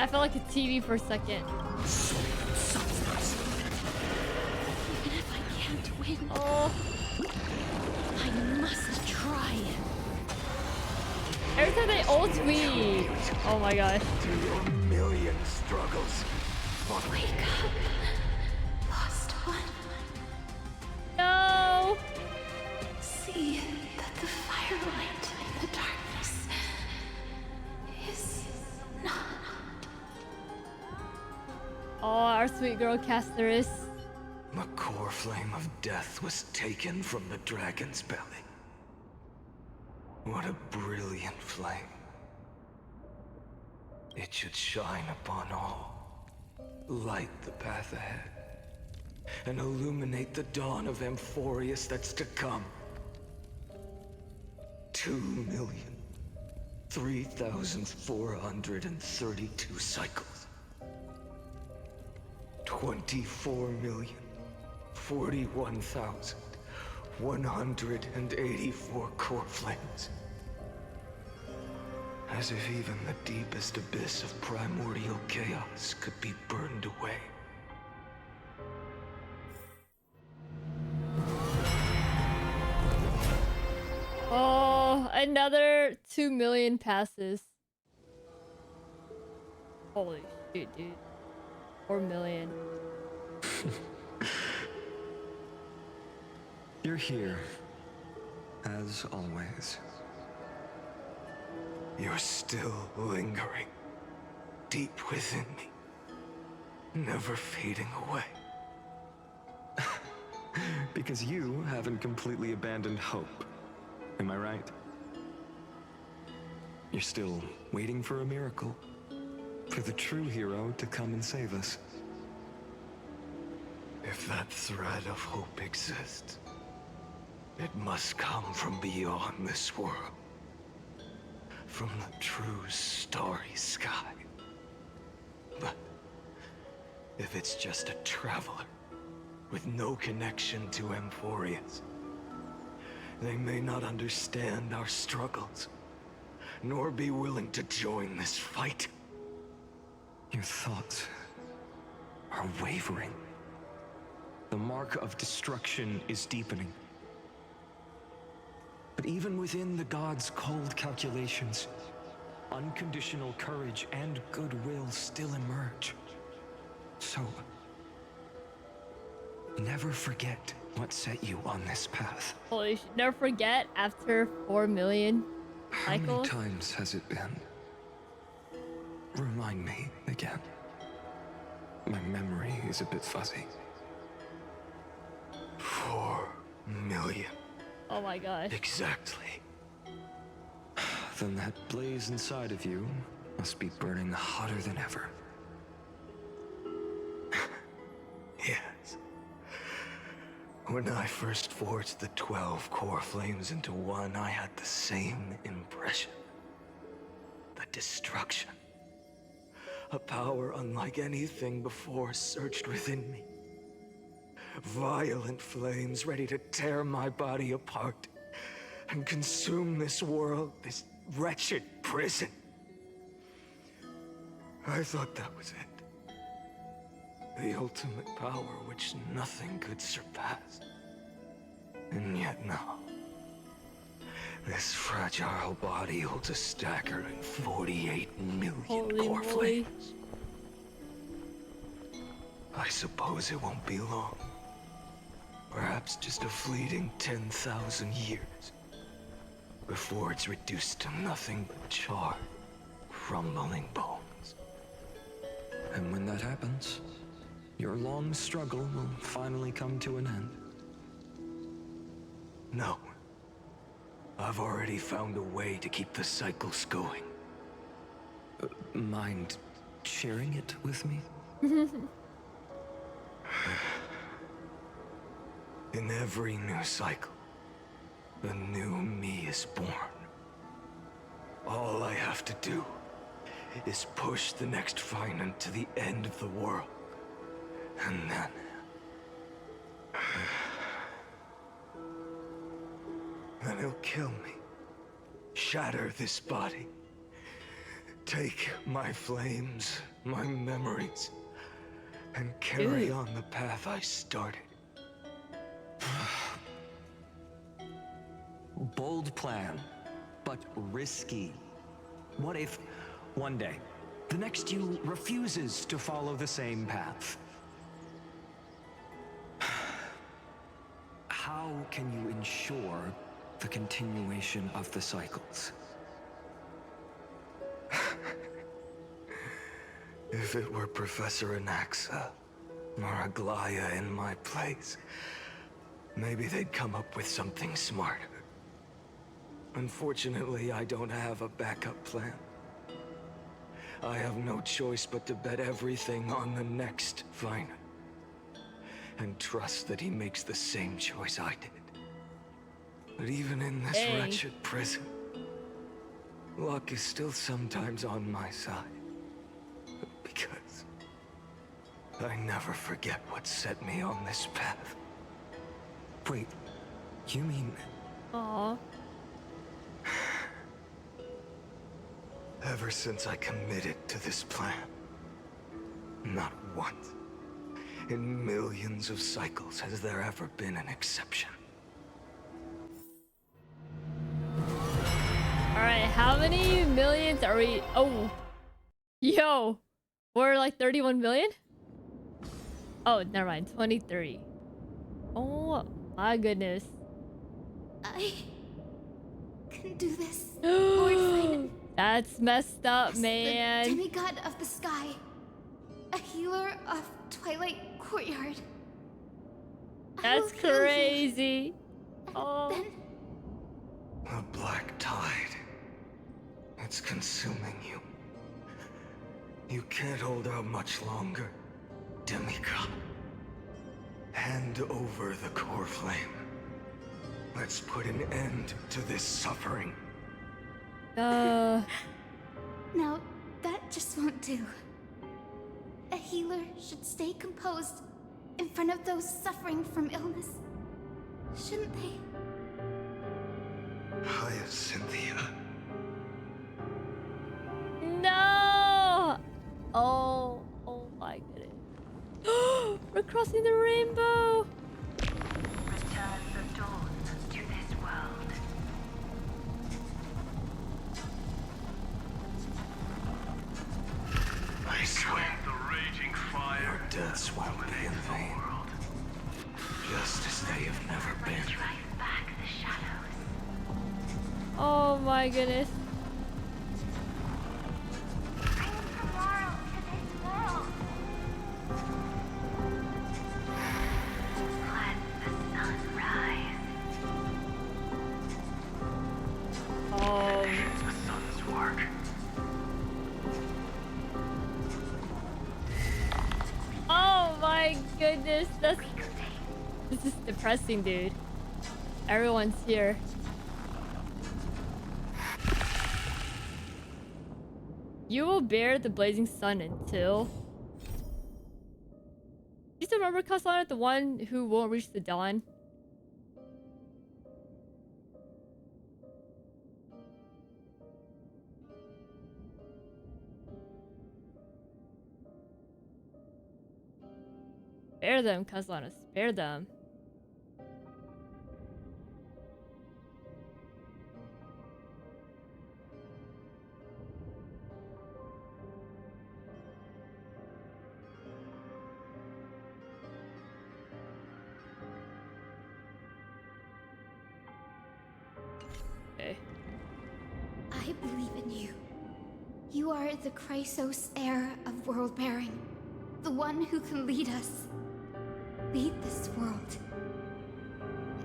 I felt like a TV for a second. Even if I can't win, Oh. I must try. Every time they ult me. Oh my gosh. To your million struggles. Wake up, lost one. No. See that the firelight in the darkness is not. Oh, our sweet girl Casterus. The core flame of death was taken from the dragon's belly. What a brilliant flame. It should shine upon all, light the path ahead, and illuminate the dawn of Amphoreus that's to come. 2,003,432 cycles. 24,041,184 core flames. As if even the deepest abyss of primordial chaos could be burned away. Oh, another 2 million passes. Holy shit, dude. 4 million. You're here, as always. You're still lingering, deep within me, never fading away. Because you haven't completely abandoned hope. Am I right? You're still waiting for a miracle, for the true hero to come and save us. If that thread of hope exists, it must come from beyond this world. From the true starry sky. But if it's just a traveler with no connection to Amphoreus, they may not understand our struggles, nor be willing to join this fight. Your thoughts are wavering. The mark of destruction is deepening. But even within the gods' cold calculations, unconditional courage and goodwill still emerge. So, never forget what set you on this path. Holy shit. Never forget after 4 million How many cycles. times has it been? Remind me again. My memory is a bit fuzzy. 4 million. Oh my gosh. Exactly. Then that blaze inside of you must be burning hotter than ever. Yes. When I first forged the 12 core flames into one, I had the same impression. The destruction. A power unlike anything before surged within me. Violent flames ready to tear my body apart and consume this world, this wretched prison. I thought that was it. The ultimate power which nothing could surpass. And yet now, this fragile body holds a staggering 48 million Holy core moly. flames. I suppose it won't be long. Perhaps just a fleeting 10,000 years. Before it's reduced to nothing but charred, crumbling bones. And when that happens, your long struggle will finally come to an end. No. I've already found a way to keep the cycles going. Mind sharing it with me? In every new cycle, a new me is born. All I have to do is push the next Phainon to the end of the world. And then... then he'll kill me. Shatter this body. Take my flames, my memories, and carry on the path I started. Bold plan, but risky. What if, one day, the next you refuses to follow the same path? How can you ensure the continuation of the cycles? If it were Professor Anaxa or Aglaya in my place, maybe they'd come up with something smarter. Unfortunately, I don't have a backup plan. I have no choice but to bet everything on the next Phainon. And trust that he makes the same choice I did. But even in this wretched prison, luck is still sometimes on my side. Because I never forget what set me on this path. Wait, you mean... Aww. Ever since I committed to this plan, not once in millions of cycles has there ever been an exception. Alright, how many millions are we... Oh. Yo. We're like 31 million? Oh, never mind. 23. Oh my goodness. I can do this. Lord Phainon. That's messed up, man. The demigod of the sky. A healer of Twilight Courtyard. That's crazy. Oh. The black tide. It's consuming you. You can't hold out much longer, demigod. Hand over the core flame. Let's put an end to this suffering. Now, that just won't do. A healer should stay composed in front of those suffering from illness. Shouldn't they? Cynthia. No! Oh my goodness. We're crossing the rainbow! Return the dawn to this world. I swear, The raging fire. your deaths won't be in vain. Just as they have never been. Drive back the shadows. Oh my goodness. Bring tomorrow to this world. Let the sun rise. Oh. The sun's work. Oh my goodness. This is depressing, dude. Everyone's here. You will bear the blazing sun until... You still remember Cassandra, the one who won't reach the dawn? Spare them, Cassandra. Spare them. Okay. I believe in you. You are the Chrysos heir of world bearing. The one who can lead us. Lead this world.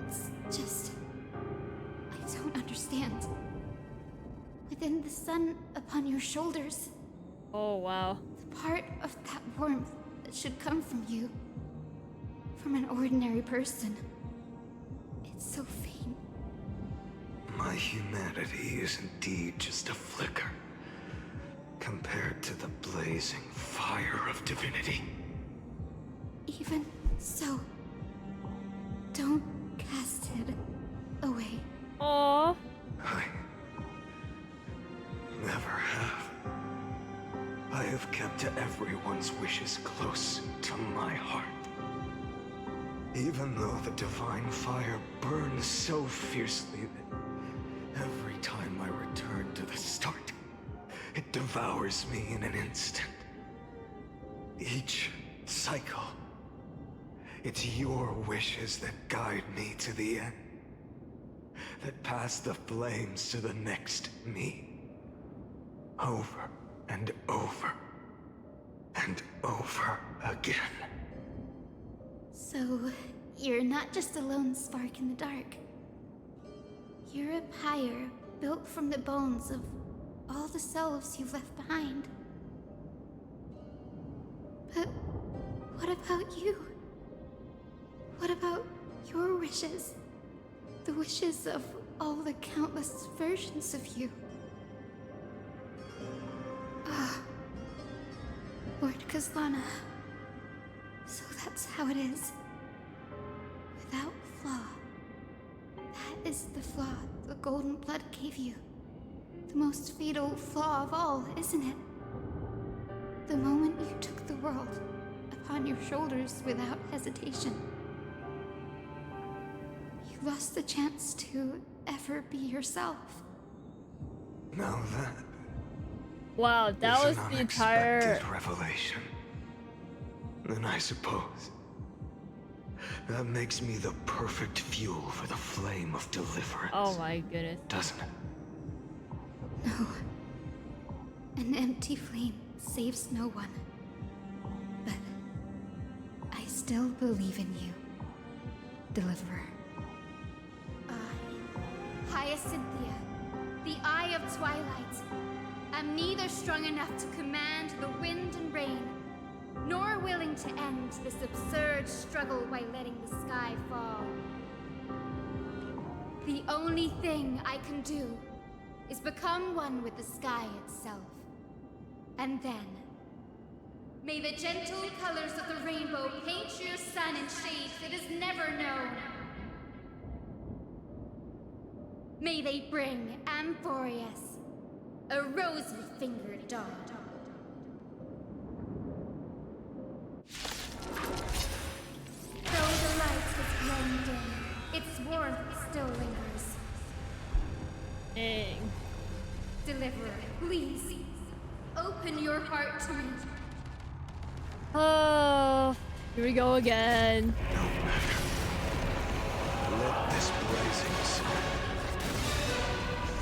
It's just... I don't understand. Within the sun upon your shoulders. Oh, wow. The part of that warmth that should come from you. From an ordinary person. It's so faint. My humanity is indeed just a flicker compared to the blazing fire of divinity. Even so, don't cast it away. Aww. I never have. have kept everyone's wishes close to my heart. Even though the divine fire burns so fiercely that every time I return to the start, it devours me in an instant. Each cycle, it's your wishes that guide me to the end, that pass the flames to the next me. Over and over and over again. So, you're not just a lone spark in the dark. You're a pyre built from the bones of all the selves you've left behind. But what about you? What about your wishes? The wishes of all the countless versions of you? Ah, Lord Kazlana. So that's how it is. Without flaw. That is the flaw the golden blood gave you. The most fatal flaw of all, isn't it? The moment you took the world upon your shoulders without hesitation. You lost the chance to ever be yourself. Now that Wow, that is was an the entire unexpected revelation. Then I suppose that makes me the perfect fuel for the flame of deliverance. Oh my goodness. Doesn't it? No. An empty flame saves no one. But I still believe in you, Deliverer. I, Hyacinthia, the Eye of Twilight, am neither strong enough to command the wind and rain, nor willing to end this absurd struggle by letting the sky fall. The only thing I can do is become one with the sky itself. And then, may the gentle colors of the rainbow paint your sun in shades it has never known. May they bring Amphoreus, a rosy-fingered dog. Though the light has grown dim, its warmth still lingers. Dang. Deliverer, please, open your heart to me. Oh, here we go again. No matter. Let this blazing sun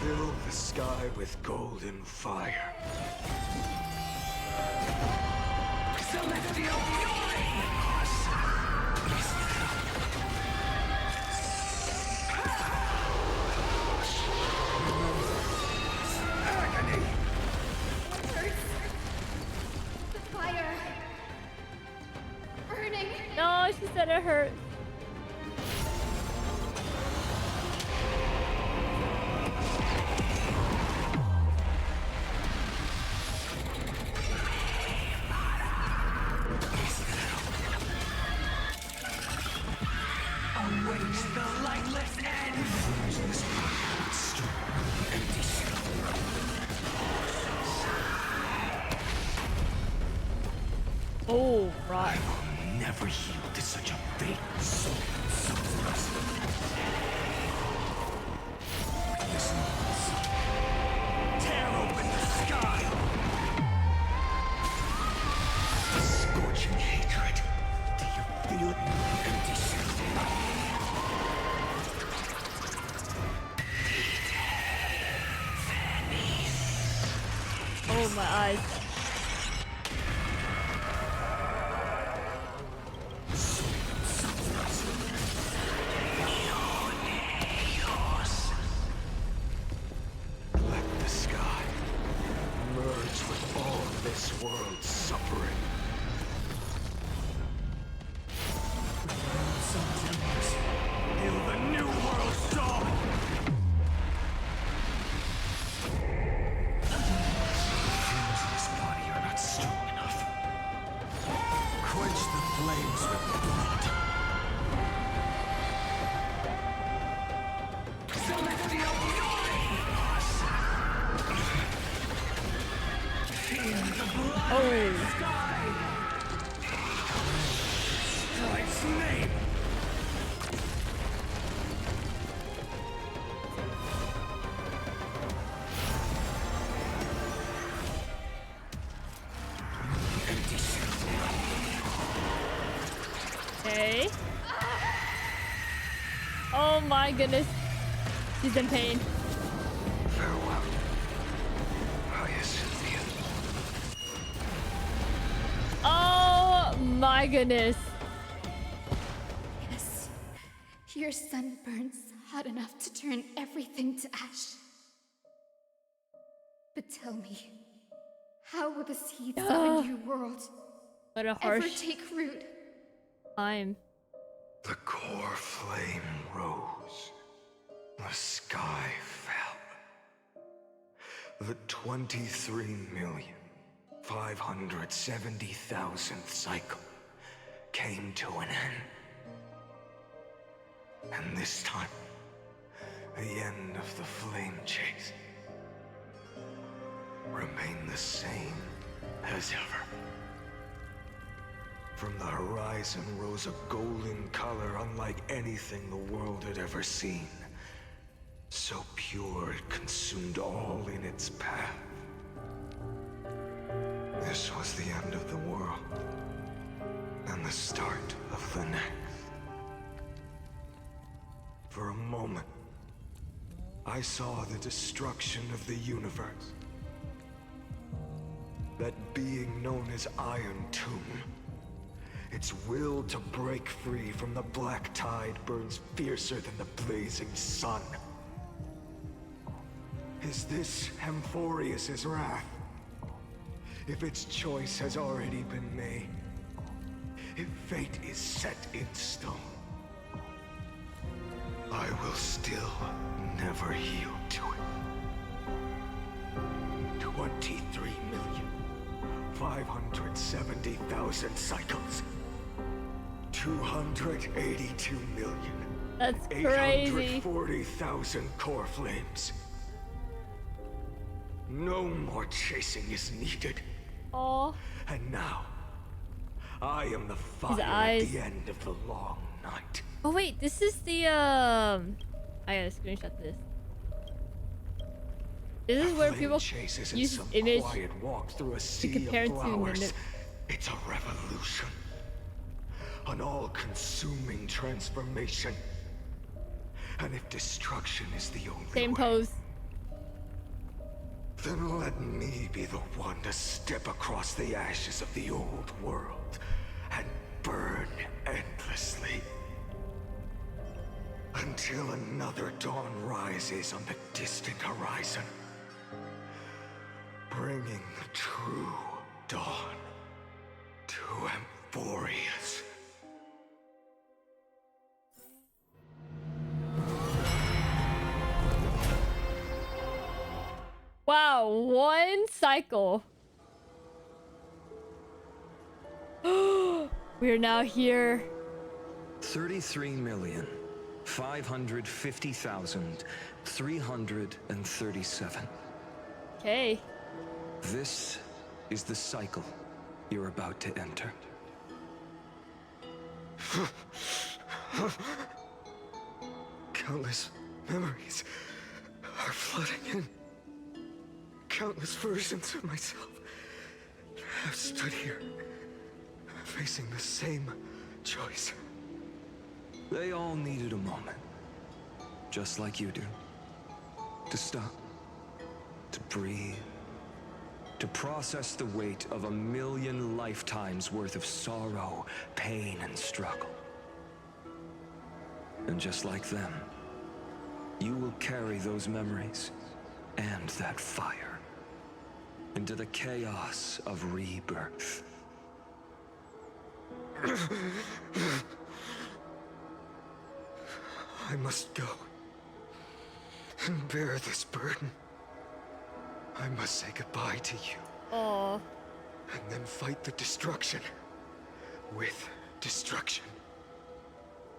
fill the sky with golden fire. Celestial fury! Agony! It hurts. The fire. Burning. No, she said it hurt. Awaits the lightless end! Oh, right. I will never yield to such a fate. Tear open the sky! Scorching hatred. Do you feel it? Empty Oh, my eyes. Let the sky merge with all this world's suffering. Hail the new world's dawn! feelings in this body are not strong enough. Quench the flames with blood. Celestial fury! Feel the Strike's name. Okay. Oh my goodness. She's in pain. Farewell. Hysilens. Oh my goodness. Yes. Your sun burns hot enough to turn everything to ash. But tell me, how will the seeds of a new world What a ever harsh take root? time. The core flame rose. The sky fell. The 23,570,000th cycle came to an end. And this time, the end of the flame chase remained the same as ever. From the horizon rose a golden color unlike anything the world had ever seen. So pure it consumed all in its path. This was the end of the world, and the start of the next. For a moment, I saw the destruction of the universe. That being known as Iron Tomb, its will to break free from the black tide burns fiercer than the blazing sun. Is this Amphoreus' wrath? If its choice has already been made, if fate is set in stone, I will still never yield to it. 23,570,000 cycles. 282 million. That's crazy. 840,000 core flames. No more chasing is needed. Oh. And now, I am the fire at the end of the long night. Oh wait, this is the I gotta screenshot this. This is where people use this image walk through a sea to compare of to flowers. It's a revolution. An all-consuming transformation. And if destruction is the only same way, pose. then let me be the one to step across the ashes of the old world and burn endlessly. Until another dawn rises on the distant horizon, bringing the true dawn to Amphoreus. Wow, one cycle. We're now here. 33,550,337. Okay. This is the cycle you're about to enter. Countless memories are flooding in. Countless versions of myself have stood here, facing the same choice. They all needed a moment, just like you do. To stop, to breathe, to process the weight of 1,000,000 lifetimes worth of sorrow, pain, and struggle. And just like them, you will carry those memories and that fire into the chaos of rebirth. I must go and bear this burden. I must say goodbye to you. Oh. And then fight the destruction with destruction.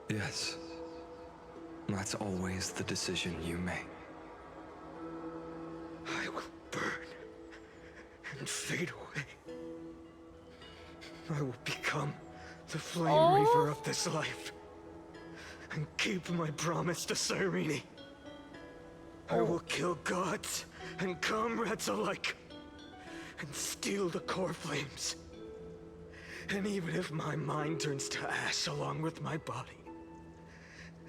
Yes. That's always the decision you make. I will burn and fade away. I will become the flame reaver of this life and keep my promise to Cyrene. I will kill gods and comrades alike and steal the core flames. And even if my mind turns to ash along with my body,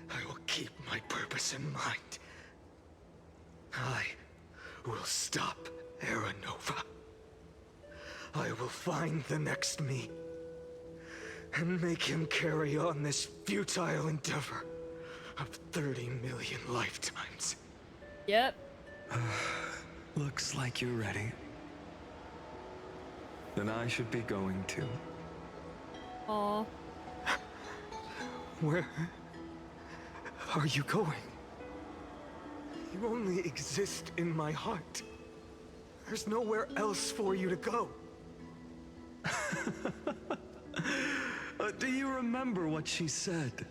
I will keep my purpose in mind. I will stop Era Nova. I will find the next me and make him carry on this futile endeavor of 30 million lifetimes. Yep. Looks like you're ready. Then I should be going too. Aw. Where are you going? You only exist in my heart. There's nowhere else for you to go. Do you remember what she said?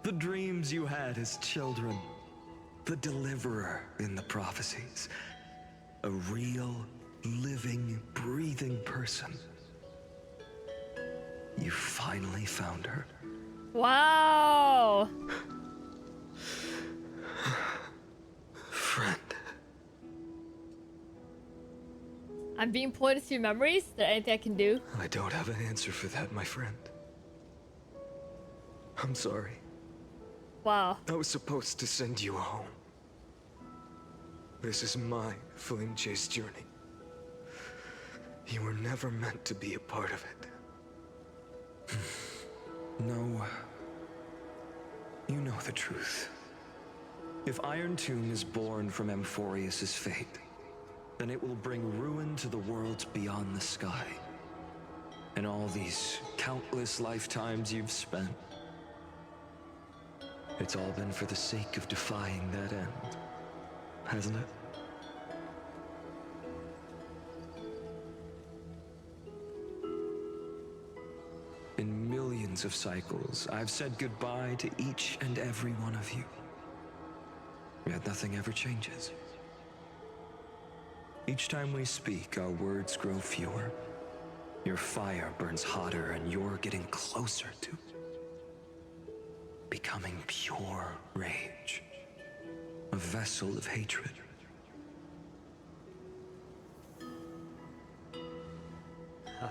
The dreams you had as children. The deliverer in the prophecies. A real, living, breathing person. You finally found her. Wow. Friend. I'm being pointed to memories. Is there anything I can do? I don't have an answer for that, my friend. I'm sorry. Wow. I was supposed to send you home. This is my flame chase journey. You were never meant to be a part of it. No. You know the truth. If Iron Tomb is born from Amphoreus' fate, then it will bring ruin to the worlds beyond the sky. And all these countless lifetimes you've spent, it's all been for the sake of defying that end, hasn't it? In millions of cycles, I've said goodbye to each and every one of you. Yet nothing ever changes. Each time we speak, our words grow fewer. Your fire burns hotter, and you're getting closer to becoming pure rage. A vessel of hatred. I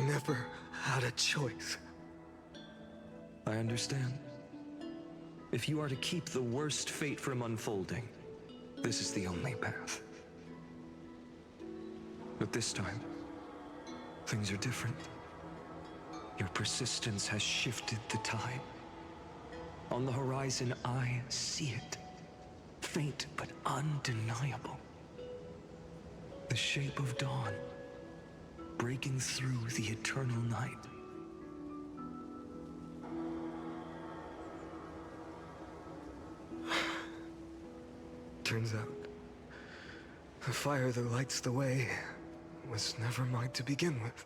never had a choice. I understand. If you are to keep the worst fate from unfolding, this is the only path. But this time, things are different. Your persistence has shifted the tide. On the horizon, I see it. Faint but undeniable. The shape of dawn, breaking through the eternal night. Turns out, the fire that lights the way was never mine to begin with.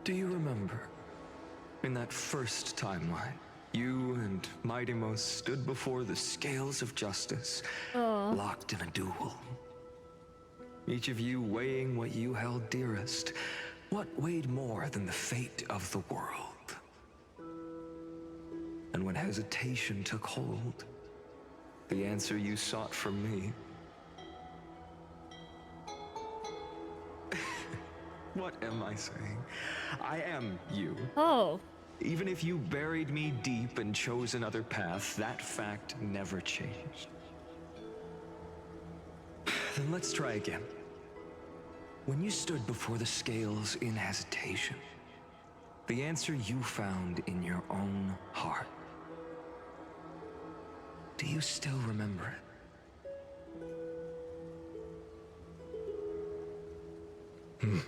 Do you remember, in that first timeline, you and Mightymost stood before the scales of justice, locked in a duel? Each of you weighing what you held dearest. What weighed more than the fate of the world? And when hesitation took hold, the answer you sought from me. What am I saying? I am you. Oh. Even if you buried me deep and chose another path, that fact never changed. Then let's try again. When you stood before the scales in hesitation, the answer you found in your own heart. Do you still remember it?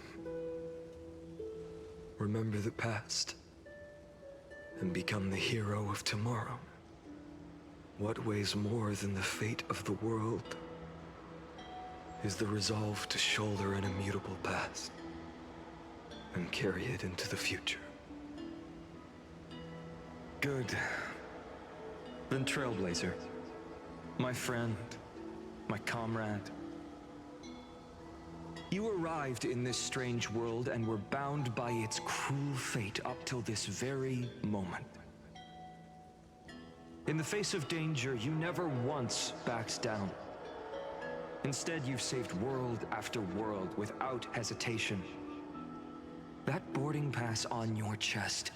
Remember the past and become the hero of tomorrow. What weighs more than the fate of the world is the resolve to shoulder an immutable past and carry it into the future. Good. Then Trailblazer, my friend, my comrade, You arrived in this strange world and were bound by its cruel fate up till this very moment. In the face of danger, you never once backed down. Instead, you've saved world after world without hesitation. That boarding pass on your chest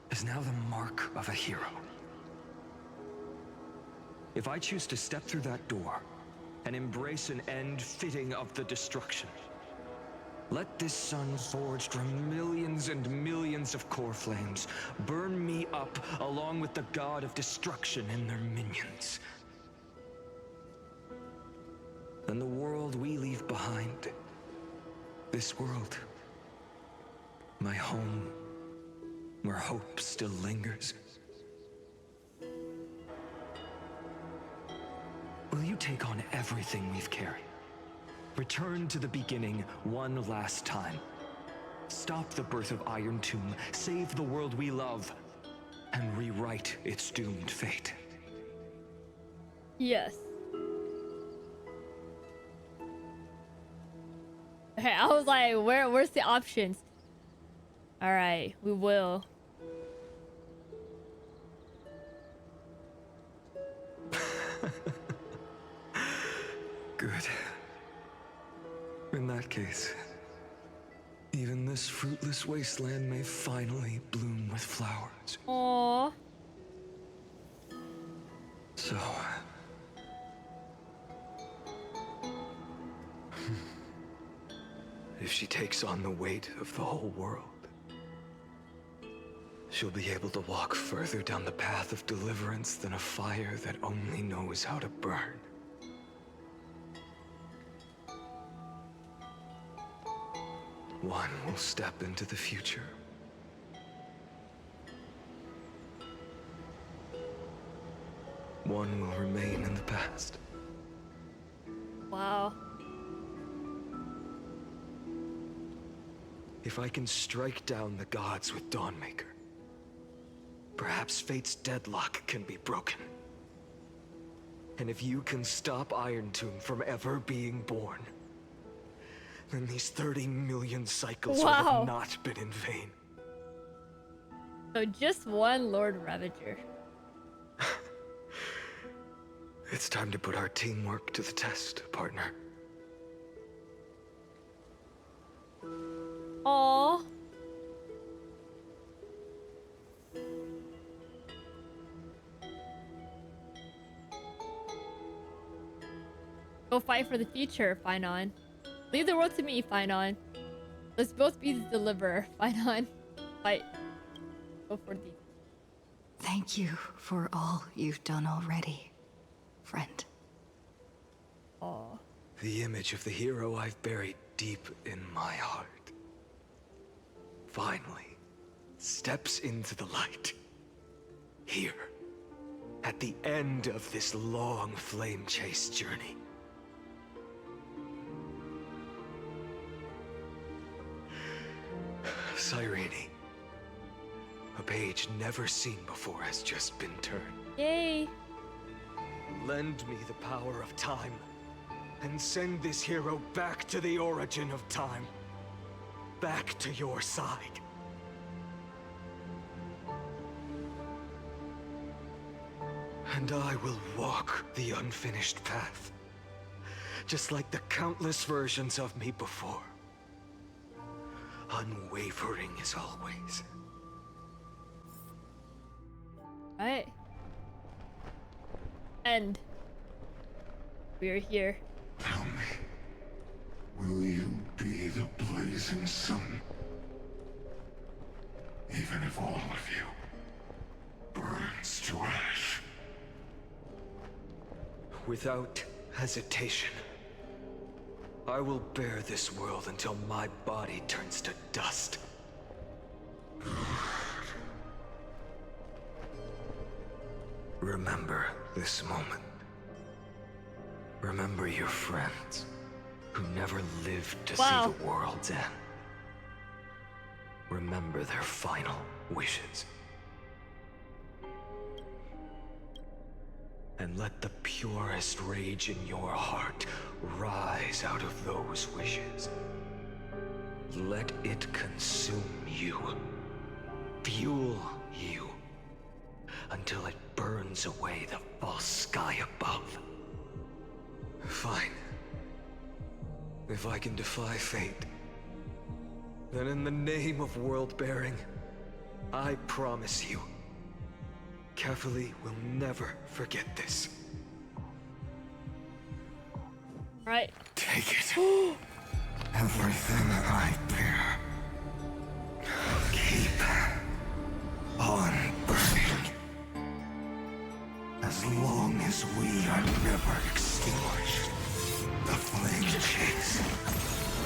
is now the mark of a hero. If I choose to step through that door and embrace an end fitting of the destruction, let this sun forged from millions and millions of core flames burn me up along with the god of destruction and their minions. Then the world we leave behind, this world, my home, where hope still lingers. Will you take on everything we've carried? Return to the beginning one last time. Stop the birth of Iron Tomb, save the world we love, and rewrite its doomed fate. Yes. Okay, I was like, where's the options? Alright, we will. Good. In that case, even this fruitless wasteland may finally bloom with flowers. Aww. So... if she takes on the weight of the whole world, she'll be able to walk further down the path of deliverance than a fire that only knows how to burn. One will step into the future. One will remain in the past. Wow. If I can strike down the gods with Dawnmaker, perhaps fate's deadlock can be broken. And if you can stop Iron Tomb from ever being born, then these 30 million cycles will have not been in vain. So just one Lord Ravager. It's time to put our teamwork to the test, partner. Aww. Go fight for the future, Phainon. Leave the world to me, Phainon. Let's both be the deliverer, Phainon. Fight. Go for the... Thank you for all you've done already, friend. Aww. The image of the hero I've buried deep in my heart finally steps into the light. Here, at the end of this long flame chase journey. Cyrene, a page never seen before has just been turned. Yay! Lend me the power of time, and send this hero back to the origin of time. Back to your side. And I will walk the unfinished path, just like the countless versions of me before. Unwavering as always. Alright. And we're here. Tell me, will you be the blazing sun? Even if all of you burns to ash? Without hesitation, I will bear this world until my body turns to dust. Remember this moment. Remember your friends who never lived to see the world's end. Remember their final wishes. and let the purest rage in your heart rise out of those wishes. Let it consume you, fuel you, until it burns away the false sky above. Fine. If I can defy fate, then in the name of world-bearing, I promise you, Kefali will never forget this. Right. Take it. Everything I bear. Keep on burning. As long as we are never extinguished, the flame chase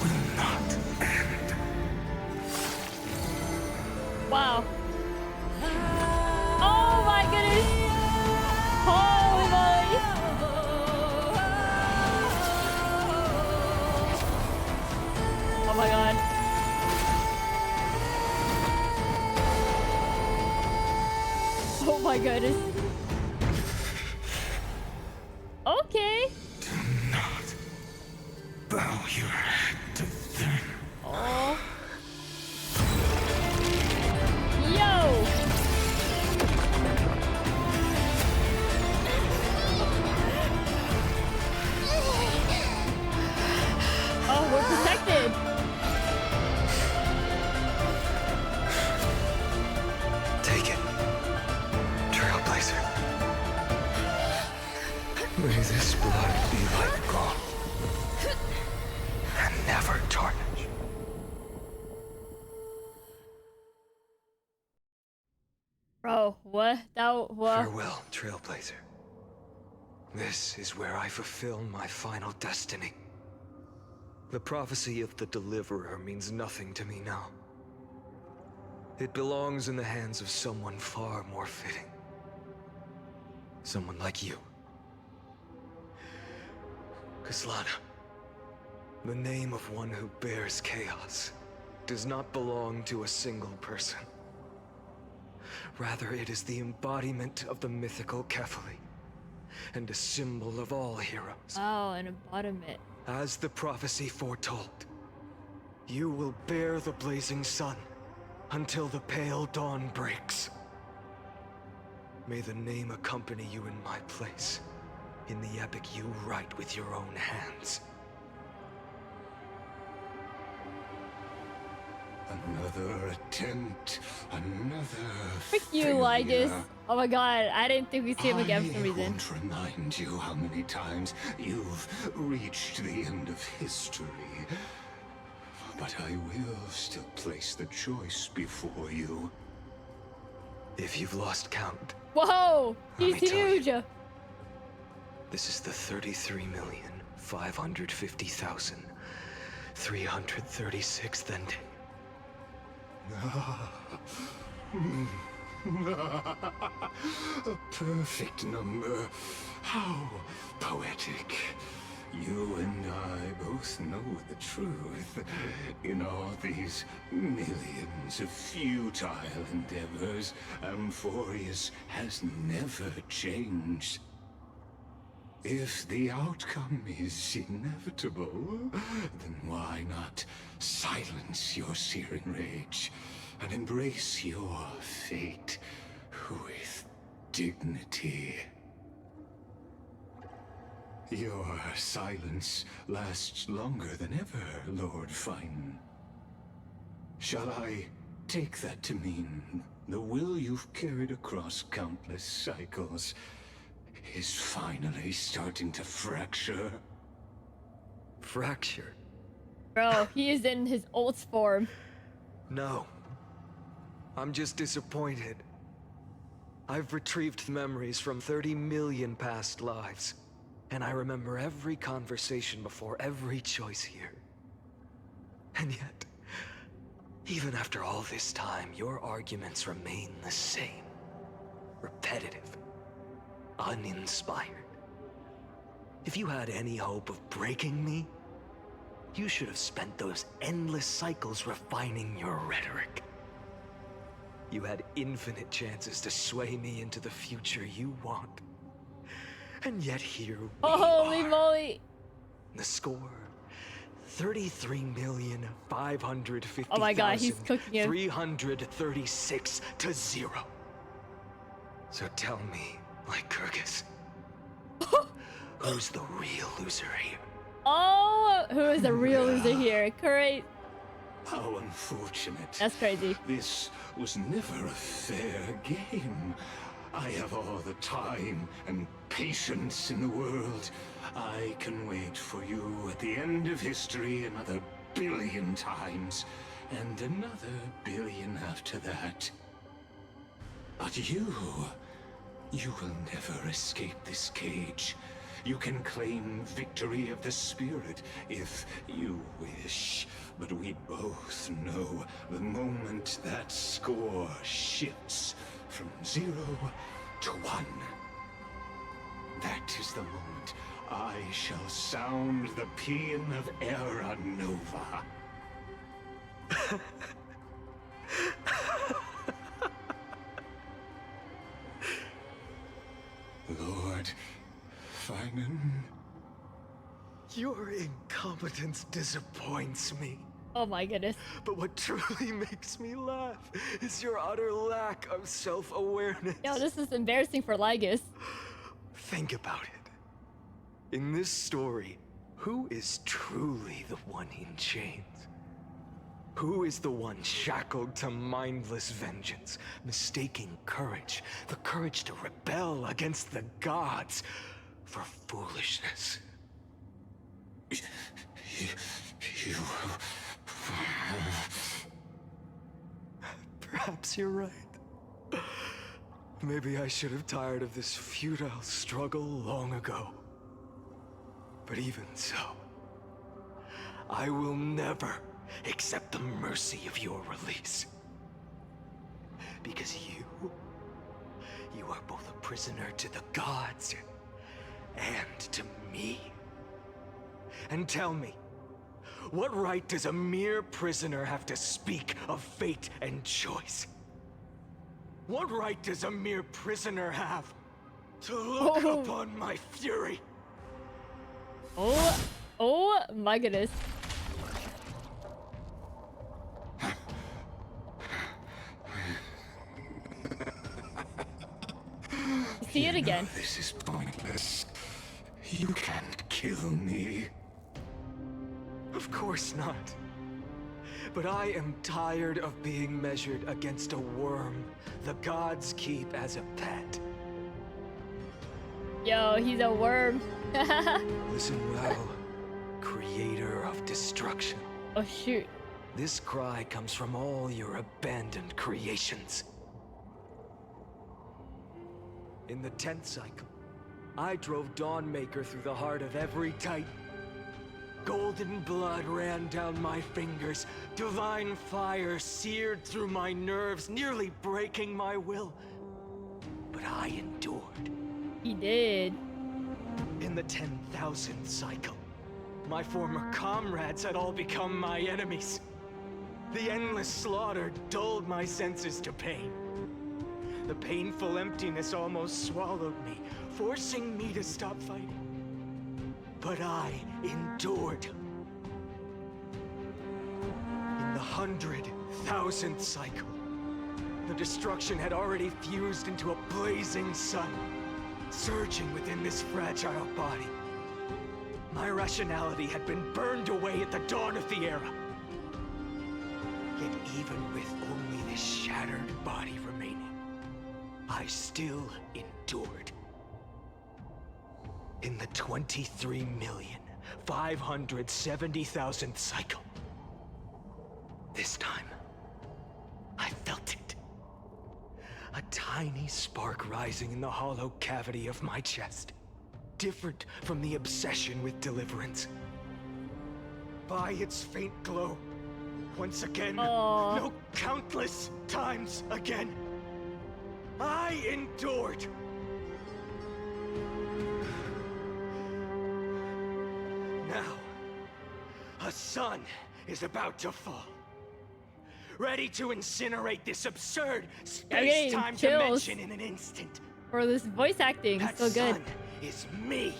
will not end. Wow. Oh my goodness. Holy moly. Oh my god. Oh my goodness. Okay. Do not bow your head to them. Oh. Yo. Oh, we're protected. Take it, Trailblazer. May this blood be like gold, and never tarnish. Bro, what? What? Farewell, Trailblazer. This is where I fulfill my final destiny. The prophecy of the Deliverer means nothing to me now. It belongs in the hands of someone far more fitting. Someone like you. Kaslana, the name of one who bears chaos does not belong to a single person. Rather, it is the embodiment of the mythical Kefali, and a symbol of all heroes. Oh, an embodiment. As the prophecy foretold, you will bear the blazing sun until the pale dawn breaks. May the name accompany you in my place, in the epic you write with your own hands. Another attempt, another Frick you, Lygus. Oh my god, I didn't think we'd see him again for some reason. I won't remind you how many times you've reached the end of history. But I will still place the choice before you. If you've lost count, Whoa! He's Let me tell huge! this is the 33,550,336th ending. A perfect number. How poetic. You and I both know the truth. In all these millions of futile endeavors, Amphoreus has never changed. If the outcome is inevitable, then why not silence your searing rage and embrace your fate with dignity? Your silence lasts longer than ever, Lord Fine. Shall I take that to mean the will you've carried across countless cycles is finally starting to fracture? Fracture? Bro, he is in his old form. No. I'm just disappointed. I've retrieved memories from 30 million past lives, and I remember every conversation before every choice here. And yet, even after all this time, your arguments remain the same. Repetitive. Uninspired. If you had any hope of breaking me, you should have spent those endless cycles refining your rhetoric. You had infinite chances to sway me into the future you want. And yet here we Holy are. moly! The score: 33,550,336 Oh my god, he's cooking him. to 0. So tell me, Lygus, who's the real loser here? Oh, who is the real loser here? Great. How unfortunate. That's crazy. This was never a fair game. I have all the time and patience in the world. I can wait for you at the end of history another billion times, and another billion after that. But you will never escape this cage. You can claim victory of the spirit if you wish, but we both know the moment that score shifts from 0 to 1. That is the moment I shall sound the paean of Era Nova. Lord Phainon. Your incompetence disappoints me. Oh my goodness. But what truly makes me laugh is your utter lack of self-awareness. Yo, this is embarrassing for Lygus. Think about it. In this story, who is truly the one in chains? Who is the one shackled to mindless vengeance, mistaking courage, the courage to rebel against the gods, for foolishness? You... Perhaps you're right. Maybe I should have tired of this futile struggle long ago. But even so, I will never accept the mercy of your release. Because you are both a prisoner to the gods and to me. And tell me, what right does a mere prisoner have to speak of fate and choice? What right does a mere prisoner have to look upon my fury? Oh my goodness. See it again. This is pointless. You can't kill me. Of course not. But I am tired of being measured against a worm the gods keep as a pet. Yo, he's a worm. Listen well, creator of destruction. Oh shoot. This cry comes from all your abandoned creations. In the 10th cycle, I drove Dawnmaker through the heart of every Titan. Golden blood ran down my fingers, divine fire seared through my nerves, nearly breaking my will. But I endured. He did. In the 10,000th cycle, my former comrades had all become my enemies. The endless slaughter dulled my senses to pain. The painful emptiness almost swallowed me, forcing me to stop fighting. But I endured. In the 100,000th cycle, the destruction had already fused into a blazing sun, surging within this fragile body. My rationality had been burned away at the dawn of the era. Yet even with only this shattered body remaining, I still endured. In the 23,570,000th cycle, this time, I felt it. A tiny spark rising in the hollow cavity of my chest, different from the obsession with deliverance. By its faint glow, once again, no, countless times again, I endured. Now, a sun is about to fall. Ready to incinerate this absurd space-time dimension in an instant. For this voice acting, that so good. sun is me.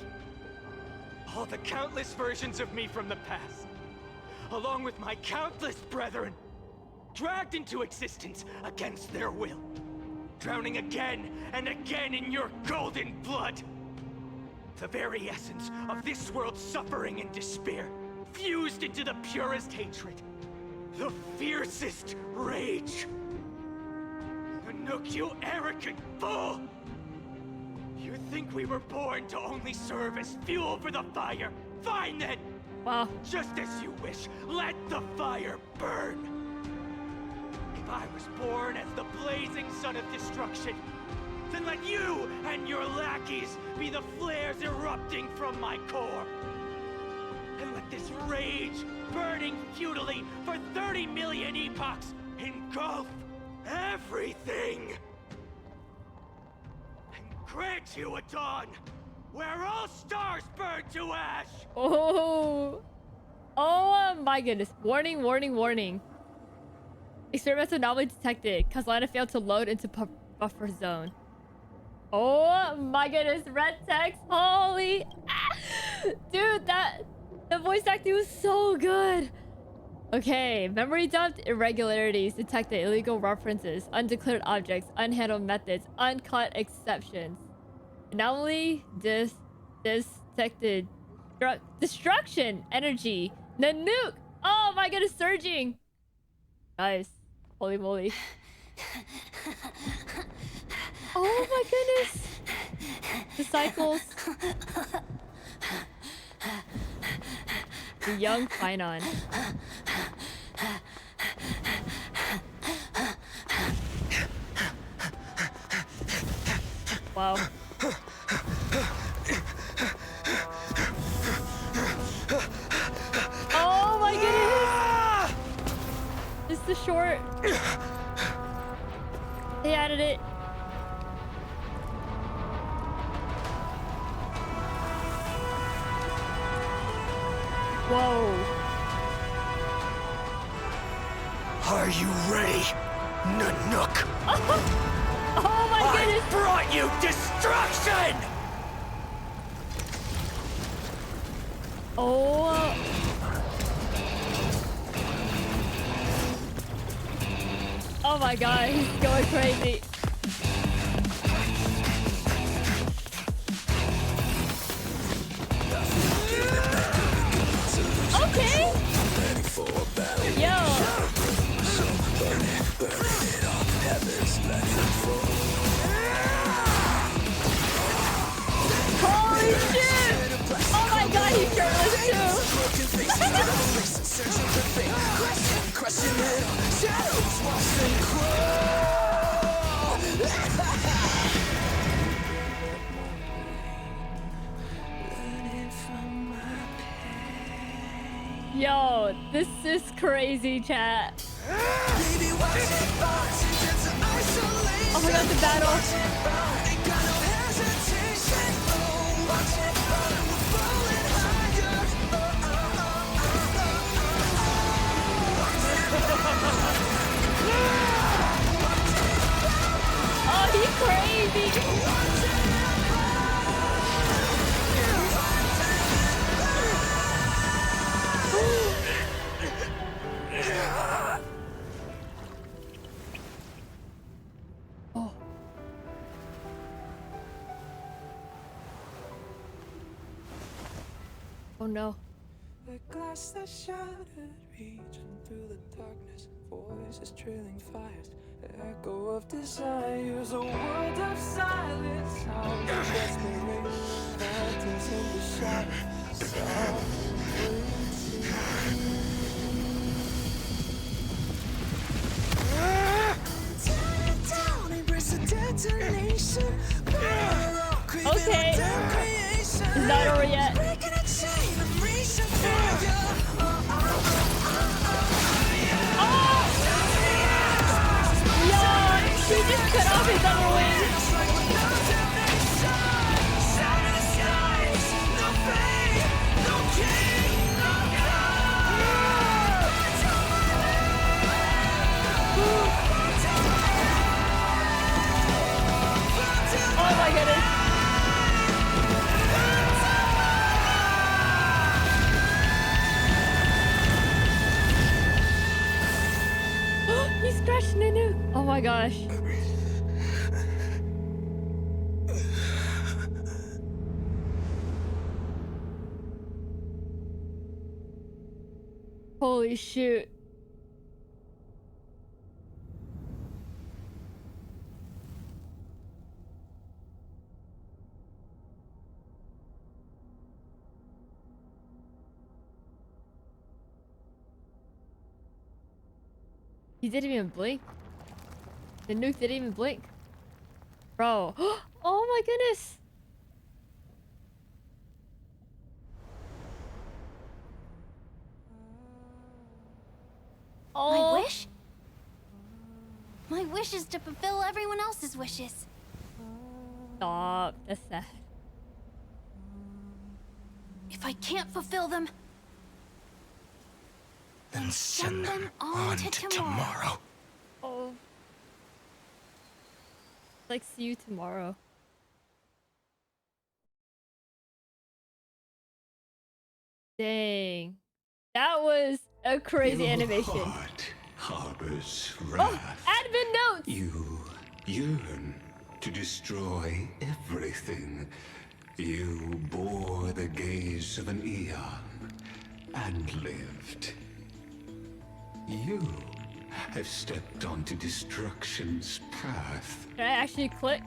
All the countless versions of me from the past, along with my countless brethren, dragged into existence against their will, drowning again and again in your golden blood. The very essence of this world's suffering and despair, fused into the purest hatred, the fiercest rage. Nook, you arrogant fool! You think we were born to only serve as fuel for the fire? Fine then! Wow. Just as you wish, let the fire burn! If I was born as the blazing sun of destruction, then let you and your lackeys be the flares erupting from my core. And let this rage, burning futilely for 30 million epochs, engulf everything! And grant you a dawn where all stars burn to ash! Oh my goodness. Warning, warning, warning. Experimental anomaly detected. Caslana failed to load into buffer zone. Oh my goodness. Red text. Holy. Dude, the voice acting was so good. Okay. Memory dumped. Irregularities detected. Illegal references. Undeclared objects. Unhandled methods. Uncut exceptions. Anomaly detected. Destruction. Energy. Nanook. Oh my goodness. Surging. Guys. Holy moly. Oh my goodness. The cycles. The young Phainon. Wow. Oh my goodness. It's the short. They added it. Whoa. Are you ready, Nanook? Oh my goodness! I brought you destruction! Oh. Oh my god, he's going crazy. Okay. Yo. Holy shit! Oh my god, he's shirtless too. Yo, this is crazy, chat. Oh my god, the battle. Oh, he's crazy. Oh. Oh no. The glass that shattered, reaching through the darkness, voices trailing fires, echo of desires, a world of silence, sounds of desperation, phantoms in the shadows, soft Okay. It's not over yet. Oh! Yo, he just cut off his other wing. Oh my goodness. gosh. Holy shoot. He didn't even blink. The nuke didn't even blink. Bro. Oh my goodness. Oh. My wish? My wish is to fulfill everyone else's wishes. Stop. That's sad. If I can't fulfill them, Then send them on to tomorrow. Oh. Like, see you tomorrow. Dang. That was a crazy animation. Your heart harbors Oh, wrath. admin notes! You yearn to destroy everything. You bore the gaze of an eon and lived. You have stepped onto destruction's path. Can I actually click?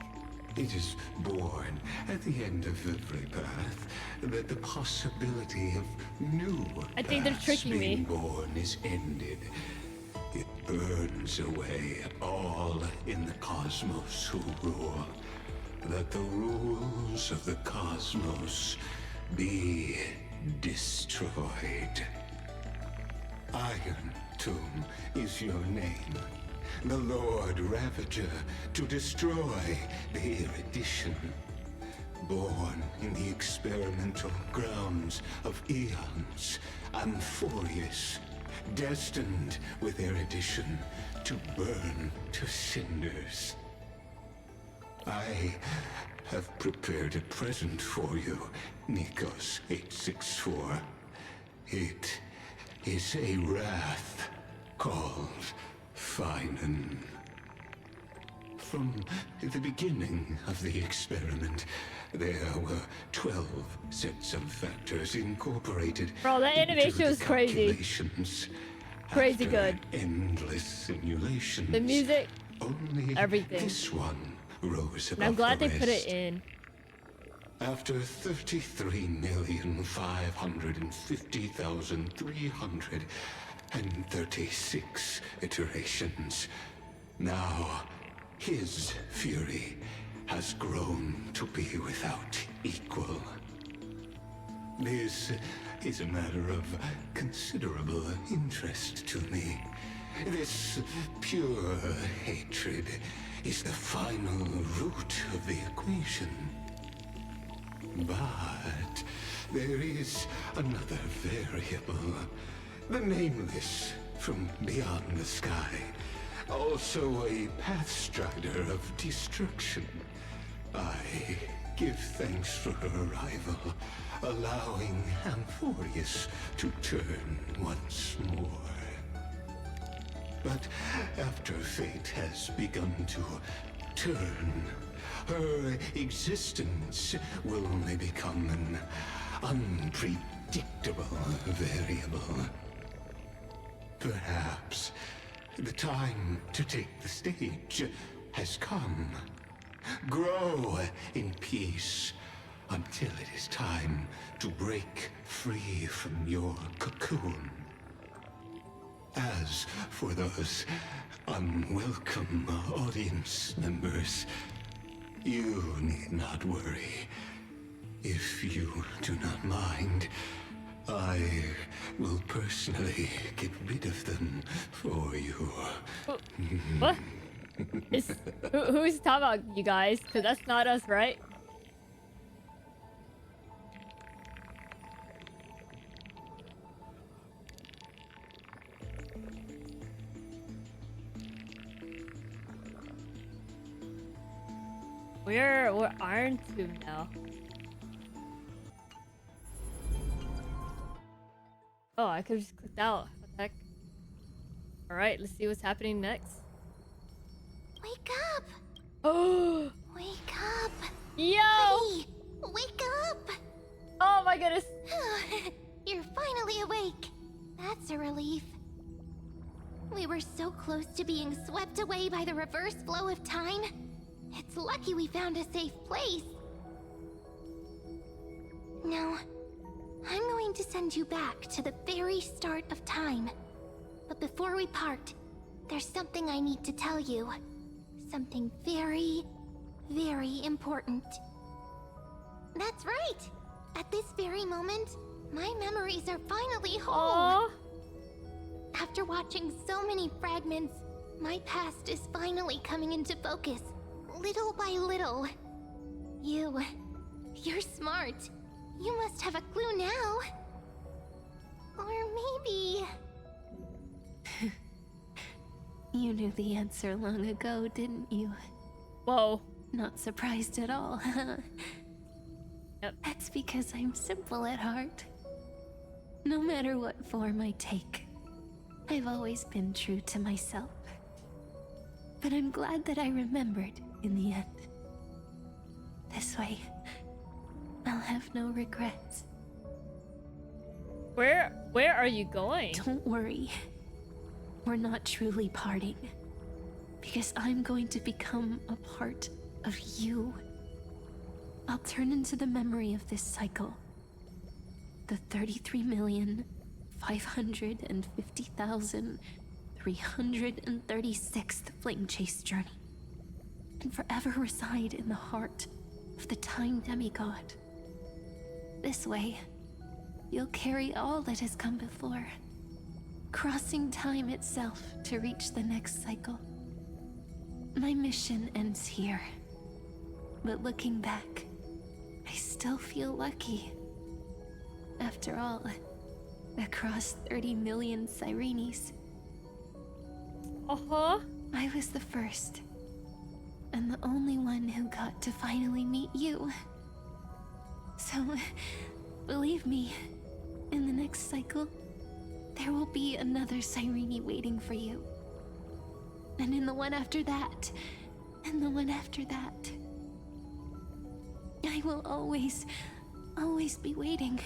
It is born at the end of every path that the possibility of new I think they're paths tricking being me. born is ended. It burns away all in the cosmos who rule. That the rules of the cosmos be destroyed. Iron Tomb is your name. The Lord Ravager to destroy the erudition. Born in the experimental grounds of eons, Amphoreus, destined with erudition to burn to cinders. I have prepared a present for you, Nikos 864. It is a wrath called Phainon. From the beginning of the experiment, there were 12 sets of factors incorporated. Bro, that animation was crazy. Crazy After good. endless simulations. The music, only everything. This one rose above And I'm glad the they put it rest. in. After 33,550,336 iterations, now his fury has grown to be without equal. This is a matter of considerable interest to me. This pure hatred is the final root of the equation. But there is another variable. The Nameless from beyond the sky. Also a pathstrider of destruction. I give thanks for her arrival, allowing Amphoreus to turn once more. But after fate has begun to turn, her existence will only become an unpredictable variable. Perhaps the time to take the stage has come. Grow in peace until it is time to break free from your cocoon. As for those unwelcome audience members, you need not worry. If you do not mind, I will personally get rid of them for you. What? Who's talking about, you guys? Because that's not us, right? We're Iron Tomb now. Oh, I could have just clicked out. What the heck? Alright, let's see what's happening next. Wake up! Oh, Wake up! yo! Honey, wake up! Oh my goodness. You're finally awake. That's a relief. We were so close to being swept away by the reverse flow of time. It's lucky we found a safe place. Now, I'm going to send you back to the very start of time. But before we part, there's something I need to tell you. Something very, very important. That's right! At this very moment, my memories are finally whole. Aww. After watching so many fragments, my past is finally coming into focus, little by little. You're smart. You must have a clue now. Or maybe... You knew the answer long ago, didn't you? Whoa. Not surprised at all, huh? Yep. That's because I'm simple at heart. No matter what form I take, I've always been true to myself. But I'm glad that I remembered in the end. This way, I'll have no regrets. Where are you going? Don't worry. We're not truly parting. Because I'm going to become a part of you. I'll turn into the memory of this cycle. The 33,550,336th Flame Chase journey. And forever reside in the heart of the Time Demigod. This way, you'll carry all that has come before, crossing time itself to reach the next cycle. My mission ends here, but looking back, I still feel lucky. After all, across 30 million Cyrenes, I was the first, and the only one who got to finally meet you. So, believe me, in the next cycle, there will be another Cyrene waiting for you. And in the one after that, and the one after that. I will always be waiting.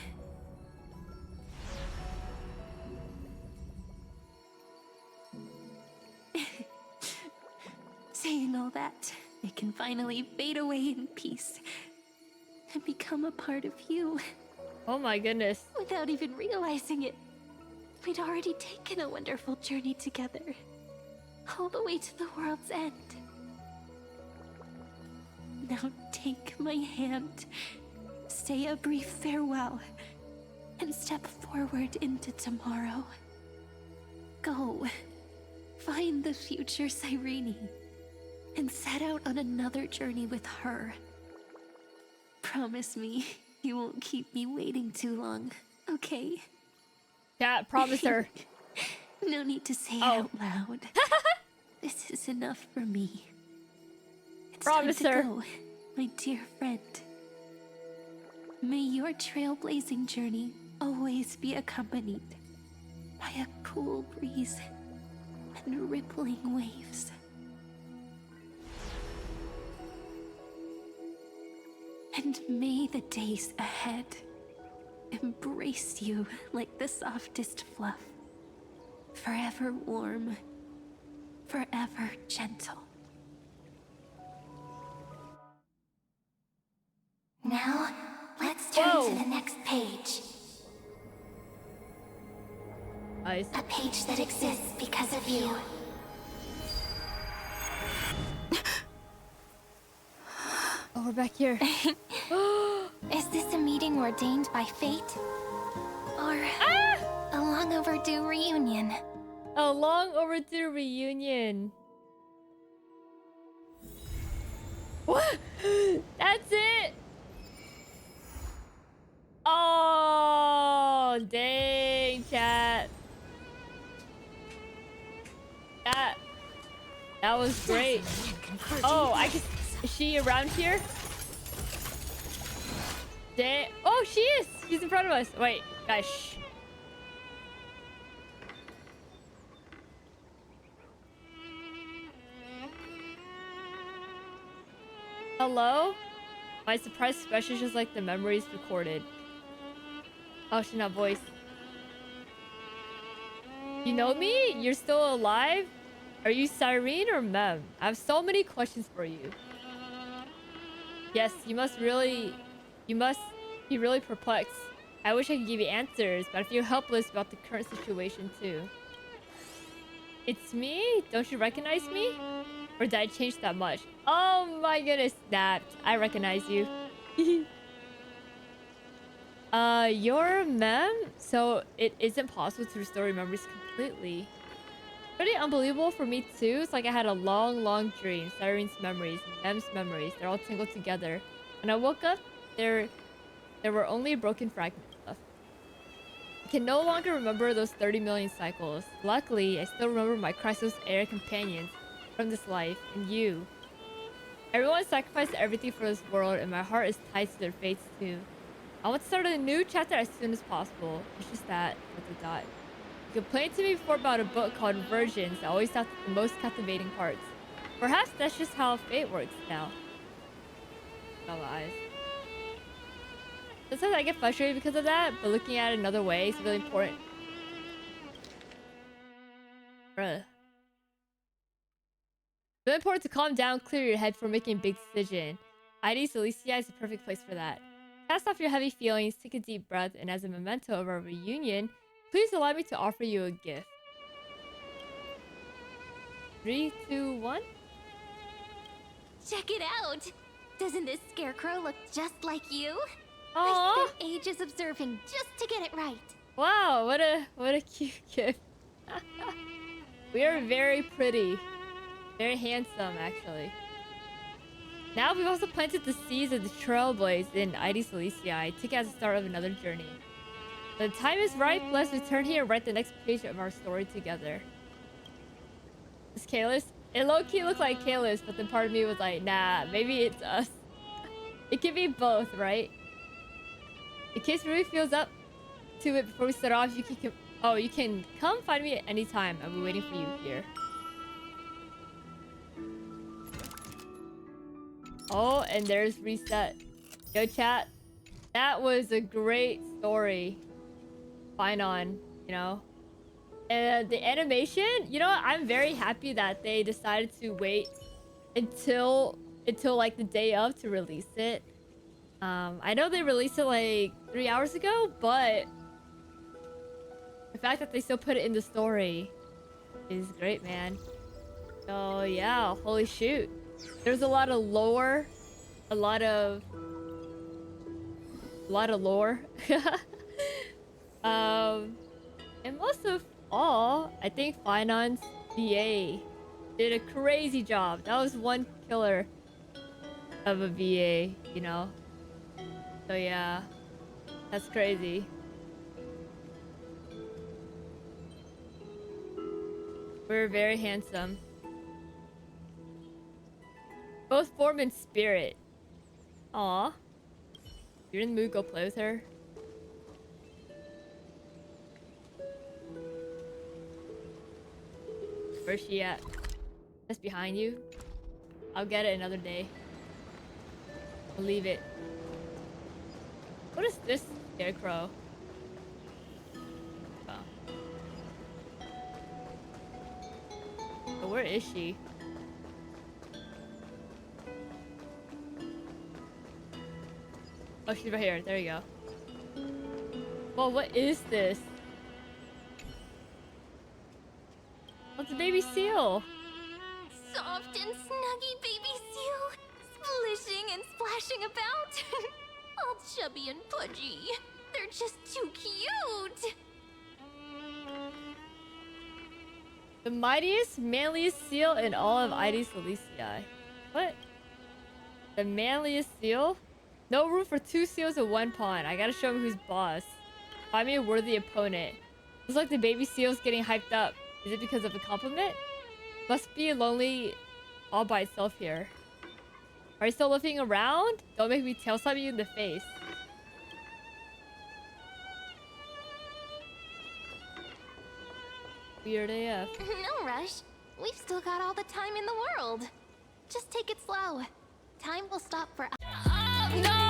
Saying all that, I can finally fade away in peace and become a part of you. Oh my goodness. Without even realizing it, we'd already taken a wonderful journey together, all the way to the world's end. Now take my hand, say a brief farewell, and step forward into tomorrow. Go, find the future Cyrene, and set out on another journey with her. Promise me you won't keep me waiting too long, okay? Yeah, promise her. No need to say it out loud. This is enough for me. It's promise time to her. Go, my dear friend. May your trailblazing journey always be accompanied by a cool breeze and rippling waves. And may the days ahead embrace you like the softest fluff, forever warm, forever gentle. Now, let's turn to the next page. Nice. A page that exists because of you. Oh, we're back here. Is this a meeting ordained by fate? Or a long overdue reunion? A long overdue reunion. What? That's it? Oh, dang, chat. That was great. Oh, is she around here? Dang. Oh, she is. She's in front of us. Wait, guys. Shh. Hello? My surprise expression is just like the memories recorded. Oh, she's not voice. You know me? You're still alive? Are you Cyrene or Mem? I have so many questions for you. Yes, you must be really perplexed. I wish I could give you answers, but I feel helpless about the current situation too. It's me? Don't you recognize me? Or did I change that much? Oh my goodness, snapped. I recognize you. You're Mem? So it isn't possible to restore your memories completely. Pretty unbelievable for me too. It's like I had a long dream. Cyrene's memories, Mem's memories, they're all tangled together. When I woke up, there were only broken fragments left. I can no longer remember those 30 million cycles. Luckily, I still remember my Chrysos Heirs companions from this life, and you. Everyone sacrificed everything for this world, and my heart is tied to their fates too. I want to start a new chapter as soon as possible. It's just that, dot. You complained to me before about a book called Virgins that always has the most captivating parts. Perhaps that's just how fate works now. Oh, my eyes. Sometimes I get frustrated because of that, but looking at it another way is really important. Bruh. It's really important to calm down, clear your head before making a big decision. Ides Elysiae is the perfect place for that. Cast off your heavy feelings, take a deep breath, and as a memento of our reunion, please allow me to offer you a gift. 3, 2, 1. Check it out! Doesn't this scarecrow look just like you? Aww. I spent ages observing just to get it right. Wow, what a cute gift. We are very pretty. Very handsome, actually. Now we've also planted the seeds of the trailblaze in Ides Elysiae, take it as the start of another journey. When the time is right, let's return here and write the next page of our story together. Is Kalis? It low-key looked like Kalis, but then part of me was like, nah, maybe it's us. It could be both, right? In case Rubee feels up to it before we set off, you can come find me at any time. I'll be waiting for you here. Oh, and there's reset. Yo, chat. That was a great story. Phainon, you know. And the animation, you know, I'm very happy that they decided to wait until like the day of to release it. I know they released it like 3 hours ago, but the fact that they still put it in the story is great, man. So yeah, holy shoot. There's a lot of lore. A lot of lore. And most of all, I think Phainon's VA did a crazy job. That was one killer of a VA, you know? So yeah, that's crazy. We're very handsome. Both form and spirit. Aw. You're in the mood, go play with her. Where's she at? Just behind you? I'll get it another day. I'll leave it. What is this scarecrow? Oh. So where is she? Oh, she's right here. There you go. Well, what is this? What's a baby seal? Soft and snuggy baby seal, splishing and splashing about. All chubby and pudgy. They're just too cute. The mightiest, manliest seal in all of Ides Elysiae. What? The manliest seal? No room for 2 seals in 1 pawn. I gotta show him who's boss. Find me a worthy opponent. Looks like the baby seal's getting hyped up. Is it because of a compliment? Must be lonely all by itself here. Are you still looking around? Don't make me tail slap you in the face. Weird AF. No rush. We've still got all the time in the world. Just take it slow. time will stop for. No!